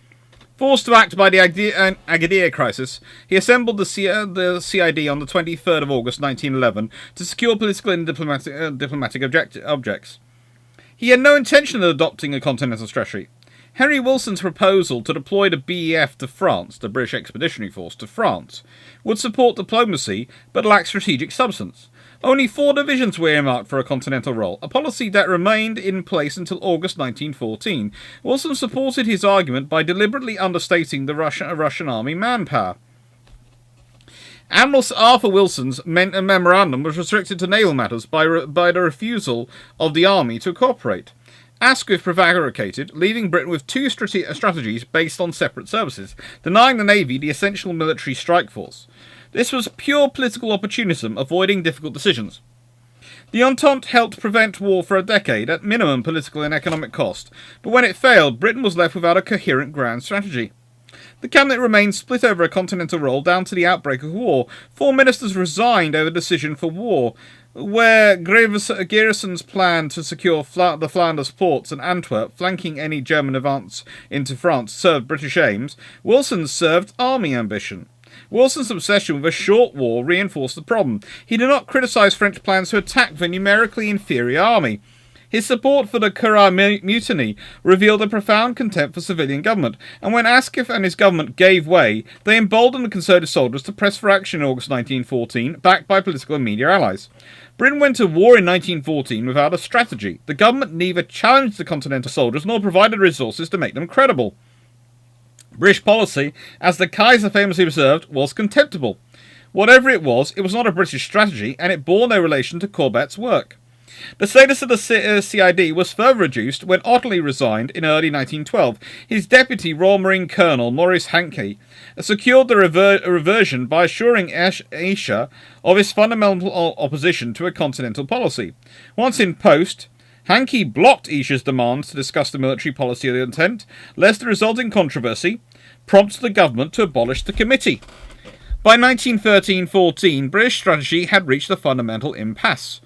Forced to act by the Agadir crisis, he assembled the CID on the 23rd of August 1911 to secure political and diplomatic objects. He had no intention of adopting a continental strategy. Henry Wilson's proposal to deploy the BEF to France, the British Expeditionary Force, to France, would support diplomacy but lack strategic substance. Only 4 divisions were earmarked for a continental role, a policy that remained in place until August 1914. Wilson supported his argument by deliberately understating the Russian army manpower. Admiral Sir Arthur Wilson's memorandum was restricted to naval matters by the refusal of the army to cooperate. Asquith prevaricated, leaving Britain with 2 strategies based on separate services, denying the Navy the essential military strike force. This was pure political opportunism, avoiding difficult decisions. The Entente helped prevent war for a decade, at minimum political and economic cost, but when it failed, Britain was left without a coherent grand strategy. The cabinet remained split over a continental role down to the outbreak of war. 4 ministers resigned over the decision for war, where Garrison's plan to secure the Flanders ports and Antwerp, flanking any German advance into France, served British aims. Wilson served army ambition. Wilson's obsession with a short war reinforced the problem. He did not criticise French plans to attack the numerically inferior army. His support for the Curragh mutiny revealed a profound contempt for civilian government, and when Asquith and his government gave way, they emboldened the Conservative soldiers to press for action in August 1914, backed by political and media allies. Britain went to war in 1914 without a strategy. The government neither challenged the Continental soldiers nor provided resources to make them credible. British policy, as the Kaiser famously observed, was contemptible. Whatever it was not a British strategy, and it bore no relation to Corbet's work. The status of the CID was further reduced when Otterley resigned in early 1912. His deputy, Royal Marine Colonel Maurice Hankey, secured the reversion by assuring Esher of his fundamental opposition to a continental policy. Once in post, Hankey blocked Esher's demands to discuss the military policy of the Entente, lest the resulting controversy, prompted the government to abolish the committee. By 1913-14, British strategy had reached a fundamental impasse.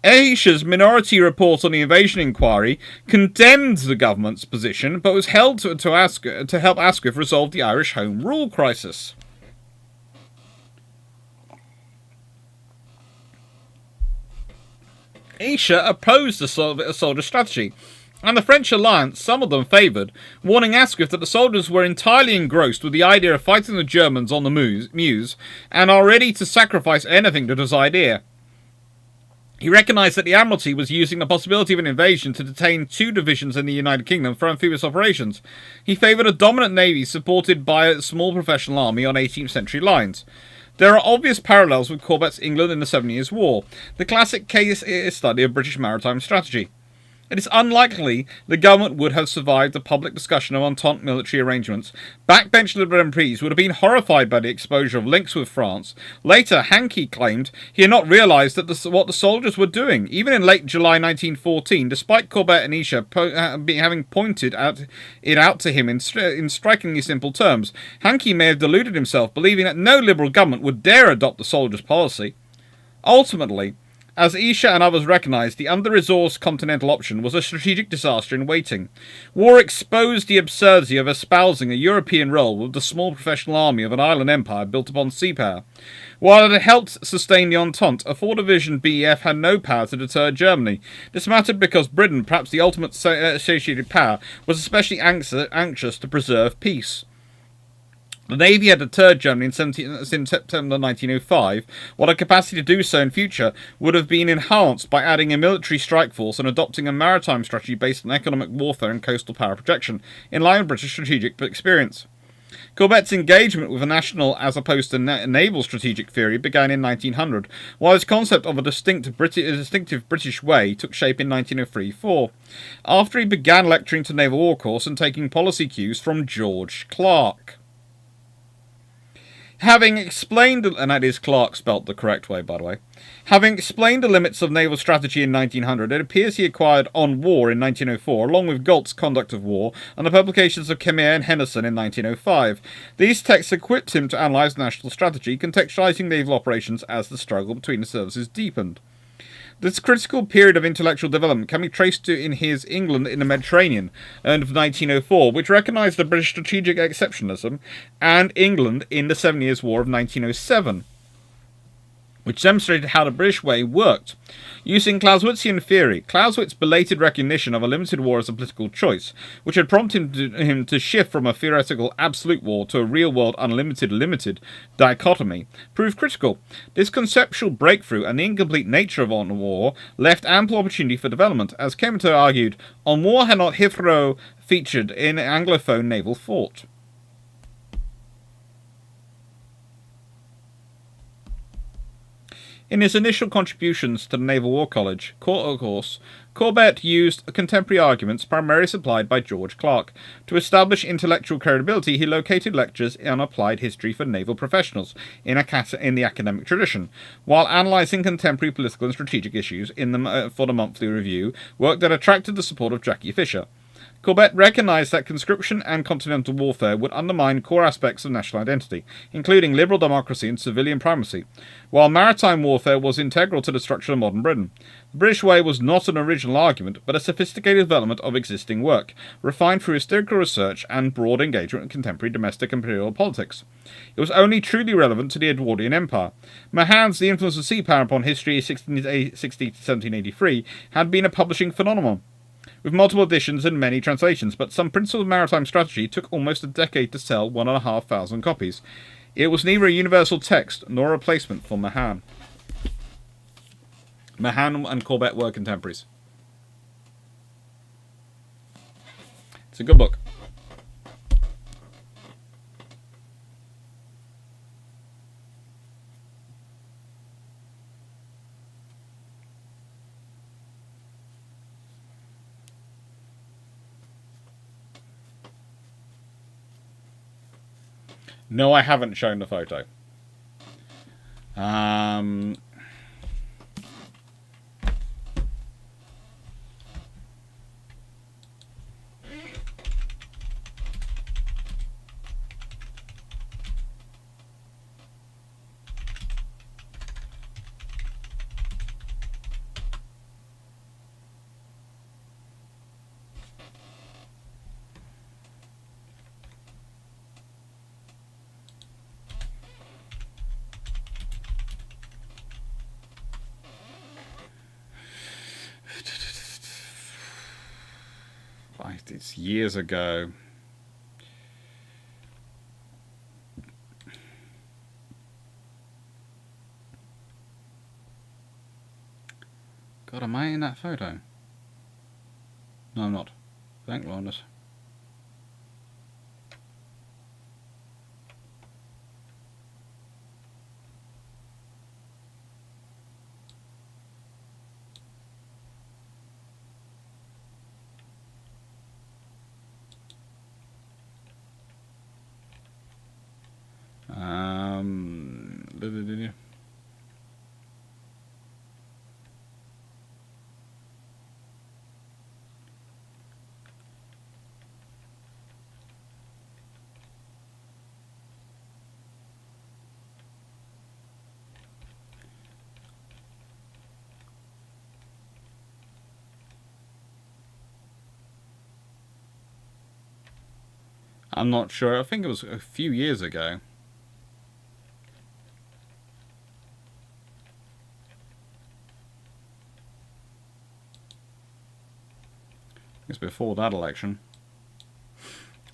Ayrshaw's minority report on the invasion inquiry condemned the government's position, but was held to help Asquith resolve the Irish Home Rule crisis. Ayrshire opposed the soldier strategy, and the French alliance some of them favoured, warning Asquith that the soldiers were entirely engrossed with the idea of fighting the Germans on the Meuse, and are ready to sacrifice anything to this idea. He recognised that the Admiralty was using the possibility of an invasion to detain 2 divisions in the United Kingdom for amphibious operations. He favoured a dominant navy supported by a small professional army on 18th century lines. There are obvious parallels with Corbet's England in the 7 Years' War, the classic case study of British maritime strategy. It is unlikely the government would have survived the public discussion of Entente military arrangements. Backbench Liberal MPs would have been horrified by the exposure of links with France. Later, Hankey claimed he had not realised that what the soldiers were doing. Even in late July 1914, despite Corbett and Ayrshire having pointed it out to him in strikingly simple terms, Hankey may have deluded himself, believing that no Liberal government would dare adopt the soldiers' policy. Ultimately, as Ayrshire and others recognised, the under-resourced continental option was a strategic disaster in waiting. War exposed the absurdity of espousing a European role with the small professional army of an island empire built upon sea power. While it had helped sustain the Entente, a 4-division BEF had no power to deter Germany. This mattered because Britain, perhaps the ultimate associated power, was especially anxious to preserve peace. The Navy had deterred Germany in September 1905, while a capacity to do so in future would have been enhanced by adding a military strike force and adopting a maritime strategy based on economic warfare and coastal power projection, in line with British strategic experience. Corbet's engagement with a national as opposed to naval strategic theory began in 1900, while his concept of a distinctive British way took shape in 1903-04, after he began lecturing to Naval War Course and taking policy cues from George Clarke. Having explained, and that is Clarke spelt the correct way, by the way. Having explained the limits of naval strategy in 1900, it appears he acquired On War in 1904, along with Galt's Conduct of War, and the publications of Kemmerer and Henderson in 1905. These texts equipped him to analyse national strategy, contextualising naval operations as the struggle between the services deepened. This critical period of intellectual development can be traced in his England in the Mediterranean, earned of 1904, which recognised the British strategic exceptionalism, and England in the 7 Years' War of 1907, which demonstrated how the British way worked. Using Clausewitzian theory, Clausewitz's belated recognition of a limited war as a political choice, which had prompted him to shift from a theoretical absolute war to a real-world unlimited limited dichotomy, proved critical. This conceptual breakthrough and the incomplete nature of On War left ample opportunity for development. As Kemmerer argued, On War had not hitherto featured in Anglophone naval thought. In his initial contributions to the Naval War College course, Corbett used contemporary arguments primarily supplied by George Clarke. To establish intellectual credibility, he located lectures on applied history for naval professionals in the academic tradition, while analysing contemporary political and strategic issues for the monthly review, work that attracted the support of Jackie Fisher. Corbett recognised that conscription and continental warfare would undermine core aspects of national identity, including liberal democracy and civilian primacy, while maritime warfare was integral to the structure of modern Britain. The British way was not an original argument, but a sophisticated development of existing work, refined through historical research and broad engagement in contemporary domestic imperial politics. It was only truly relevant to the Edwardian Empire. Mahan's The Influence of Sea Power upon History 1660 to 1783 had been a publishing phenomenon, with multiple editions and many translations, but some principles of maritime strategy took almost a decade to sell 1,500 copies. It was neither a universal text nor a replacement for Mahan. Mahan and Corbett were contemporaries. It's a good book. No, I haven't shown the photo. it's years ago. God, am I in that photo? No, I'm not. Thank goodness. I'm not sure. I think it was a few years ago. It's before that election.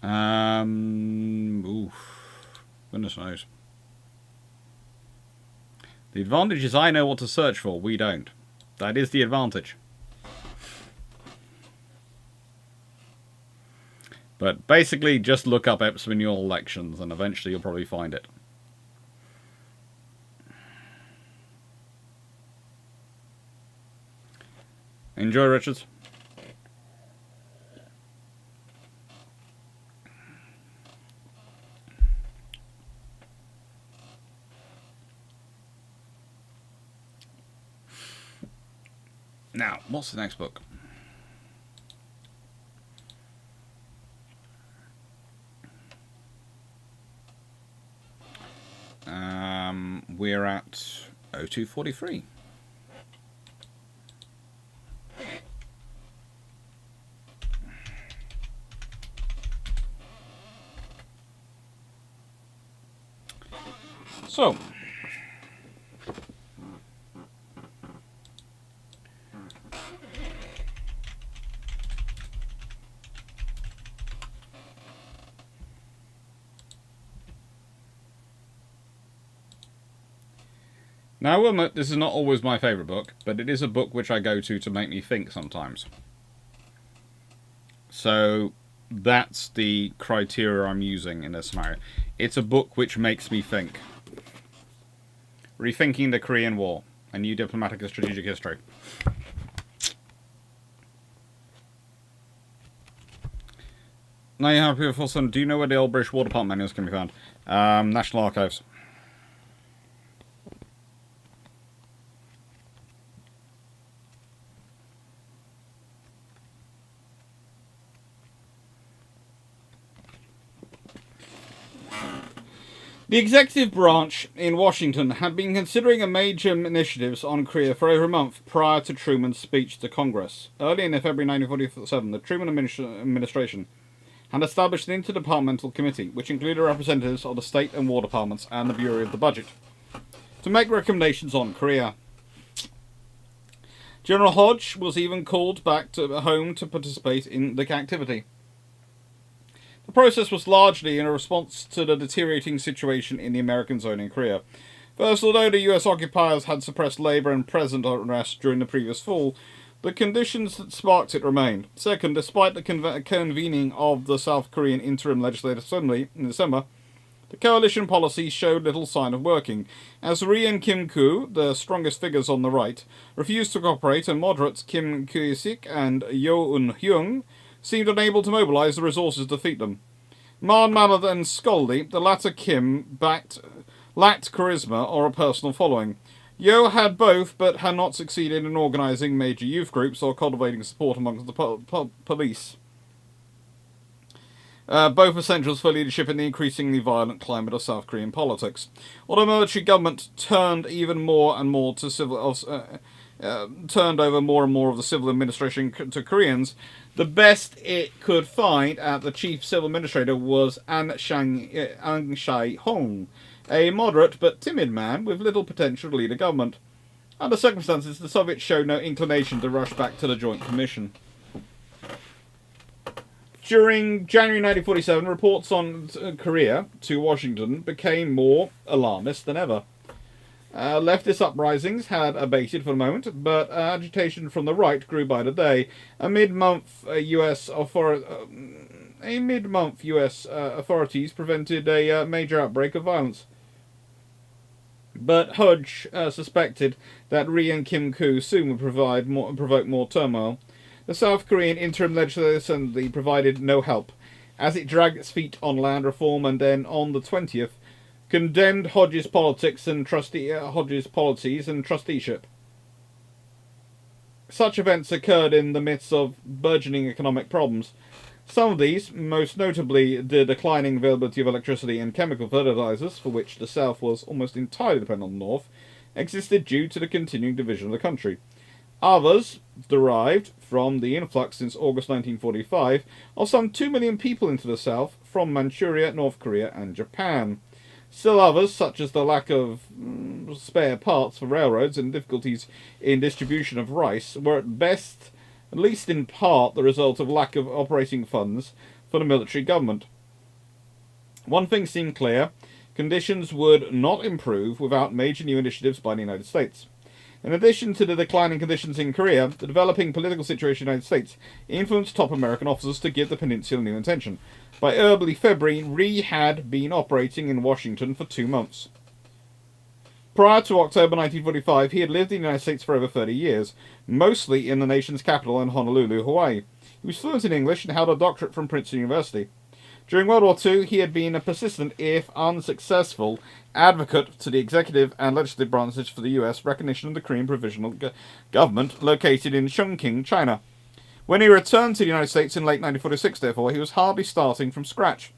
Goodness knows. The advantage is I know what to search for. We don't. That is the advantage. But basically, just look up Epsom-Ewell elections, and eventually you'll probably find it. Enjoy, Richards. Now, what's the next book? We're at 0243. So, now, I will admit, this is not always my favourite book, but it is a book which I go to make me think sometimes. So, that's the criteria I'm using in this scenario. It's a book which makes me think. Rethinking the Korean War, a new diplomatic and strategic history. Now you have beautiful son. Do you know where the old British War Department manuals can be found? National Archives. The executive branch in Washington had been considering a major initiatives on Korea for over a month prior to Truman's speech to Congress. Early in February 1947, the Truman administration had established an interdepartmental committee, which included representatives of the State and War Departments and the Bureau of the Budget, to make recommendations on Korea. General Hodge was even called back to home to participate in the activity. The process was largely in a response to the deteriorating situation in the American zone in Korea. First, although the US occupiers had suppressed labour and peasant unrest during the previous fall, the conditions that sparked it remained. Second, despite the convening of the South Korean Interim Legislative Assembly in December, the coalition policy showed little sign of working, as Ri and Kim Koo, the strongest figures on the right, refused to cooperate, and moderates Kim Kyu-sik and Yo Eun-hyung seemed unable to mobilise the resources to defeat them. Mild-mannered and scoldy, the latter Kim lacked charisma or a personal following. Yo had both, but had not succeeded in organising major youth groups or cultivating support amongst the police. Both essentials for leadership in the increasingly violent climate of South Korean politics. Although military government turned even more and more to turned over more and more of the civil administration to Koreans, the best it could find at the chief civil administrator was An Shai-hong, a moderate but timid man with little potential to lead a government. Under circumstances, the Soviets showed no inclination to rush back to the Joint Commission. During January 1947, reports on Korea to Washington became more alarmist than ever. Leftist uprisings had abated for the moment, but agitation from the right grew by the day. A mid-month U.S. Authorities prevented a major outbreak of violence. But Hodge suspected that Ri and Kim Koo soon would provoke more turmoil. The South Korean Interim Legislative Assembly provided no help, as it dragged its feet on land reform and then, on the 20th, condemned Hodge's policies and trusteeship. Such events occurred in the midst of burgeoning economic problems. Some of these, most notably the declining availability of electricity and chemical fertilizers, for which the South was almost entirely dependent on the North, existed due to the continuing division of the country. Others derived from the influx since August 1945 of some 2 million people into the South from Manchuria, North Korea, and Japan. Still others, such as the lack of spare parts for railroads and difficulties in distribution of rice, were at best, at least in part, the result of lack of operating funds for the military government. One thing seemed clear: conditions would not improve without major new initiatives by the United States. In addition to the declining conditions in Korea, the developing political situation in the United States influenced top American officers to give the peninsula new attention. By early February, Ri had been operating in Washington for 2 months. Prior to October 1945, he had lived in the United States for over 30 years, mostly in the nation's capital in Honolulu, Hawaii. He was fluent in English and held a doctorate from Princeton University. During World War II, he had been a persistent, if unsuccessful, advocate to the executive and legislative branches for the U.S. recognition of the Korean Provisional Government located in Chongqing, China. When he returned to the United States in late 1946, therefore, he was hardly starting from scratch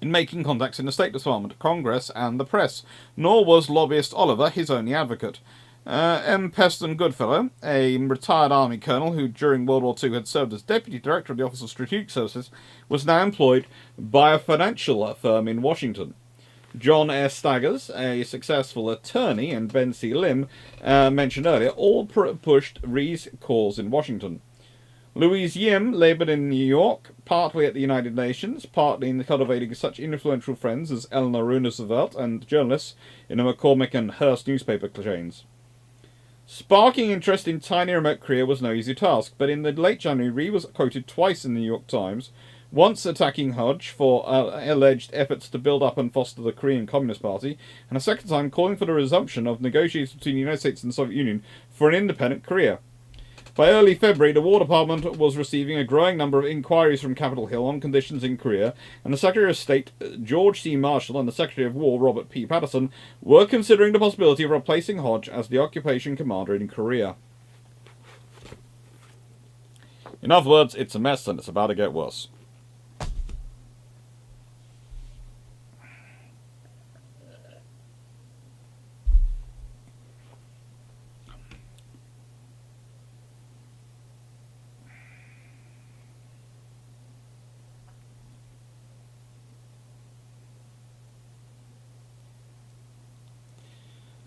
in making contacts in the State Department, Congress, and the press, nor was lobbyist Oliver his only advocate. M. Peston Goodfellow, a retired army colonel who during World War II had served as deputy director of the Office of Strategic Services, was now employed by a financial firm in Washington. John S. Staggers, a successful attorney, and Ben C. Lim, mentioned earlier, all pushed Ri's cause in Washington. Louise Yim laboured in New York, partly at the United Nations, partly in cultivating such influential friends as Eleanor Roosevelt and journalists in the McCormick and Hearst newspaper chains. Sparking interest in tiny remote Korea was no easy task, but in the late January, Ri was quoted twice in the New York Times, once attacking Hodge for alleged efforts to build up and foster the Korean Communist Party, and a second time calling for the resumption of negotiations between the United States and the Soviet Union for an independent Korea. By early February, the War Department was receiving a growing number of inquiries from Capitol Hill on conditions in Korea, and the Secretary of State, George C. Marshall, and the Secretary of War, Robert P. Patterson, were considering the possibility of replacing Hodge as the occupation commander in Korea. In other words, it's a mess and it's about to get worse.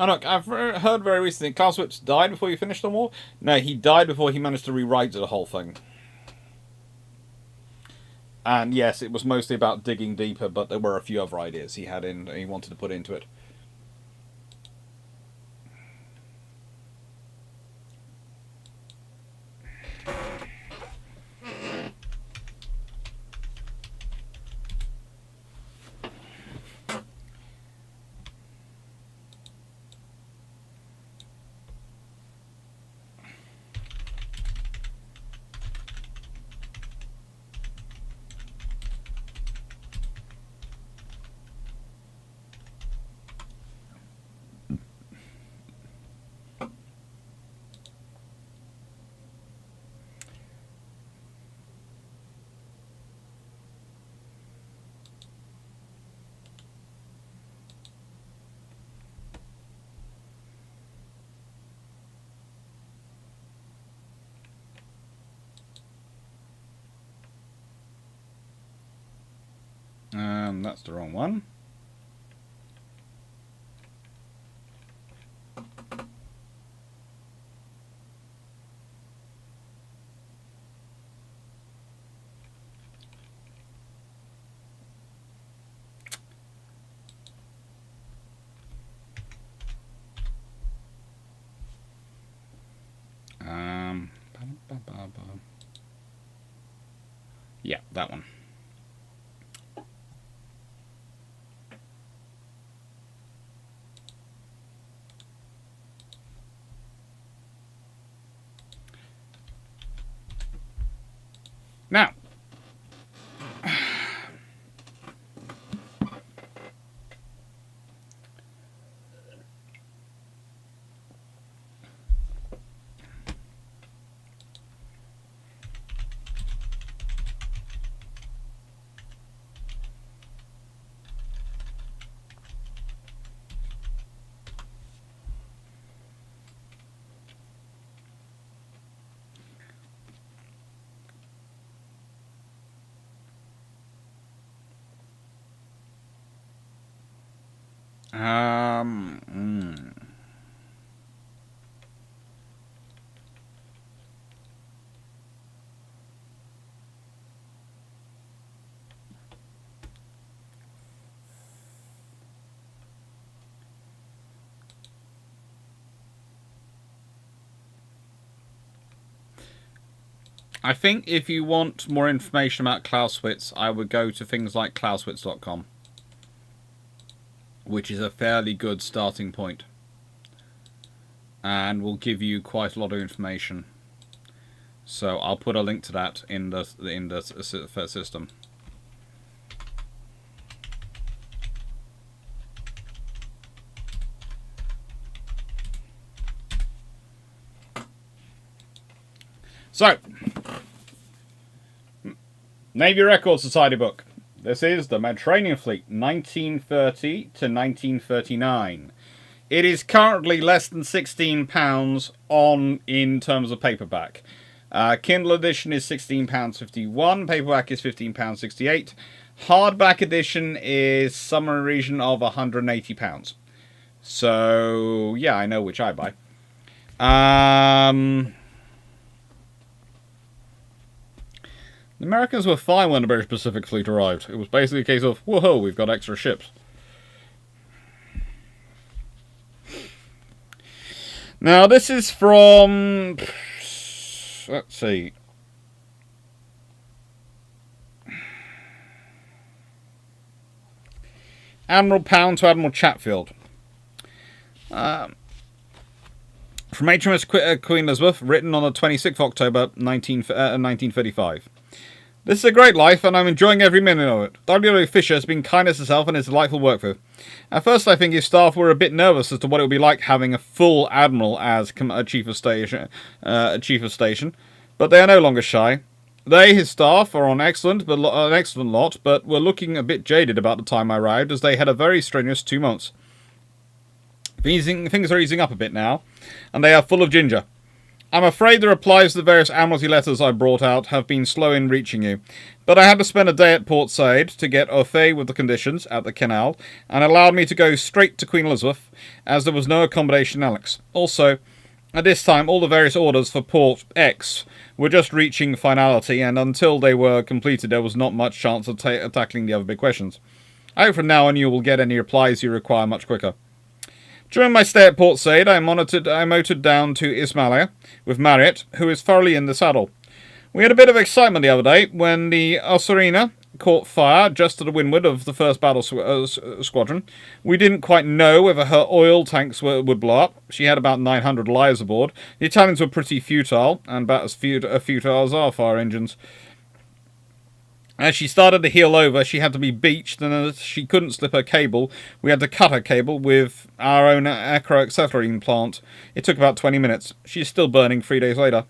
And look, I've heard very recently Clausewitz died before he finished the war. No, he died before he managed to rewrite the whole thing. And yes, it was mostly about digging deeper, but there were a few other ideas he wanted to put into it. That's the wrong one. that one. Now, I think if you want more information about Clausewitz, I would go to things like Clausewitz.com, which is a fairly good starting point, and will give you quite a lot of information. So I'll put a link to that in the system. So, Navy Records Society book. This is the Mediterranean Fleet, 1930 to 1939. It is currently less than £16 in terms of paperback. Kindle edition is £16.51. Paperback is £15.68. Hardback edition is somewhere in the region of £180. So, yeah, I know which I buy. The Americans were fine when the British Pacific Fleet arrived. It was basically a case of, whoa, we've got extra ships. Now, this is from... Let's see. Admiral Pound to Admiral Chatfield. From HMS Queen Elizabeth, written on the 26th of October 1935. This is a great life, and I'm enjoying every minute of it. W.W. Fisher has been kindness herself and is delightful to work with. At first, I think his staff were a bit nervous as to what it would be like having a full admiral as a chief of station, but they are no longer shy. They, his staff, are an excellent lot, but were looking a bit jaded about the time I arrived, as they had a very strenuous 2 months. Things are easing up a bit now, and they are full of ginger. I'm afraid the replies to the various Admiralty letters I brought out have been slow in reaching you, but I had to spend a day at Port Said to get au fait with the conditions at the canal, and allowed me to go straight to Queen Elizabeth, as there was no accommodation in Alex. Also, at this time, all the various orders for Port X were just reaching finality, and until they were completed, there was not much chance of tackling the other big questions. I hope from now on you will get any replies you require much quicker. During my stay at Port Said, I motored down to Ismailia with Marriott, who is thoroughly in the saddle. We had a bit of excitement the other day when the Ossarina caught fire just to the windward of the first battle squadron. We didn't quite know whether her oil tanks would blow up. She had about 900 lives aboard. The Italians were pretty futile, and about as futile as our fire engines. As she started to heel over, she had to be beached, and as she couldn't slip her cable, we had to cut her cable with our own acroacetylene plant. It took about 20 minutes. She's still burning 3 days later.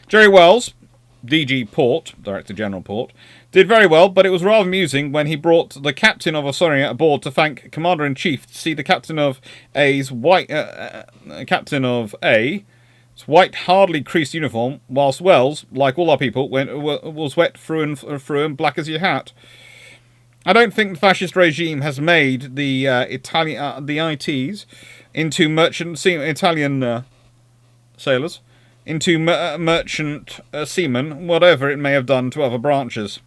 Jerry Wells, DG Port, Director General Port, did very well, but it was rather amusing when he brought the captain of Ossoria aboard to thank Commander-in-Chief to see the captain of A's white hardly creased uniform, whilst Wells, like all our people, was wet through and black as your hat. I don't think the fascist regime has made the ITs into Italian sailors into merchant seamen, whatever it may have done to other branches.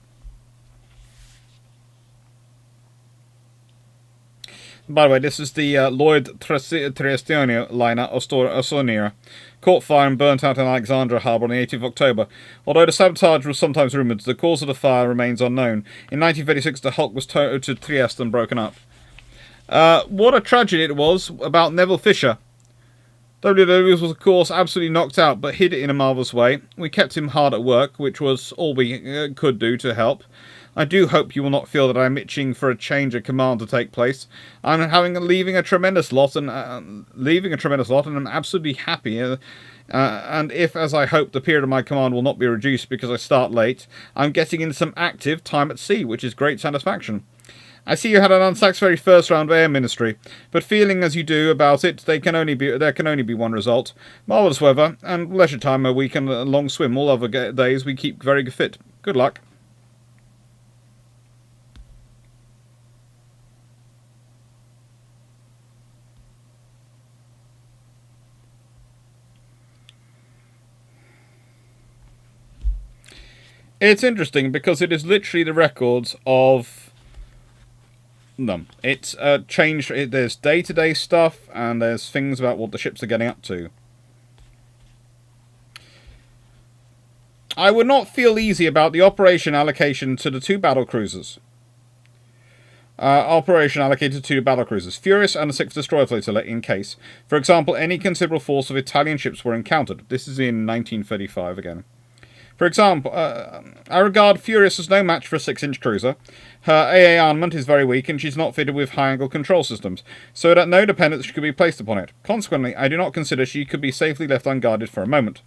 By the way, this is the Lloyd Triestino liner Osonira. Caught fire and burnt out in Alexandria Harbour on the 18th of October. Although the sabotage was sometimes rumoured, the cause of the fire remains unknown. In 1936, the hulk was towed to Trieste and broken up. What a tragedy it was about Neville Fisher. WW was, of course, absolutely knocked out, but hid it in a marvellous way. We kept him hard at work, which was all we could do to help. I do hope you will not feel that I am itching for a change of command to take place. I'm leaving a tremendous lot, and I'm absolutely happy. And if, as I hope, the period of my command will not be reduced because I start late, I'm getting into some active time at sea, which is great satisfaction. I see you had an unsatisfactory first round of air ministry, but feeling as you do about it, there can only be one result. Marvellous weather, and leisure time a week and a long swim. All other days we keep very fit. Good luck. It's interesting because it is literally the records of them. It's changed. There's day-to-day stuff, and there's things about what the ships are getting up to. I would not feel easy about the operation allocation to the two battle cruisers. Operation allocated to battle cruisers, Furious and the 6th Destroyer Flotilla, in case, for example, any considerable force of Italian ships were encountered. This is in 1935 again. For example, I regard Furious as no match for a 6-inch cruiser. Her AA armament is very weak, and she's not fitted with high-angle control systems, so that no dependence could be placed upon it. Consequently, I do not consider she could be safely left unguarded for a moment.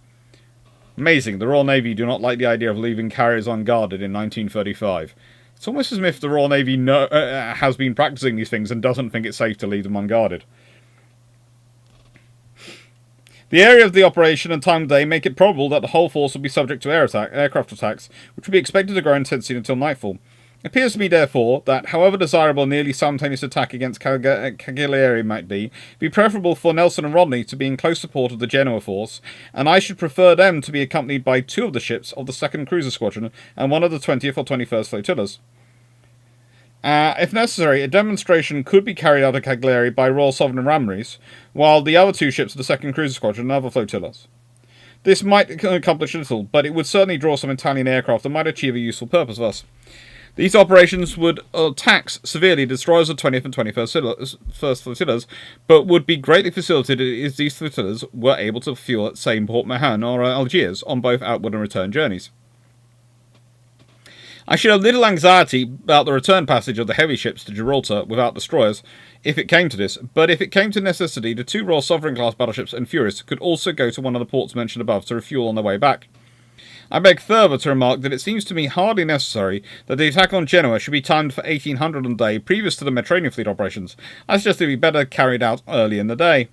Amazing, the Royal Navy do not like the idea of leaving carriers unguarded in 1935. It's almost as if the Royal Navy has been practicing these things and doesn't think it's safe to leave them unguarded. The area of the operation and time of day make it probable that the whole force will be subject to aircraft attacks, which will be expected to grow in intensity until nightfall. It appears to me, therefore, that however desirable a nearly simultaneous attack against Cagliari might be preferable for Nelson and Rodney to be in close support of the Genoa force, and I should prefer them to be accompanied by 2 of the ships of the 2nd Cruiser Squadron and 1 of the 20th or 21st Flotillas. If necessary, a demonstration could be carried out at Cagliari by Royal Sovereign and Ramillies, while the other 2 ships of the 2nd Cruiser Squadron and other flotillas. This might accomplish little, but it would certainly draw some Italian aircraft and might achieve a useful purpose thus. These operations would tax severely the destroyers of 20th and 21st flotillas, but would be greatly facilitated if these flotillas were able to fuel at, say, Port Mahon or Algiers on both outward and return journeys. I should have little anxiety about the return passage of the heavy ships to Gibraltar without destroyers, if it came to this, but if it came to necessity, the 2 Royal Sovereign-class battleships and Furious could also go to one of the ports mentioned above to refuel on their way back. I beg further to remark that it seems to me hardly necessary that the attack on Genoa should be timed for 1800 on the day previous to the Mediterranean fleet operations. I suggest it be better carried out early in the day.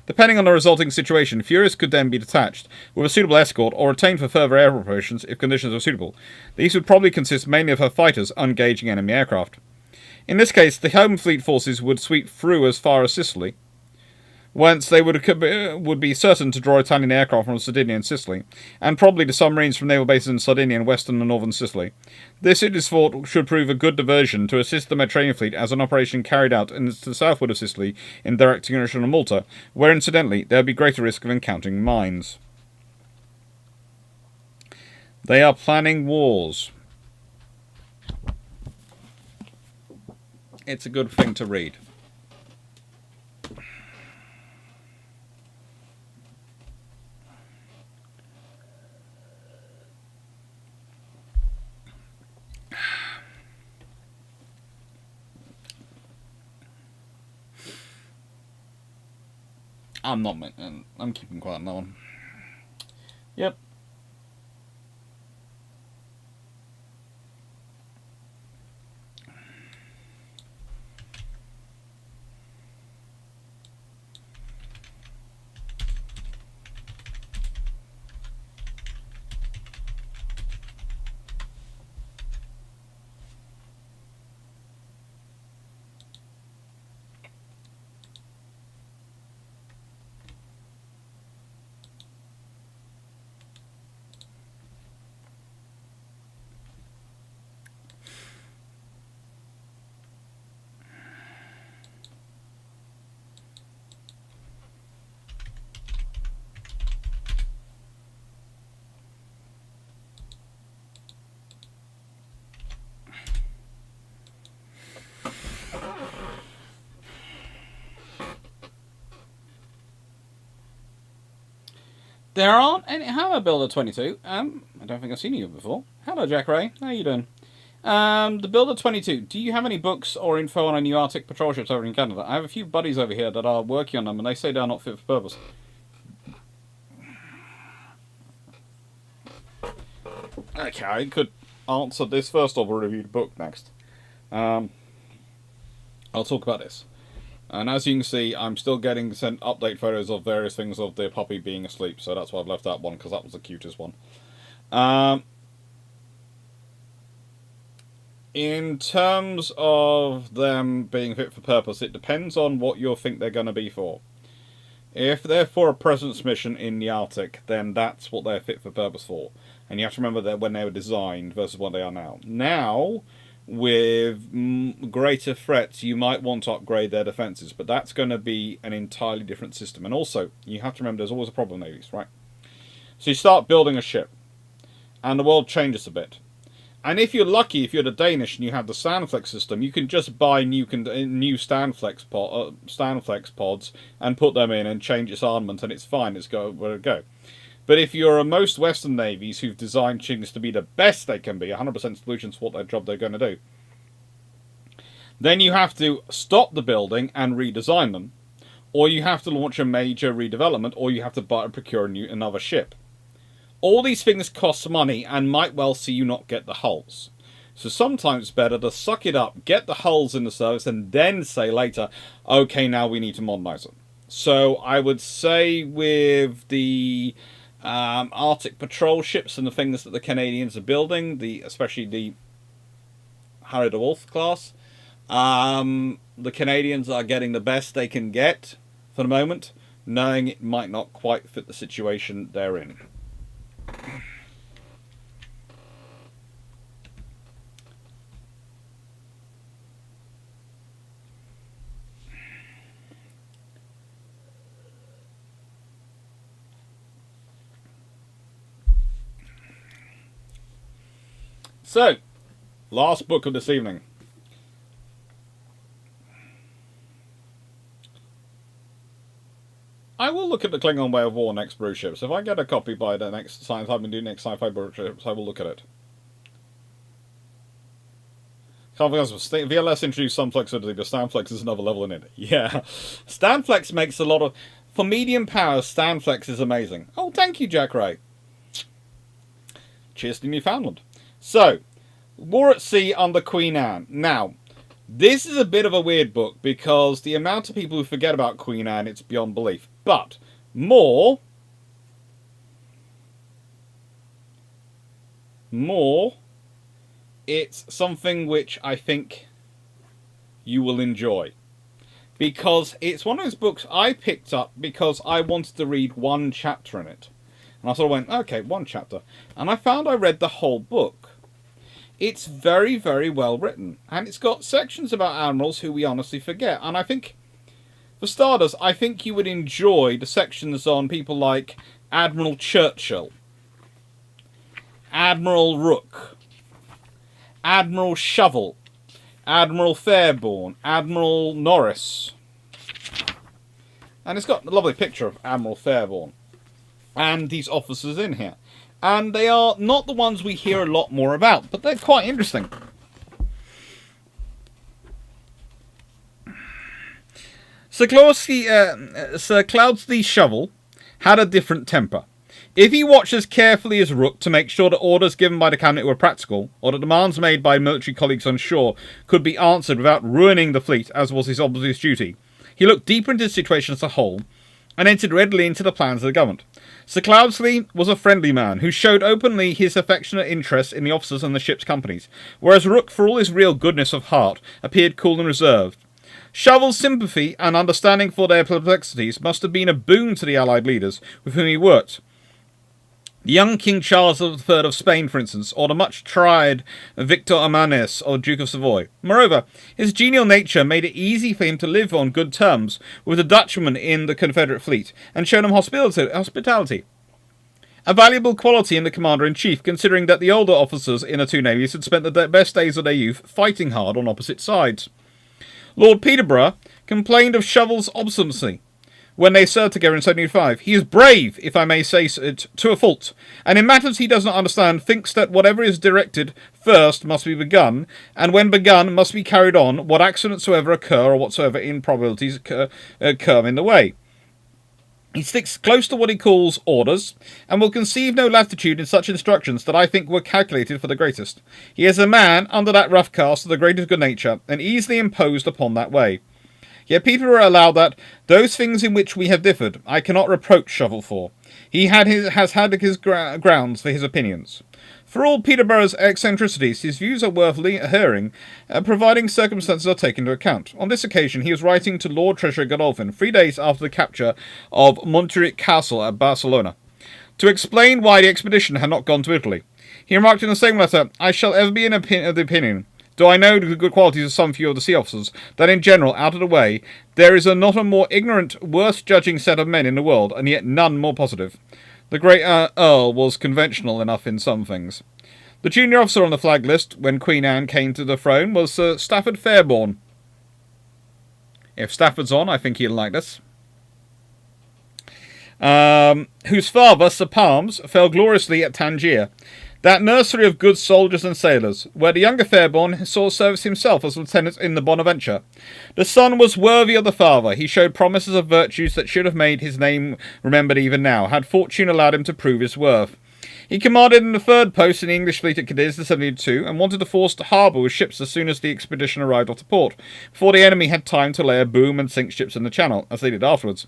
Depending on the resulting situation, Furious could then be detached with a suitable escort or retained for further air operations if conditions are suitable. These would probably consist mainly of her fighters engaging enemy aircraft. In this case, the home fleet forces would sweep through as far as Sicily, whence they would be certain to draw Italian aircraft from Sardinia and Sicily, and probably the submarines from naval bases in Sardinia and western and northern Sicily. This, it is thought, should prove a good diversion to assist the Mediterranean fleet as an operation carried out to the southward of Sicily in direct direction of Malta, where, incidentally, there would be greater risk of encountering mines. They are planning wars. It's a good thing to read. I'm keeping quiet on that one. Yep. There aren't any. Hello, Builder 22. I don't think I've seen you before. Hello, Jack Ray. How you doing? The Builder 22. Do you have any books or info on any Arctic patrol ships over in Canada? I have a few buddies over here that are working on them, and they say they are not fit for purpose. Okay, I could answer this first of a reviewed book next. I'll talk about this. And as you can see, I'm still getting sent update photos of various things of the puppy being asleep, so that's why I've left that one, because that was the cutest one. In terms of them being fit for purpose, it depends on what you think they're going to be for. If they're for a presence mission in the Arctic, then that's what they're fit for purpose for. And you have to remember that when they were designed versus what they are now. Now, with greater threats, you might want to upgrade their defences, but that's going to be an entirely different system. And also, you have to remember there's always a problem with navies, right? So you start building a ship, and the world changes a bit. And if you're lucky, if you're the Danish and you have the Standflex system, you can just buy new Standflex pods and put them in and change its armament, and it's fine. It's where it go. But if you're most Western navies who've designed things to be the best they can be, 100% solutions for what their job they're going to do, then you have to stop the building and redesign them, or you have to launch a major redevelopment, or you have to procure another ship. All these things cost money and might well see you not get the hulls. So sometimes it's better to suck it up, get the hulls in the service, and then say later, okay, now we need to modernise them. So I would say with the Arctic patrol ships and the things that the Canadians are building, especially the Harry de Wolf class, the Canadians are getting the best they can get for the moment, knowing it might not quite fit the situation they're in. So, last book of this evening. I will look at the Klingon Way of War next Bruships. If I get a copy by the next science I've been doing next sci-fi Bruships, I will look at it. VLS introduced some flexibility, but Standflex is another level in it. Yeah. Standflex makes a lot of... For medium power, Standflex is amazing. Oh, thank you, Jack Ray. Cheers to Newfoundland. So, War at Sea under Queen Anne. Now, this is a bit of a weird book because the amount of people who forget about Queen Anne, it's beyond belief. But, more, it's something which I think you will enjoy. Because it's one of those books I picked up because I wanted to read one chapter in it. And I sort of went, okay, one chapter. And I found I read the whole book. It's very, very well written. And it's got sections about admirals who we honestly forget. And I think, for starters, I think you would enjoy the sections on people like Admiral Churchill, Admiral Rooke, Admiral Shovel, Admiral Fairbairn, Admiral Norris. And it's got a lovely picture of Admiral Fairbairn and these officers in here. And they are not the ones we hear a lot more about, but they're quite interesting. Sir Cloudesley Shovel had a different temper. If he watched as carefully as Rooke to make sure that orders given by the cabinet were practical, or that demands made by military colleagues on shore could be answered without ruining the fleet, as was his obvious duty, he looked deeper into the situation as a whole, and entered readily into the plans of the government. Sir Cloudesley was a friendly man, who showed openly his affectionate interest in the officers and the ship's companies, whereas Rooke, for all his real goodness of heart, appeared cool and reserved. Shovel's sympathy and understanding for their perplexities must have been a boon to the Allied leaders with whom he worked. The young King Charles III of Spain, for instance, or the much-tried Victor Emmanuel, or Duke of Savoy. Moreover, his genial nature made it easy for him to live on good terms with the Dutchmen in the Confederate fleet, and showed them hospitality. A valuable quality in the Commander-in-Chief, considering that the older officers in the two navies had spent the best days of their youth fighting hard on opposite sides. Lord Peterborough complained of Shovel's obstinacy. when they served together in 1705. He is brave, if I may say it, to a fault, and in matters he does not understand, thinks that whatever is directed first must be begun, and when begun must be carried on, what accidents soever occur, or whatsoever improbabilities occur in the way. He sticks close to what he calls orders, and will conceive no latitude in such instructions that I think were calculated for the greatest. He is a man, under that rough cast, of the greatest good nature, and easily imposed upon that way. Yet Peterborough allowed that, those things in which we have differed, I cannot reproach Shovel for. He has had his grounds for his opinions. For all Peterborough's eccentricities, his views are worth hearing, providing circumstances are taken into account. On this occasion, he was writing to Lord Treasurer Godolphin 3 days after the capture of Montjuic Castle at Barcelona, to explain why the expedition had not gone to Italy. He remarked in the same letter, I shall ever be of the opinion, though I know the good qualities of some few of the sea officers, that in general, out of the way, there is not a more ignorant, worse-judging set of men in the world, and yet none more positive. The great Earl was conventional enough in some things. The junior officer on the flag list, when Queen Anne came to the throne, was Sir Stafford Fairbairn. If Stafford's on, I think he'll like this. Whose father, Sir Palms, fell gloriously at Tangier, that nursery of good soldiers and sailors, where the younger Fairbairn saw service himself as lieutenant in the Bonaventure. The son was worthy of the father. He showed promises of virtues that should have made his name remembered even now, had fortune allowed him to prove his worth. He commanded in the third post in the English fleet at Cadiz in 1702, and wanted to force the harbour with ships as soon as the expedition arrived off the port, before the enemy had time to lay a boom and sink ships in the channel, as they did afterwards.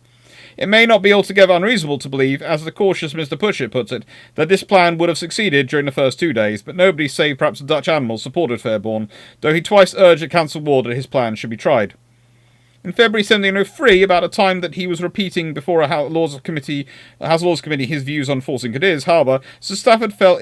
It may not be altogether unreasonable to believe, as the cautious Mr. Bruships puts it, that this plan would have succeeded during the first 2 days, but nobody save perhaps the Dutch admiral supported Fairbairn, though he twice urged at Council War that his plan should be tried. In February 1703, about the time that he was repeating before a House of Lords Committee his views on forcing Cadiz harbour, Sir Stafford fell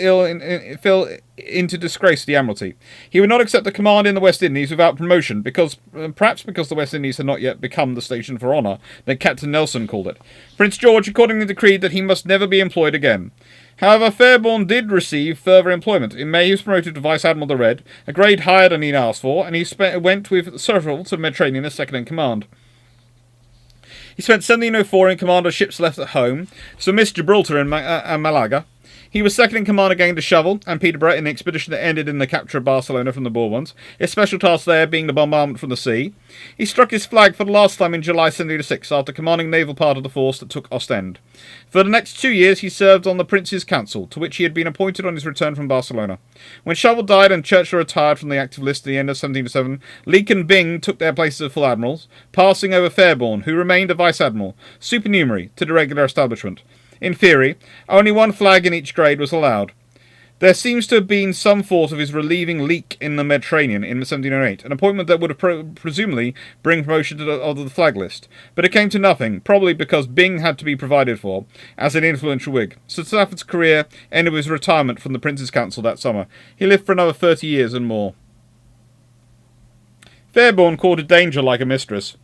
into disgrace to the Admiralty. He would not accept the command in the West Indies without promotion, perhaps because the West Indies had not yet become the station for honour that Captain Nelson called it. Prince George accordingly decreed that he must never be employed again. However, Fairbairn did receive further employment. In May he was promoted to Vice Admiral of the Red, a grade higher than he'd asked for, and he went with several to the Mediterranean as second in command. He spent 1704 in command of ships left at home, so Miss Gibraltar and Malaga. He was second in command again to Shovel and Peterborough in the expedition that ended in the capture of Barcelona from the Bourbons, his special task there being the bombardment from the sea. He struck his flag for the last time in July 1706 after commanding the naval part of the force that took Ostend. For the next 2 years he served on the Prince's Council, to which he had been appointed on his return from Barcelona. When Shovel died and Churchill retired from the active list at the end of 1707, Leake and Byng took their places as full admirals, passing over Fairbairn, who remained a vice admiral, supernumerary to the regular establishment. In theory, only one flag in each grade was allowed. There seems to have been some thought of his relieving Leake in the Mediterranean in 1708, an appointment that would have presumably bring promotion to the flag list, but it came to nothing, probably because Byng had to be provided for, as an influential Whig. Sir Stafford's career ended with his retirement from the Prince's Council that summer. He lived for another 30 years and more. Fairbairn courted danger like a mistress.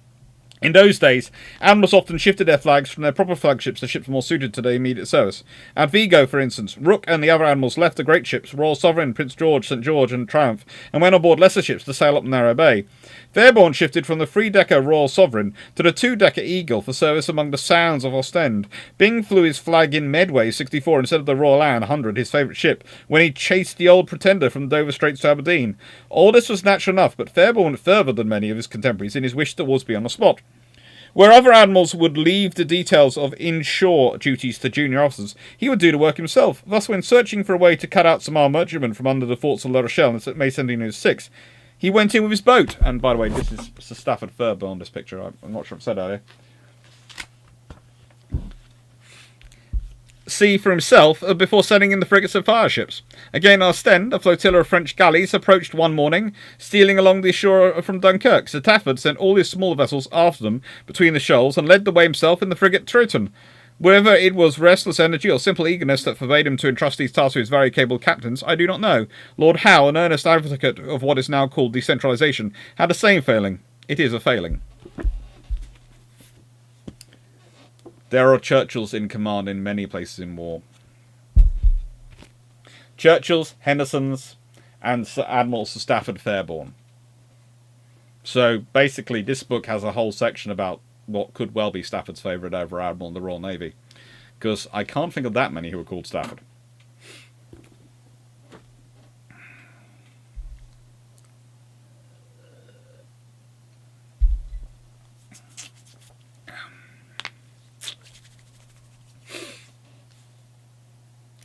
In those days, admirals often shifted their flags from their proper flagships to ships more suited to their immediate service. At Vigo, for instance, Rooke and the other admirals left the great ships, Royal Sovereign, Prince George, St. George and Triumph, and went on board lesser ships to sail up Narrow Bay. Fairbairn shifted from the 3-decker Royal Sovereign to the 2-decker Eagle for service among the Sounds of Ostend. Byng flew his flag in Medway 64 instead of the Royal Anne 100, his favourite ship, when he chased the old Pretender from Dover Straits to Aberdeen. All this was natural enough, but Fairbairn went further than many of his contemporaries in his wish to always be on the spot. Where other admirals would leave the details of inshore duties to junior officers, he would do the work himself. Thus, when searching for a way to cut out some armed merchantmen from under the forts of La Rochelle in May 1706, he went in with his boat. And by the way, this is Sir Stafford Fairbairn, this picture. I'm not sure if I said earlier. See for himself before sending in the frigates and fireships. Again, Ostend, a flotilla of French galleys approached one morning, stealing along the shore from Dunkirk. Sir Stafford sent all his smaller vessels after them between the shoals and led the way himself in the frigate Triton. Whether it was restless energy or simple eagerness that forbade him to entrust these tasks to his very capable captains, I do not know. Lord Howe, an earnest advocate of what is now called decentralisation, had the same failing. It is a failing. There are Churchills in command in many places in war. Churchills, Hendersons, and Sir Admiral Stafford Fairbairn. So basically this book has a whole section about what could well be Stafford's favourite ever admiral in the Royal Navy. Because I can't think of that many who are called Stafford.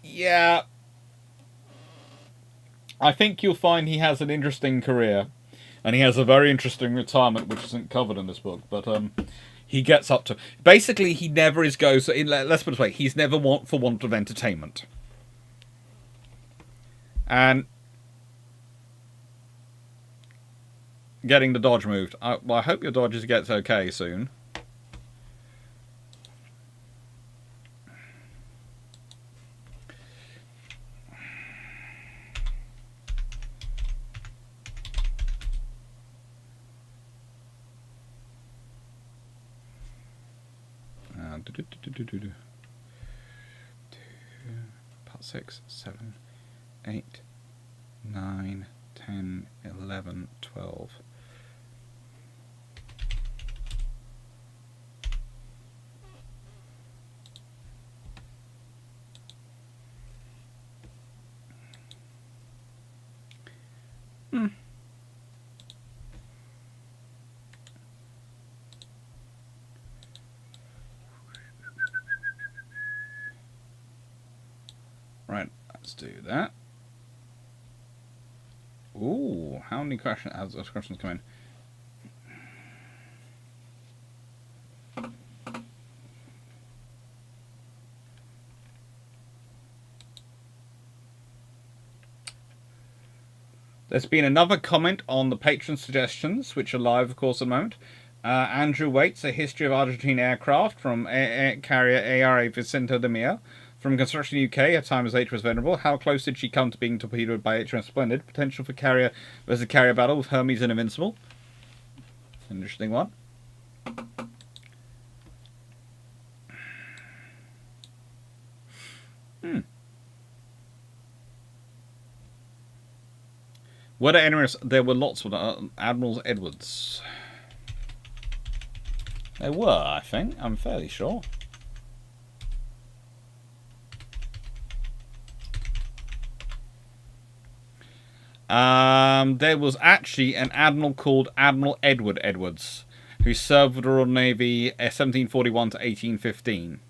Yeah. I think you'll find he has an interesting career. And he has a very interesting retirement, which isn't covered in this book. But he gets up to... Basically, he never is goes... Let's put it this way. He's never for want of entertainment. And... Getting the Dodge moved. Well, I hope your Dodge gets okay soon. Part 6, 7, 8, 9, 10, 11, 12. Right, let's do that. Ooh, how many questions come in? There's been another comment on the patron suggestions, which are live, of course, at the moment. Andrew Waits, A History of Argentine Aircraft from air carrier ARA Vicente de Mia. From Construction UK, at time as H was venerable. How close did she come to being torpedoed by HMS Splendid? Potential for carrier versus carrier battle with Hermes and Invincible. Interesting one. Were there enemies? There were lots of Admirals Edwards. There were, I think. I'm fairly sure. There was actually an admiral called Admiral Edward Edwards, who served with the Royal Navy 1741 to 1815,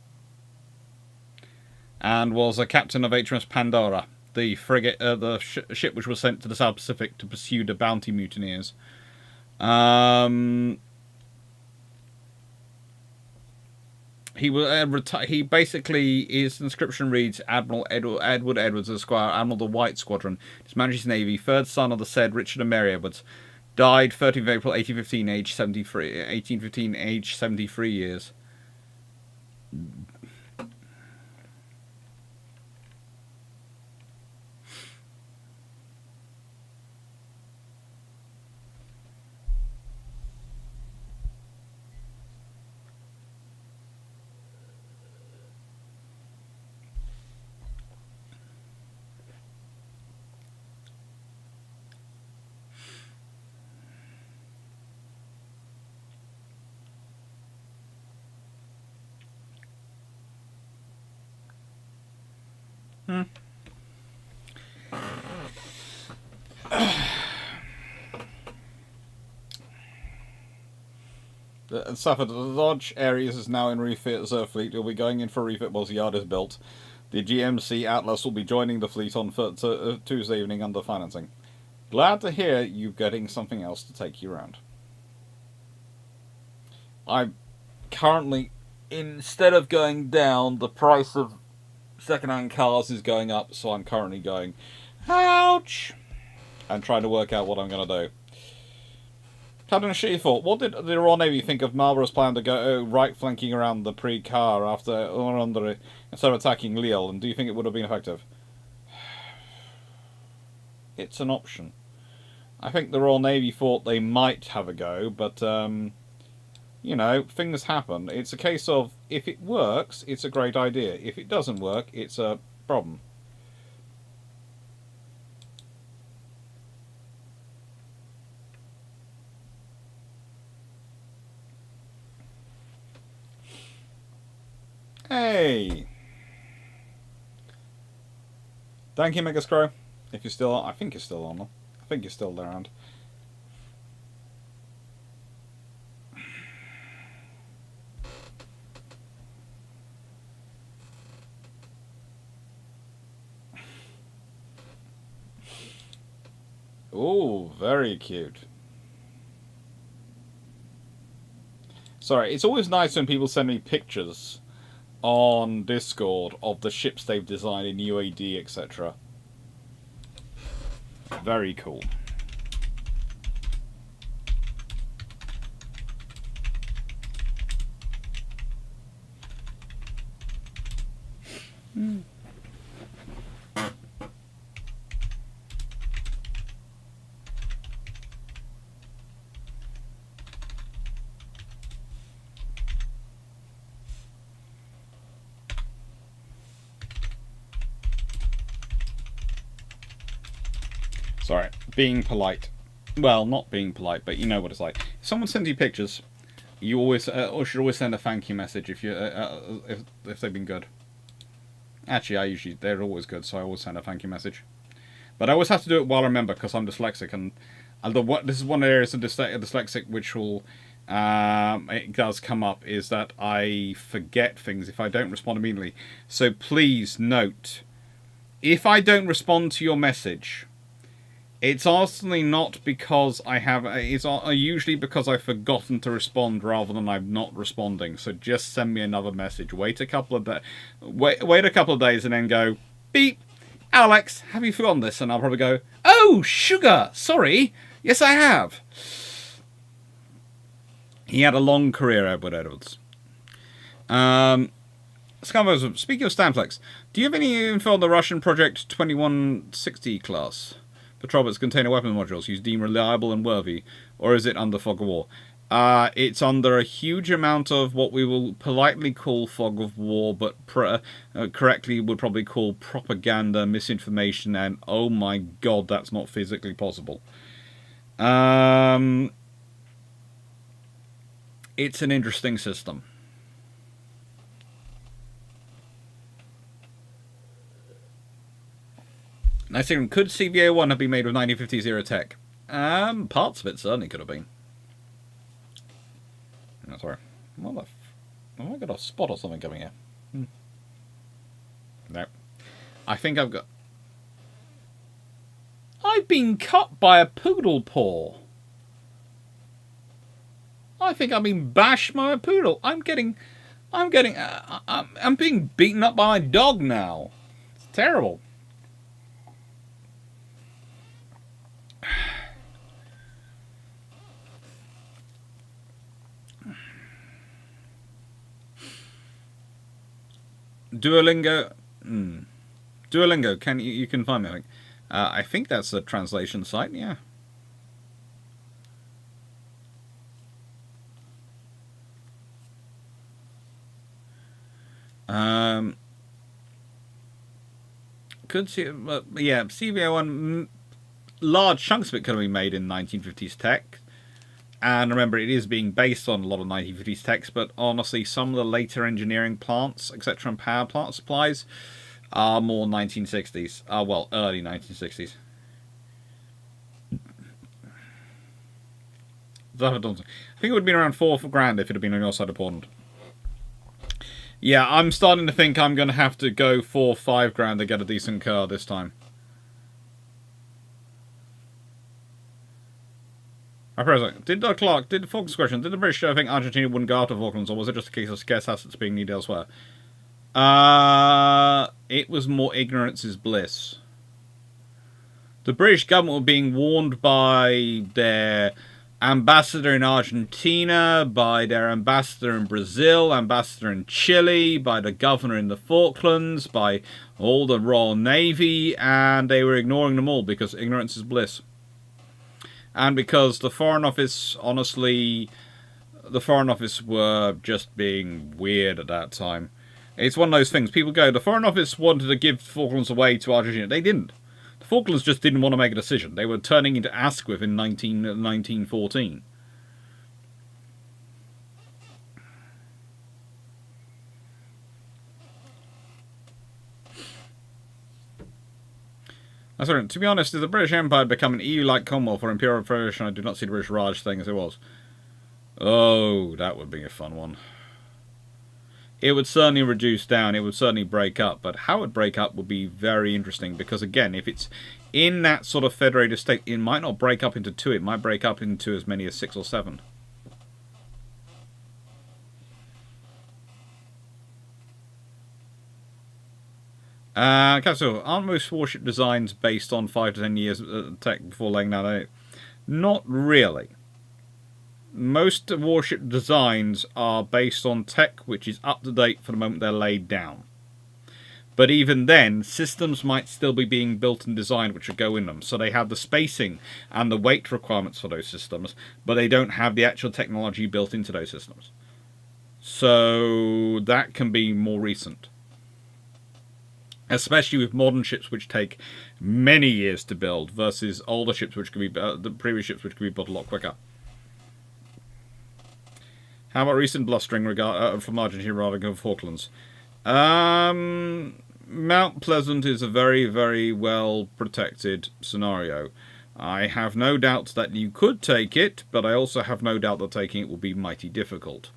and was a captain of HMS Pandora, the frigate, the ship which was sent to the South Pacific to pursue the bounty mutineers. He basically, his inscription reads Admiral Edward Edwards, Esquire, Admiral of the White Squadron, His Majesty's Navy, third son of the said Richard and Mary Edwards, died 13th of April 1815, age 73. 1815, age 73 years. Stafford, the Dodge Aries is now in refit as a fleet. You'll be going in for refit whilst the yard is built. The GMC Atlas will be joining the fleet on Tuesday evening under financing. Glad to hear you getting something else to take you around. I'm currently, instead of going down, the price of second-hand cars is going up, so I'm currently going, ouch, and trying to work out what I'm going to do. Captain Sheethorpe, what did the Royal Navy think of Marlborough's plan to go right flanking around the Pre-Car instead of attacking Lille, and do you think it would have been effective? It's an option. I think the Royal Navy thought they might have a go, but, you know, things happen. It's a case of, if it works, it's a great idea. If it doesn't work, it's a problem. Hey! Thank you, Megascrow. If you're still on, I think you're still on. I think you're still around. Oh, very cute. Sorry, it's always nice when people send me pictures on Discord of the ships they've designed in UAD, etc. Very cool. Sorry, being polite. Well, not being polite, but you know what it's like. If someone sends you pictures, you always or should always send a thank you message if you if they've been good. Actually, they're always good, so I always send a thank you message. But I always have to do it while I remember because I'm dyslexic, and this is one of the areas of dyslexic which will it does come up is that I forget things if I don't respond immediately. So please note, if I don't respond to your message, it's honestly not because I have. It's usually because I've forgotten to respond rather than I'm not responding. So just send me another message. Wait a couple of days, and then go beep. Alex, have you forgotten this? And I'll probably go, oh, sugar. Sorry. Yes, I have. He had a long career, Edward Edwards. Speaking of Stamplex, do you have any info on the Russian Project 2160 class? Patrol boats container weapon modules you deem reliable and worthy, or is it under fog of war? It's under a huge amount of what we will politely call fog of war, but correctly would probably call propaganda, misinformation, and oh my god, that's not physically possible. It's an interesting system. Nice thing, could CVA-1 have been made with 1950s era tech? Parts of it certainly could have been. No, sorry. Have I got a spot or something coming here? No. I think I've got... I've been cut by a poodle paw. I think I've been bashed by a poodle. I'm being beaten up by a dog now. It's terrible. Duolingo. Duolingo. You can find me? I think. I think that's a translation site. Yeah. Could see, yeah, CVA-1. Large chunks of it could have been made in 1950s tech. And remember, it is being based on a lot of 1950s techs, but honestly, some of the later engineering plants, etc., and power plant supplies are more 1960s. Well, early 1960s. I think it would have been around $4,000 if it had been on your side of Pond. Yeah, I'm starting to think I'm going to have to go $4-5 to get a decent car this time. Did Clarke, did the Falklands question, did the British think Argentina wouldn't go after Falklands, or was it just a case of scarce assets being needed elsewhere? It was more ignorance is bliss. The British government were being warned by their ambassador in Argentina, by their ambassador in Brazil, ambassador in Chile, by the governor in the Falklands, by all the Royal Navy, and they were ignoring them all because ignorance is bliss. And because the Foreign Office, honestly, the Foreign Office were just being weird at that time. It's one of those things. People go, the Foreign Office wanted to give Falklands away to Argentina. They didn't. The Falklands just didn't want to make a decision. They were turning into Asquith in 1914. Sorry, to be honest, if the British Empire had become an EU-like Commonwealth or Imperial Federation, I do not see the British Raj thing as it was. Oh, that would be a fun one. It would certainly reduce down, it would certainly break up, but how it would break up would be very interesting, because again, if it's in that sort of federated state, it might not break up into two, it might break up into as many as 6 or 7. Okay, so aren't most warship designs based on 5 to 10 years tech before laying down? Not really. Most warship designs are based on tech which is up to date for the moment they're laid down. But even then, systems might still be being built and designed which would go in them. So they have the spacing and the weight requirements for those systems, but they don't have the actual technology built into those systems. So that can be more recent. Especially with modern ships which take many years to build versus older ships which could be the previous ships which could be built a lot quicker. How about recent blustering from Argentina rather than Falklands? Mount Pleasant is a very, very well protected scenario. I have no doubt that you could take it, but I also have no doubt that taking it will be mighty difficult.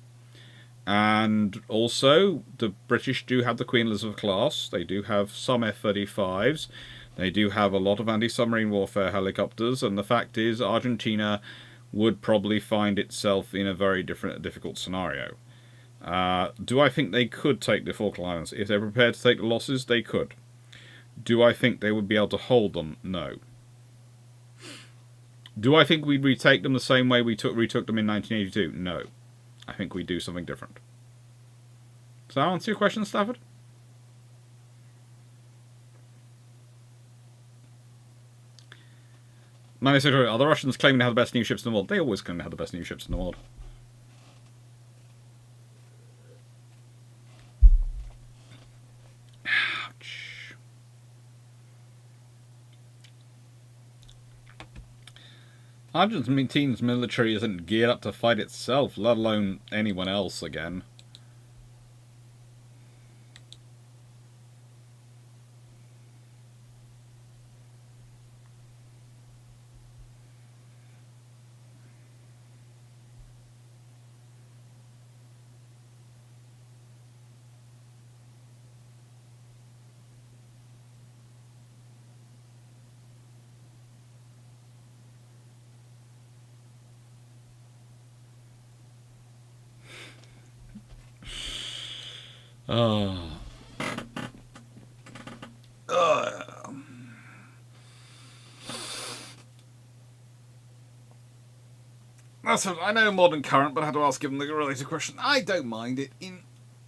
And also, the British do have the Queen Elizabeth class. They do have some F-35s. They do have a lot of anti-submarine warfare helicopters. And the fact is, Argentina would probably find itself in a very difficult scenario. Do I think they could take the Falkland Islands? If they're prepared to take the losses, they could. Do I think they would be able to hold them? No. Do I think we'd retake them the same way we retook them in 1982? No. I think we do something different. Does that answer your question, Stafford? Are the Russians claiming to have the best new ships in the world? They always claim to have the best new ships in the world. Ouch. Argentina's military isn't geared up to fight itself, let alone anyone else again. I know modern current, but I had to ask him the related question. I don't mind it.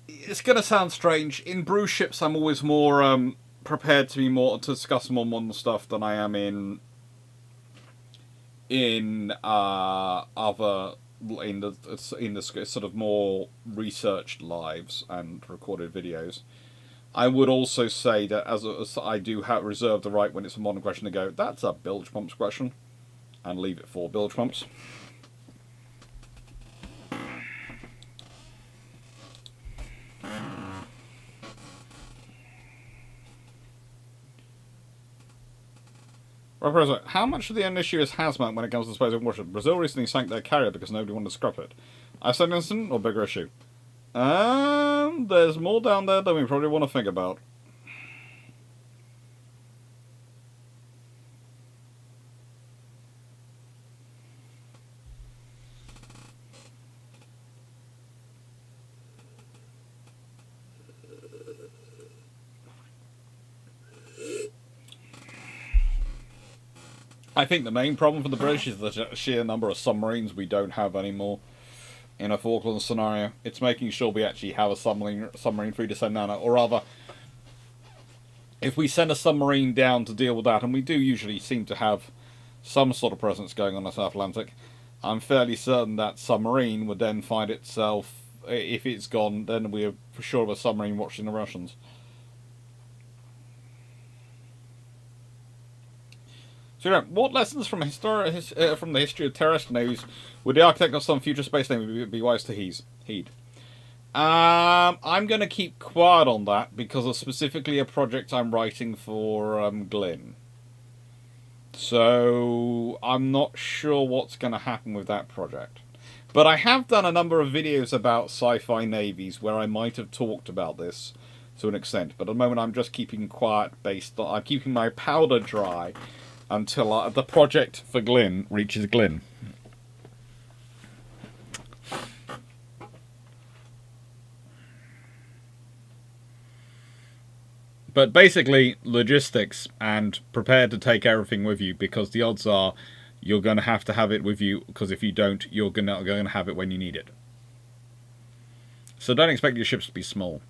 It's going to sound strange. In Bruships, I'm always more prepared to discuss more modern stuff than I am in the sort of more researched lives and recorded videos. I would also say that as I do reserve the right when it's a modern question to go, that's a bilge pumps question, and leave it for bilge pumps. How much of the end issue is hazmat when it comes to disposing of warships? Brazil recently sank their carrier because nobody wanted to scrap it. Iceland incident or bigger issue? There's more down there than we probably want to think about. I think the main problem for the British is the sheer number of submarines we don't have anymore in a Falklands scenario. It's making sure we actually have a submarine free to send down, or rather, if we send a submarine down to deal with that, and we do usually seem to have some sort of presence going on the South Atlantic, I'm fairly certain that submarine would then find itself, if it's gone, then we're for sure of a submarine watching the Russians. So, what lessons from the history of terrestrial navies would the architect of some future space navy be wise to heed? I'm going to keep quiet on that because of specifically a project I'm writing for Glyn. So I'm not sure what's going to happen with that project. But I have done a number of videos about sci-fi navies where I might have talked about this to an extent. But at the moment I'm just keeping quiet I'm keeping my powder dry until the project for Glyn reaches Glyn. But basically, logistics and prepare to take everything with you, because the odds are you're going to have it with you, because if you don't, you're going to have it when you need it. So don't expect your ships to be small.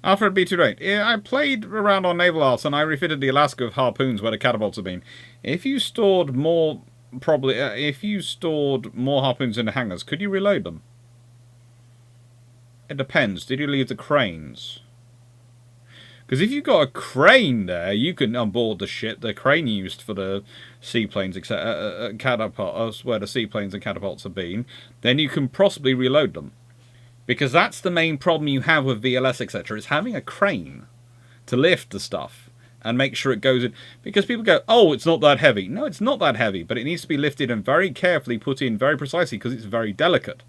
Alfred B28. Yeah, I played around on Naval Arts and I refitted the Alaska with harpoons where the catapults have been. If you stored more harpoons in the hangars, could you reload them? It depends. Did you leave the cranes? Because if you've got a crane there, you can onboard the ship. The crane used for the seaplanes, catapults, where the seaplanes and catapults have been, then you can possibly reload them. Because that's the main problem you have with VLS, etc., is having a crane to lift the stuff and make sure it goes in. Because people go, oh, it's not that heavy. No, it's not that heavy, but it needs to be lifted and very carefully put in very precisely because it's very delicate.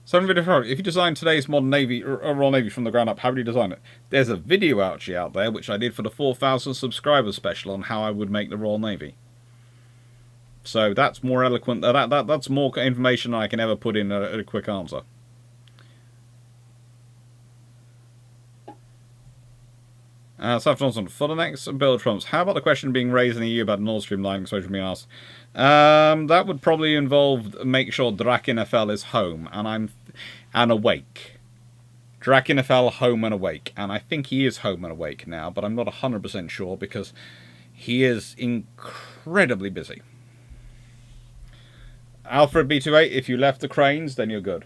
So if you design today's modern navy, or Royal Navy from the ground up, how would you design it? There's a video actually out there, which I did for the 4,000 subscribers special on how I would make the Royal Navy. So that's more eloquent. That's more information than I can ever put in a quick answer. Saf Johnson, for the next build trumps, how about the question being raised in the EU about the Nord Stream line exposure being asked? That would probably involve make sure Drakenfell is home and awake. Drakenfell home and awake, and I think he is home and awake now, but I'm not 100% sure because he is incredibly busy. Alfred B28, if you left the cranes, then you're good.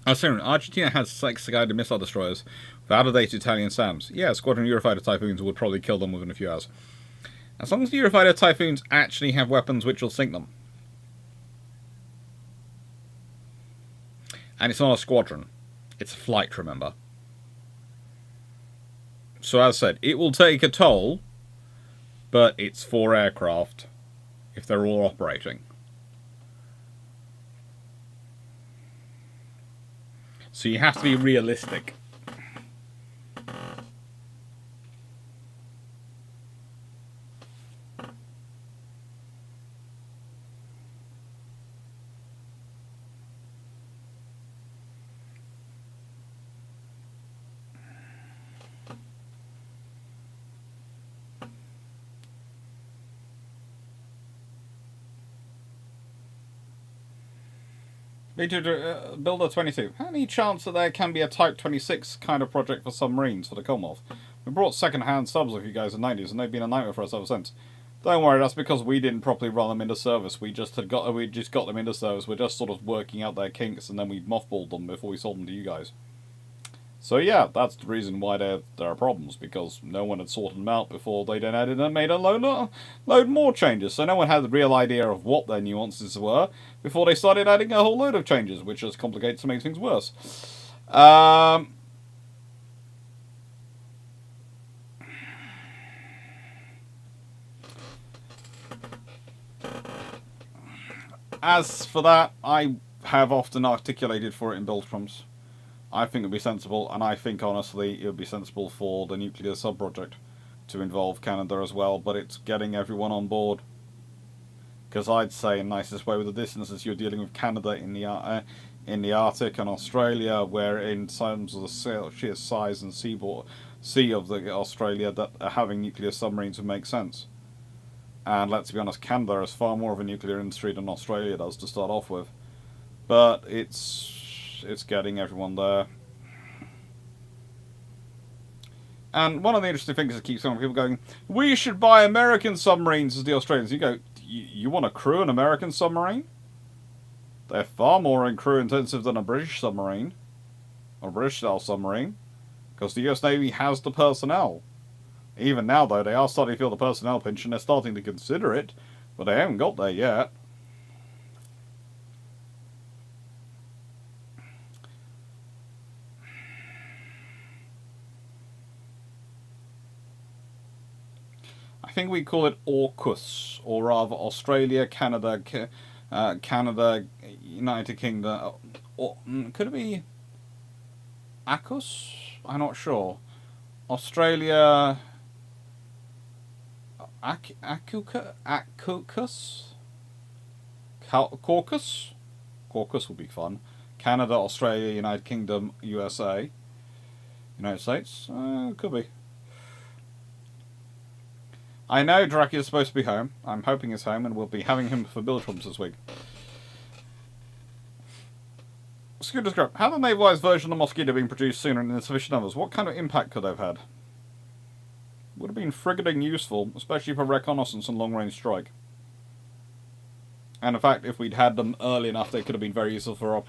Argentina has 6 guided missile destroyers with out-of-date Italian SAMs. Yeah, a squadron of Eurofighter Typhoons would probably kill them within a few hours. As long as the Eurofighter Typhoons actually have weapons which will sink them. And it's not a squadron. It's a flight, remember. So as I said, it will take a toll, but it's 4 aircraft if they're all operating. So you have to be realistic. Builder 22. Any chance that there can be a Type 26 kind of project for submarines for the Commonwealth? We brought second-hand subs with you guys in the 90s, and they've been a nightmare for us ever since. Don't worry, that's because we didn't properly run them into service. We just got them into service. We're just sort of working out their kinks, and then we mothballed them before we sold them to you guys. So yeah, that's the reason why there are problems, because no one had sorted them out before they then added and made a load more changes. So no one had the real idea of what their nuances were before they started adding a whole load of changes, which just complicates and makes things worse. As for that, I have often articulated for it in build prompts. I think it would be sensible, and I think honestly it would be sensible for the nuclear sub-project to involve Canada as well, but it's getting everyone on board. Because I'd say in nicest way with the distances you're dealing with Canada in the Arctic and Australia, where in terms of the sheer size and sea of the Australia, that having nuclear submarines would make sense. And let's be honest, Canada has far more of a nuclear industry than Australia does to start off with. But it's getting everyone there. And one of the interesting things that keeps on people going, we should buy American submarines as the Australians. You go, you want to crew an American submarine? They're far more crew intensive than a British submarine. Or British style submarine. Because the US Navy has the personnel. Even now, though, they are starting to feel the personnel pinch, and they're starting to consider it, but they haven't got there yet. I think we call it AUKUS, or rather Australia, Canada, United Kingdom. Or, could it be AUKUS? I'm not sure. Australia, AUKUS? Caucus? Caucus would be fun. Canada, Australia, United Kingdom, USA. United States? Could be. I know Dracula's supposed to be home. I'm hoping he's home, and we'll be having him for build trumps this week. Scooter Scrap. Had the navalised version of the Mosquito been produced sooner and in sufficient numbers, what kind of impact could they have had? Would have been frigating useful, especially for reconnaissance and long-range strike. And in fact, if we'd had them early enough, they could have been very useful for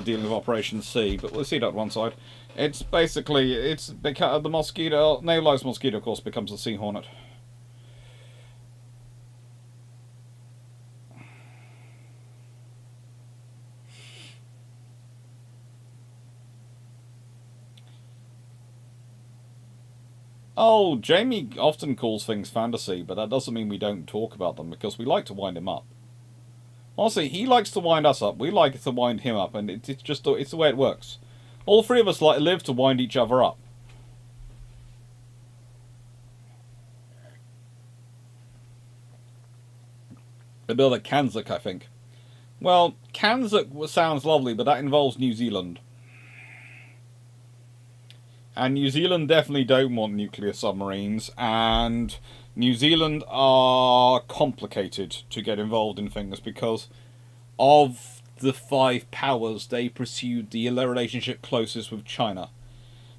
dealing with Operation C. But we'll see that one side. It's basically because the Mosquito, navalised Mosquito, of course, becomes the Sea Hornet. Oh, Jamie often calls things fantasy, but that doesn't mean we don't talk about them, because we like to wind him up. Honestly, he likes to wind us up, we like to wind him up, and it's the way it works. All three of us live to wind each other up. They build at Kanzuk, I think. Well, Kanzuk sounds lovely, but that involves New Zealand. And New Zealand definitely don't want nuclear submarines, and New Zealand are complicated to get involved in things because of the five powers, they pursued the relationship closest with China.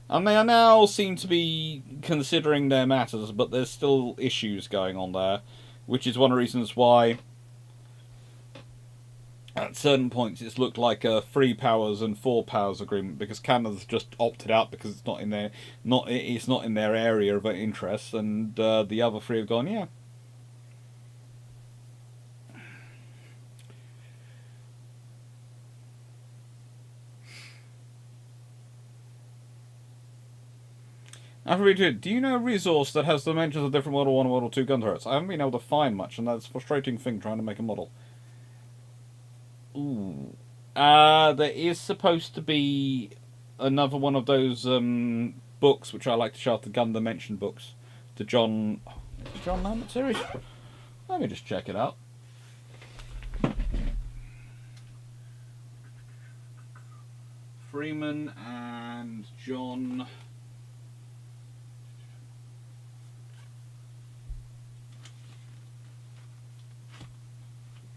And they are now seem to be considering their matters, but there's still issues going on there, which is one of the reasons why at certain points it's looked like a 3 powers and 4 powers agreement, because Canada's just opted out because it's not in their area of interest, and the other three have gone, yeah. After we do, do you know a resource that has dimensions of different Model 1 and Model 2 gun turrets? I haven't been able to find much, and that's a frustrating thing trying to make a model. Ooh. There is supposed to be another one of those books, which I like to show off, the Gun Dimension books, to John Lambert series. Let me just check it out. Freeman and John.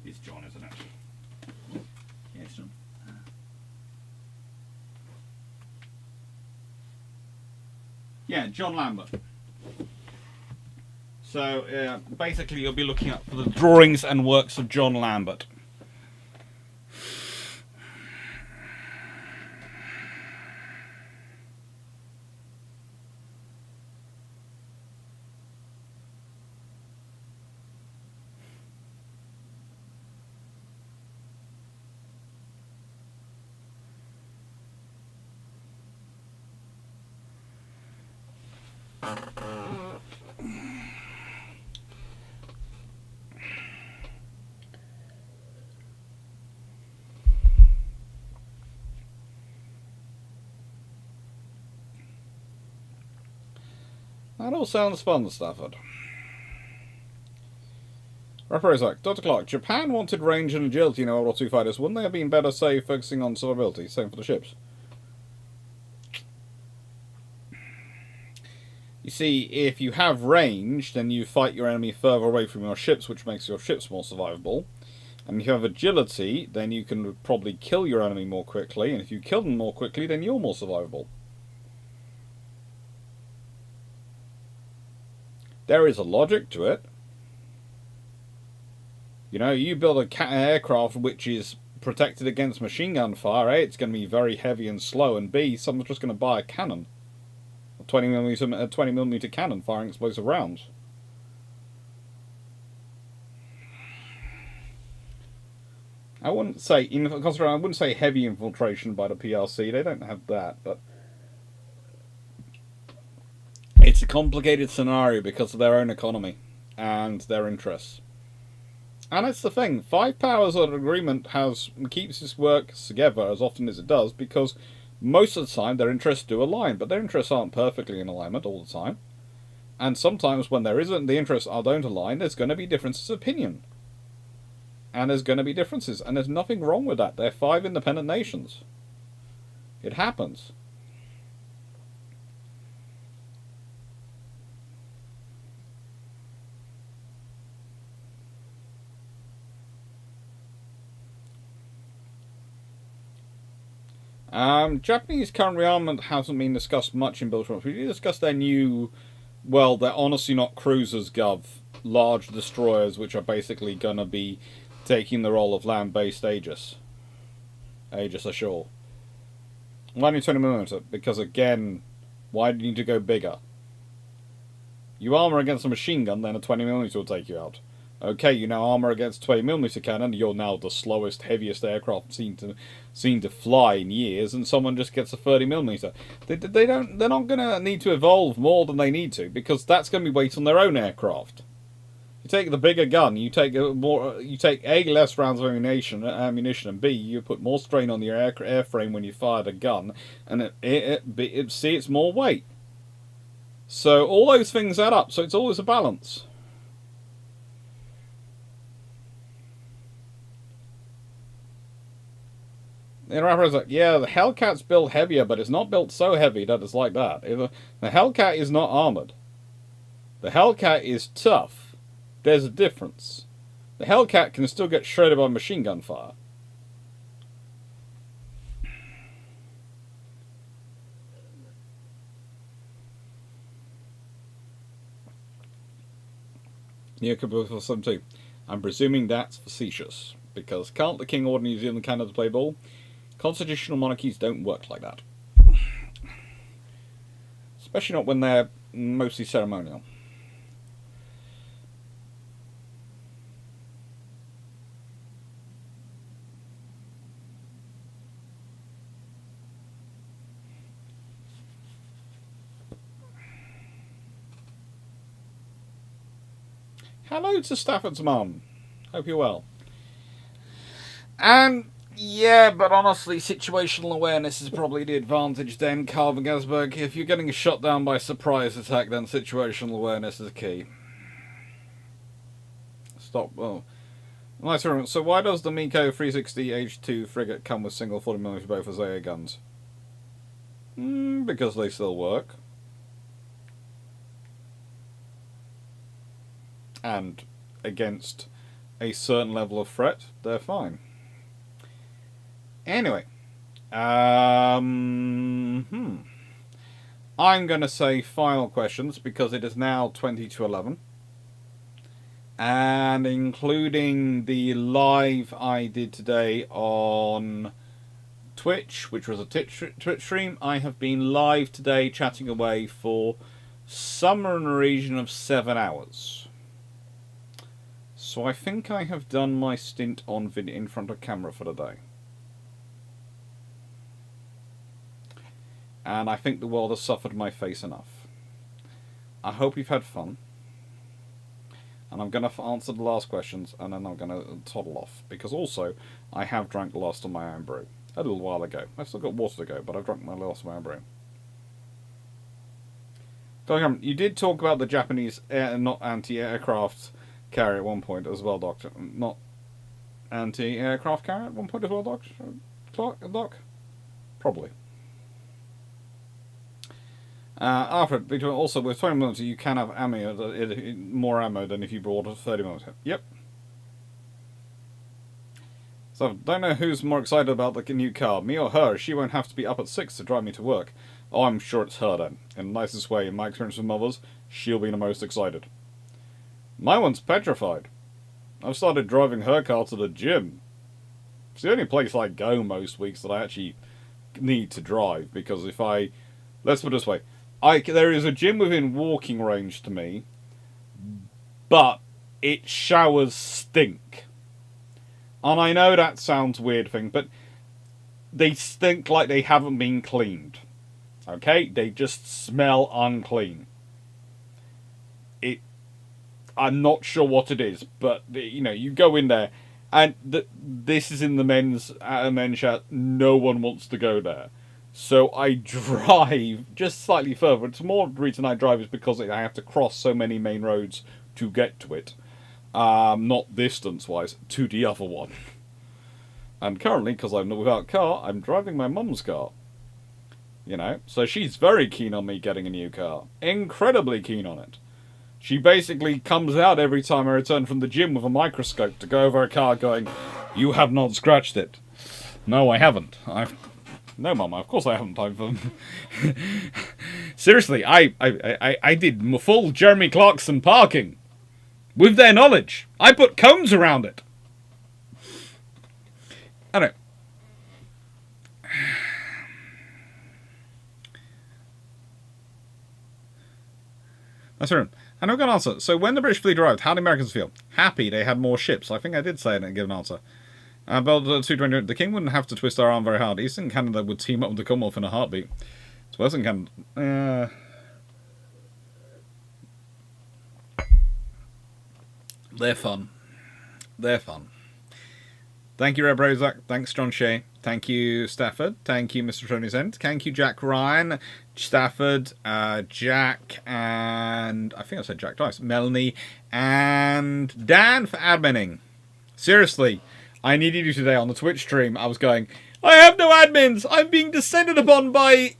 It's John, isn't it? Yes, John. Yeah, John Lambert. So basically, you'll be looking up for the drawings and works of John Lambert. That all sounds fun, Stafford. Representative, Dr. Clarke, Japan wanted range and agility in World War II fighters. Wouldn't they have been better, say, focusing on survivability? Same for the ships. You see, if you have range, then you fight your enemy further away from your ships, which makes your ships more survivable. And if you have agility, then you can probably kill your enemy more quickly, and if you kill them more quickly, then you're more survivable. There is a logic to it. You know, you build an aircraft which is protected against machine gun fire, A, it's going to be very heavy and slow, and B, someone's just going to buy a cannon. A 20mm cannon firing explosive rounds. I wouldn't say heavy infiltration by the PRC. They don't have that, but it's a complicated scenario because of their own economy and their interests. And it's the thing, Five Powers agreement keeps this work together as often as it does because most of the time their interests do align, but their interests aren't perfectly in alignment all the time. And sometimes when there isn't, the interests don't align, there's going to be differences of opinion. And there's going to be differences, and there's nothing wrong with that. They're 5 independent nations. It happens. Japanese current rearmament hasn't been discussed much in Belfast. We did discuss their new, well, they're honestly not cruisers, Gov. Large destroyers, which are basically going to be taking the role of land-based Aegis. Aegis ashore. Why do you 20mm? Because again, why do you need to go bigger? You armour against a machine gun, then a 20mm will take you out. Okay, you now armour against 20mm cannon, you're now the slowest, heaviest aircraft seen to fly in years, and someone just gets a 30mm. They're not going to need to evolve more than they need to, because that's going to be weight on their own aircraft. You take the bigger gun, you take A, less rounds of ammunition, and B, you put more strain on your airframe when you fire the gun, and it's more weight. So all those things add up, so it's always a balance. The Rapper's like, yeah, the Hellcat's built heavier, but it's not built so heavy that it's like that. The Hellcat is not armoured. The Hellcat is tough. There's a difference. The Hellcat can still get shredded by machine gun fire. Yeah, for some too. I'm presuming that's facetious, because can't the King order New Zealand and Canada to play ball? Constitutional monarchies don't work like that. Especially not when they're mostly ceremonial. Hello to Stafford's mum. Hope you're well. And yeah, but honestly, situational awareness is probably the advantage then, Carver Gasberg. If you're getting shot down by surprise attack, then situational awareness is key. Stop. Oh. Nice. So why does the Miko 360H2 frigate come with single 40mm both as AA guns? Because they still work. And against a certain level of threat, they're fine. Anyway, I'm going to say final questions because it is now 20 to 11. And including the live I did today on Twitch, which was a Twitch stream, I have been live today chatting away for somewhere in the region of 7 hours. So I think I have done my stint on video in front of camera for the day. And I think the world has suffered my face enough. I hope you've had fun. And I'm going to answer the last questions and then I'm going to toddle off. Because also, I have drank the last of my own brew. A little while ago. I've still got water to go, but I've drunk my last of my own brew. You did talk about the Japanese not anti-aircraft carrier at one point as well, Doctor. Not anti-aircraft carrier at one point as well, Doctor? Doc? Probably. Alfred, also with 20mm you can have ammo, more ammo than if you brought a 30mm. Yep. So, don't know who's more excited about the new car, me or her. She won't have to be up at 6 to drive me to work. Oh, I'm sure it's her then. In the nicest way, in my experience with mothers, she'll be the most excited. My one's petrified. I've started driving her car to the gym. It's the only place I go most weeks that I actually need to drive, because if I... Let's put it this way. There is a gym within walking range to me, but its showers stink. And I know that sounds weird thing, but they stink like they haven't been cleaned. Okay? They just smell unclean. I'm not sure what it is, but you go in there, and this is in the men's shower. No one wants to go there, so I drive just slightly further. It's more the reason I drive is because I have to cross so many main roads to get to it, not distance-wise, to the other one. And currently, because I'm not without a car, I'm driving my mum's car. So she's very keen on me getting a new car, incredibly keen on it. She basically comes out every time I return from the gym with a microscope to go over her car going, "You have not scratched it." No, I haven't. No, Mum, of course I haven't. Seriously, I did full Jeremy Clarkson parking. With their knowledge. I put cones around it. I don't know. That's right. I know, good answer. So when the British fleet arrived, how did Americans feel? Happy they had more ships. I think I did say it and give an answer. Bell 220, the King wouldn't have to twist our arm very hard. Eastern Canada would team up with the Commonwealth in a heartbeat. It's Western Canada. They're fun. They're fun. Thank you, Red Brozak. Thanks, John Shea. Thank you, Stafford. Thank you, Mr. Tony's End. Thank you, Jack Ryan, Stafford, Jack, and I think I said Jack twice. Melanie and Dan for adminning. Seriously, I needed you today on the Twitch stream. I was going, I have no admins. I'm being descended upon by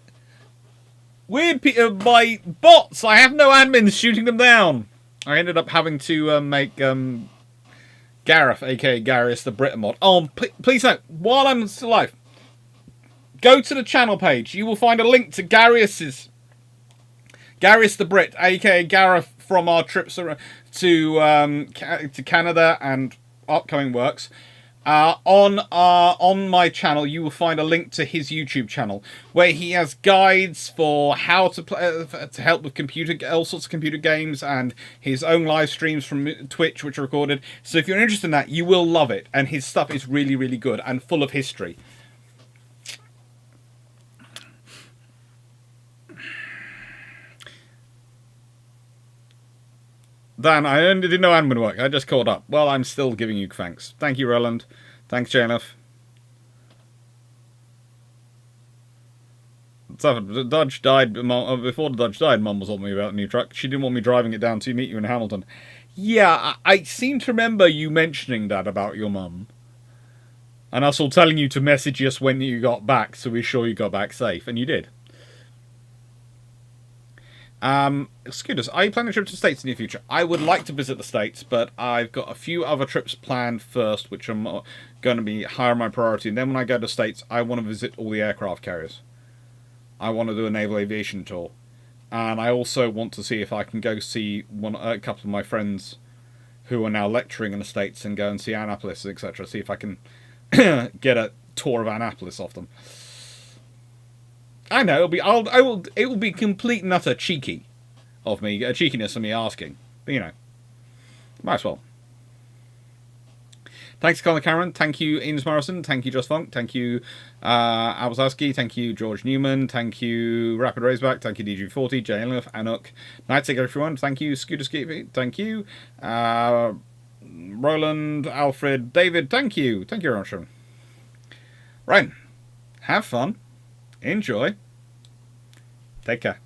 by bots. I have no admins shooting them down. I ended up having to make Gareth, aka Garrus the Brit mod. Oh, please note, while I'm still alive, go to the channel page. You will find a link to Garrus the Brit, aka Gareth from our trips to Canada and upcoming works. On my channel, you will find a link to his YouTube channel where he has guides for how to play, to help with all sorts of computer games, and his own live streams from Twitch, which are recorded. So if you're interested in that, you will love it, and his stuff is really, really good and full of history. Dan, I only didn't know admin work. I just caught up. Well, I'm still giving you thanks. Thank you, Roland. Thanks, JLF. The Dodge died before the Dodge died. Mum was on me about a new truck. She didn't want me driving it down to meet you in Hamilton. Yeah, I seem to remember you mentioning that about your mum, and us all telling you to message us when you got back, so we're sure you got back safe, and you did. Scooters, are you planning a trip to the States in the near future? I would like to visit the States, but I've got a few other trips planned first, which I'm going to be higher on my priority. And then when I go to the States, I want to visit all the aircraft carriers. I want to do a naval aviation tour. And I also want to see if I can go see a couple of my friends who are now lecturing in the States and go and see Annapolis, etc. See if I can get a tour of Annapolis off them. I know it will be complete and utter cheekiness of me asking, but might as well. Thanks, Colin Cameron. Thank you, Ines Morrison. Thank you, Just Funk. Thank you, Albazowski. Thank you, George Newman. Thank you, Rapid Raceback. Thank you, DG40, Jay Elliff, Anuk. Nightstick, everyone. Thank you, Scooter Ski. Thank you, Roland, Alfred, David. Thank you, Ronsham. Right, have fun. Enjoy. Take care.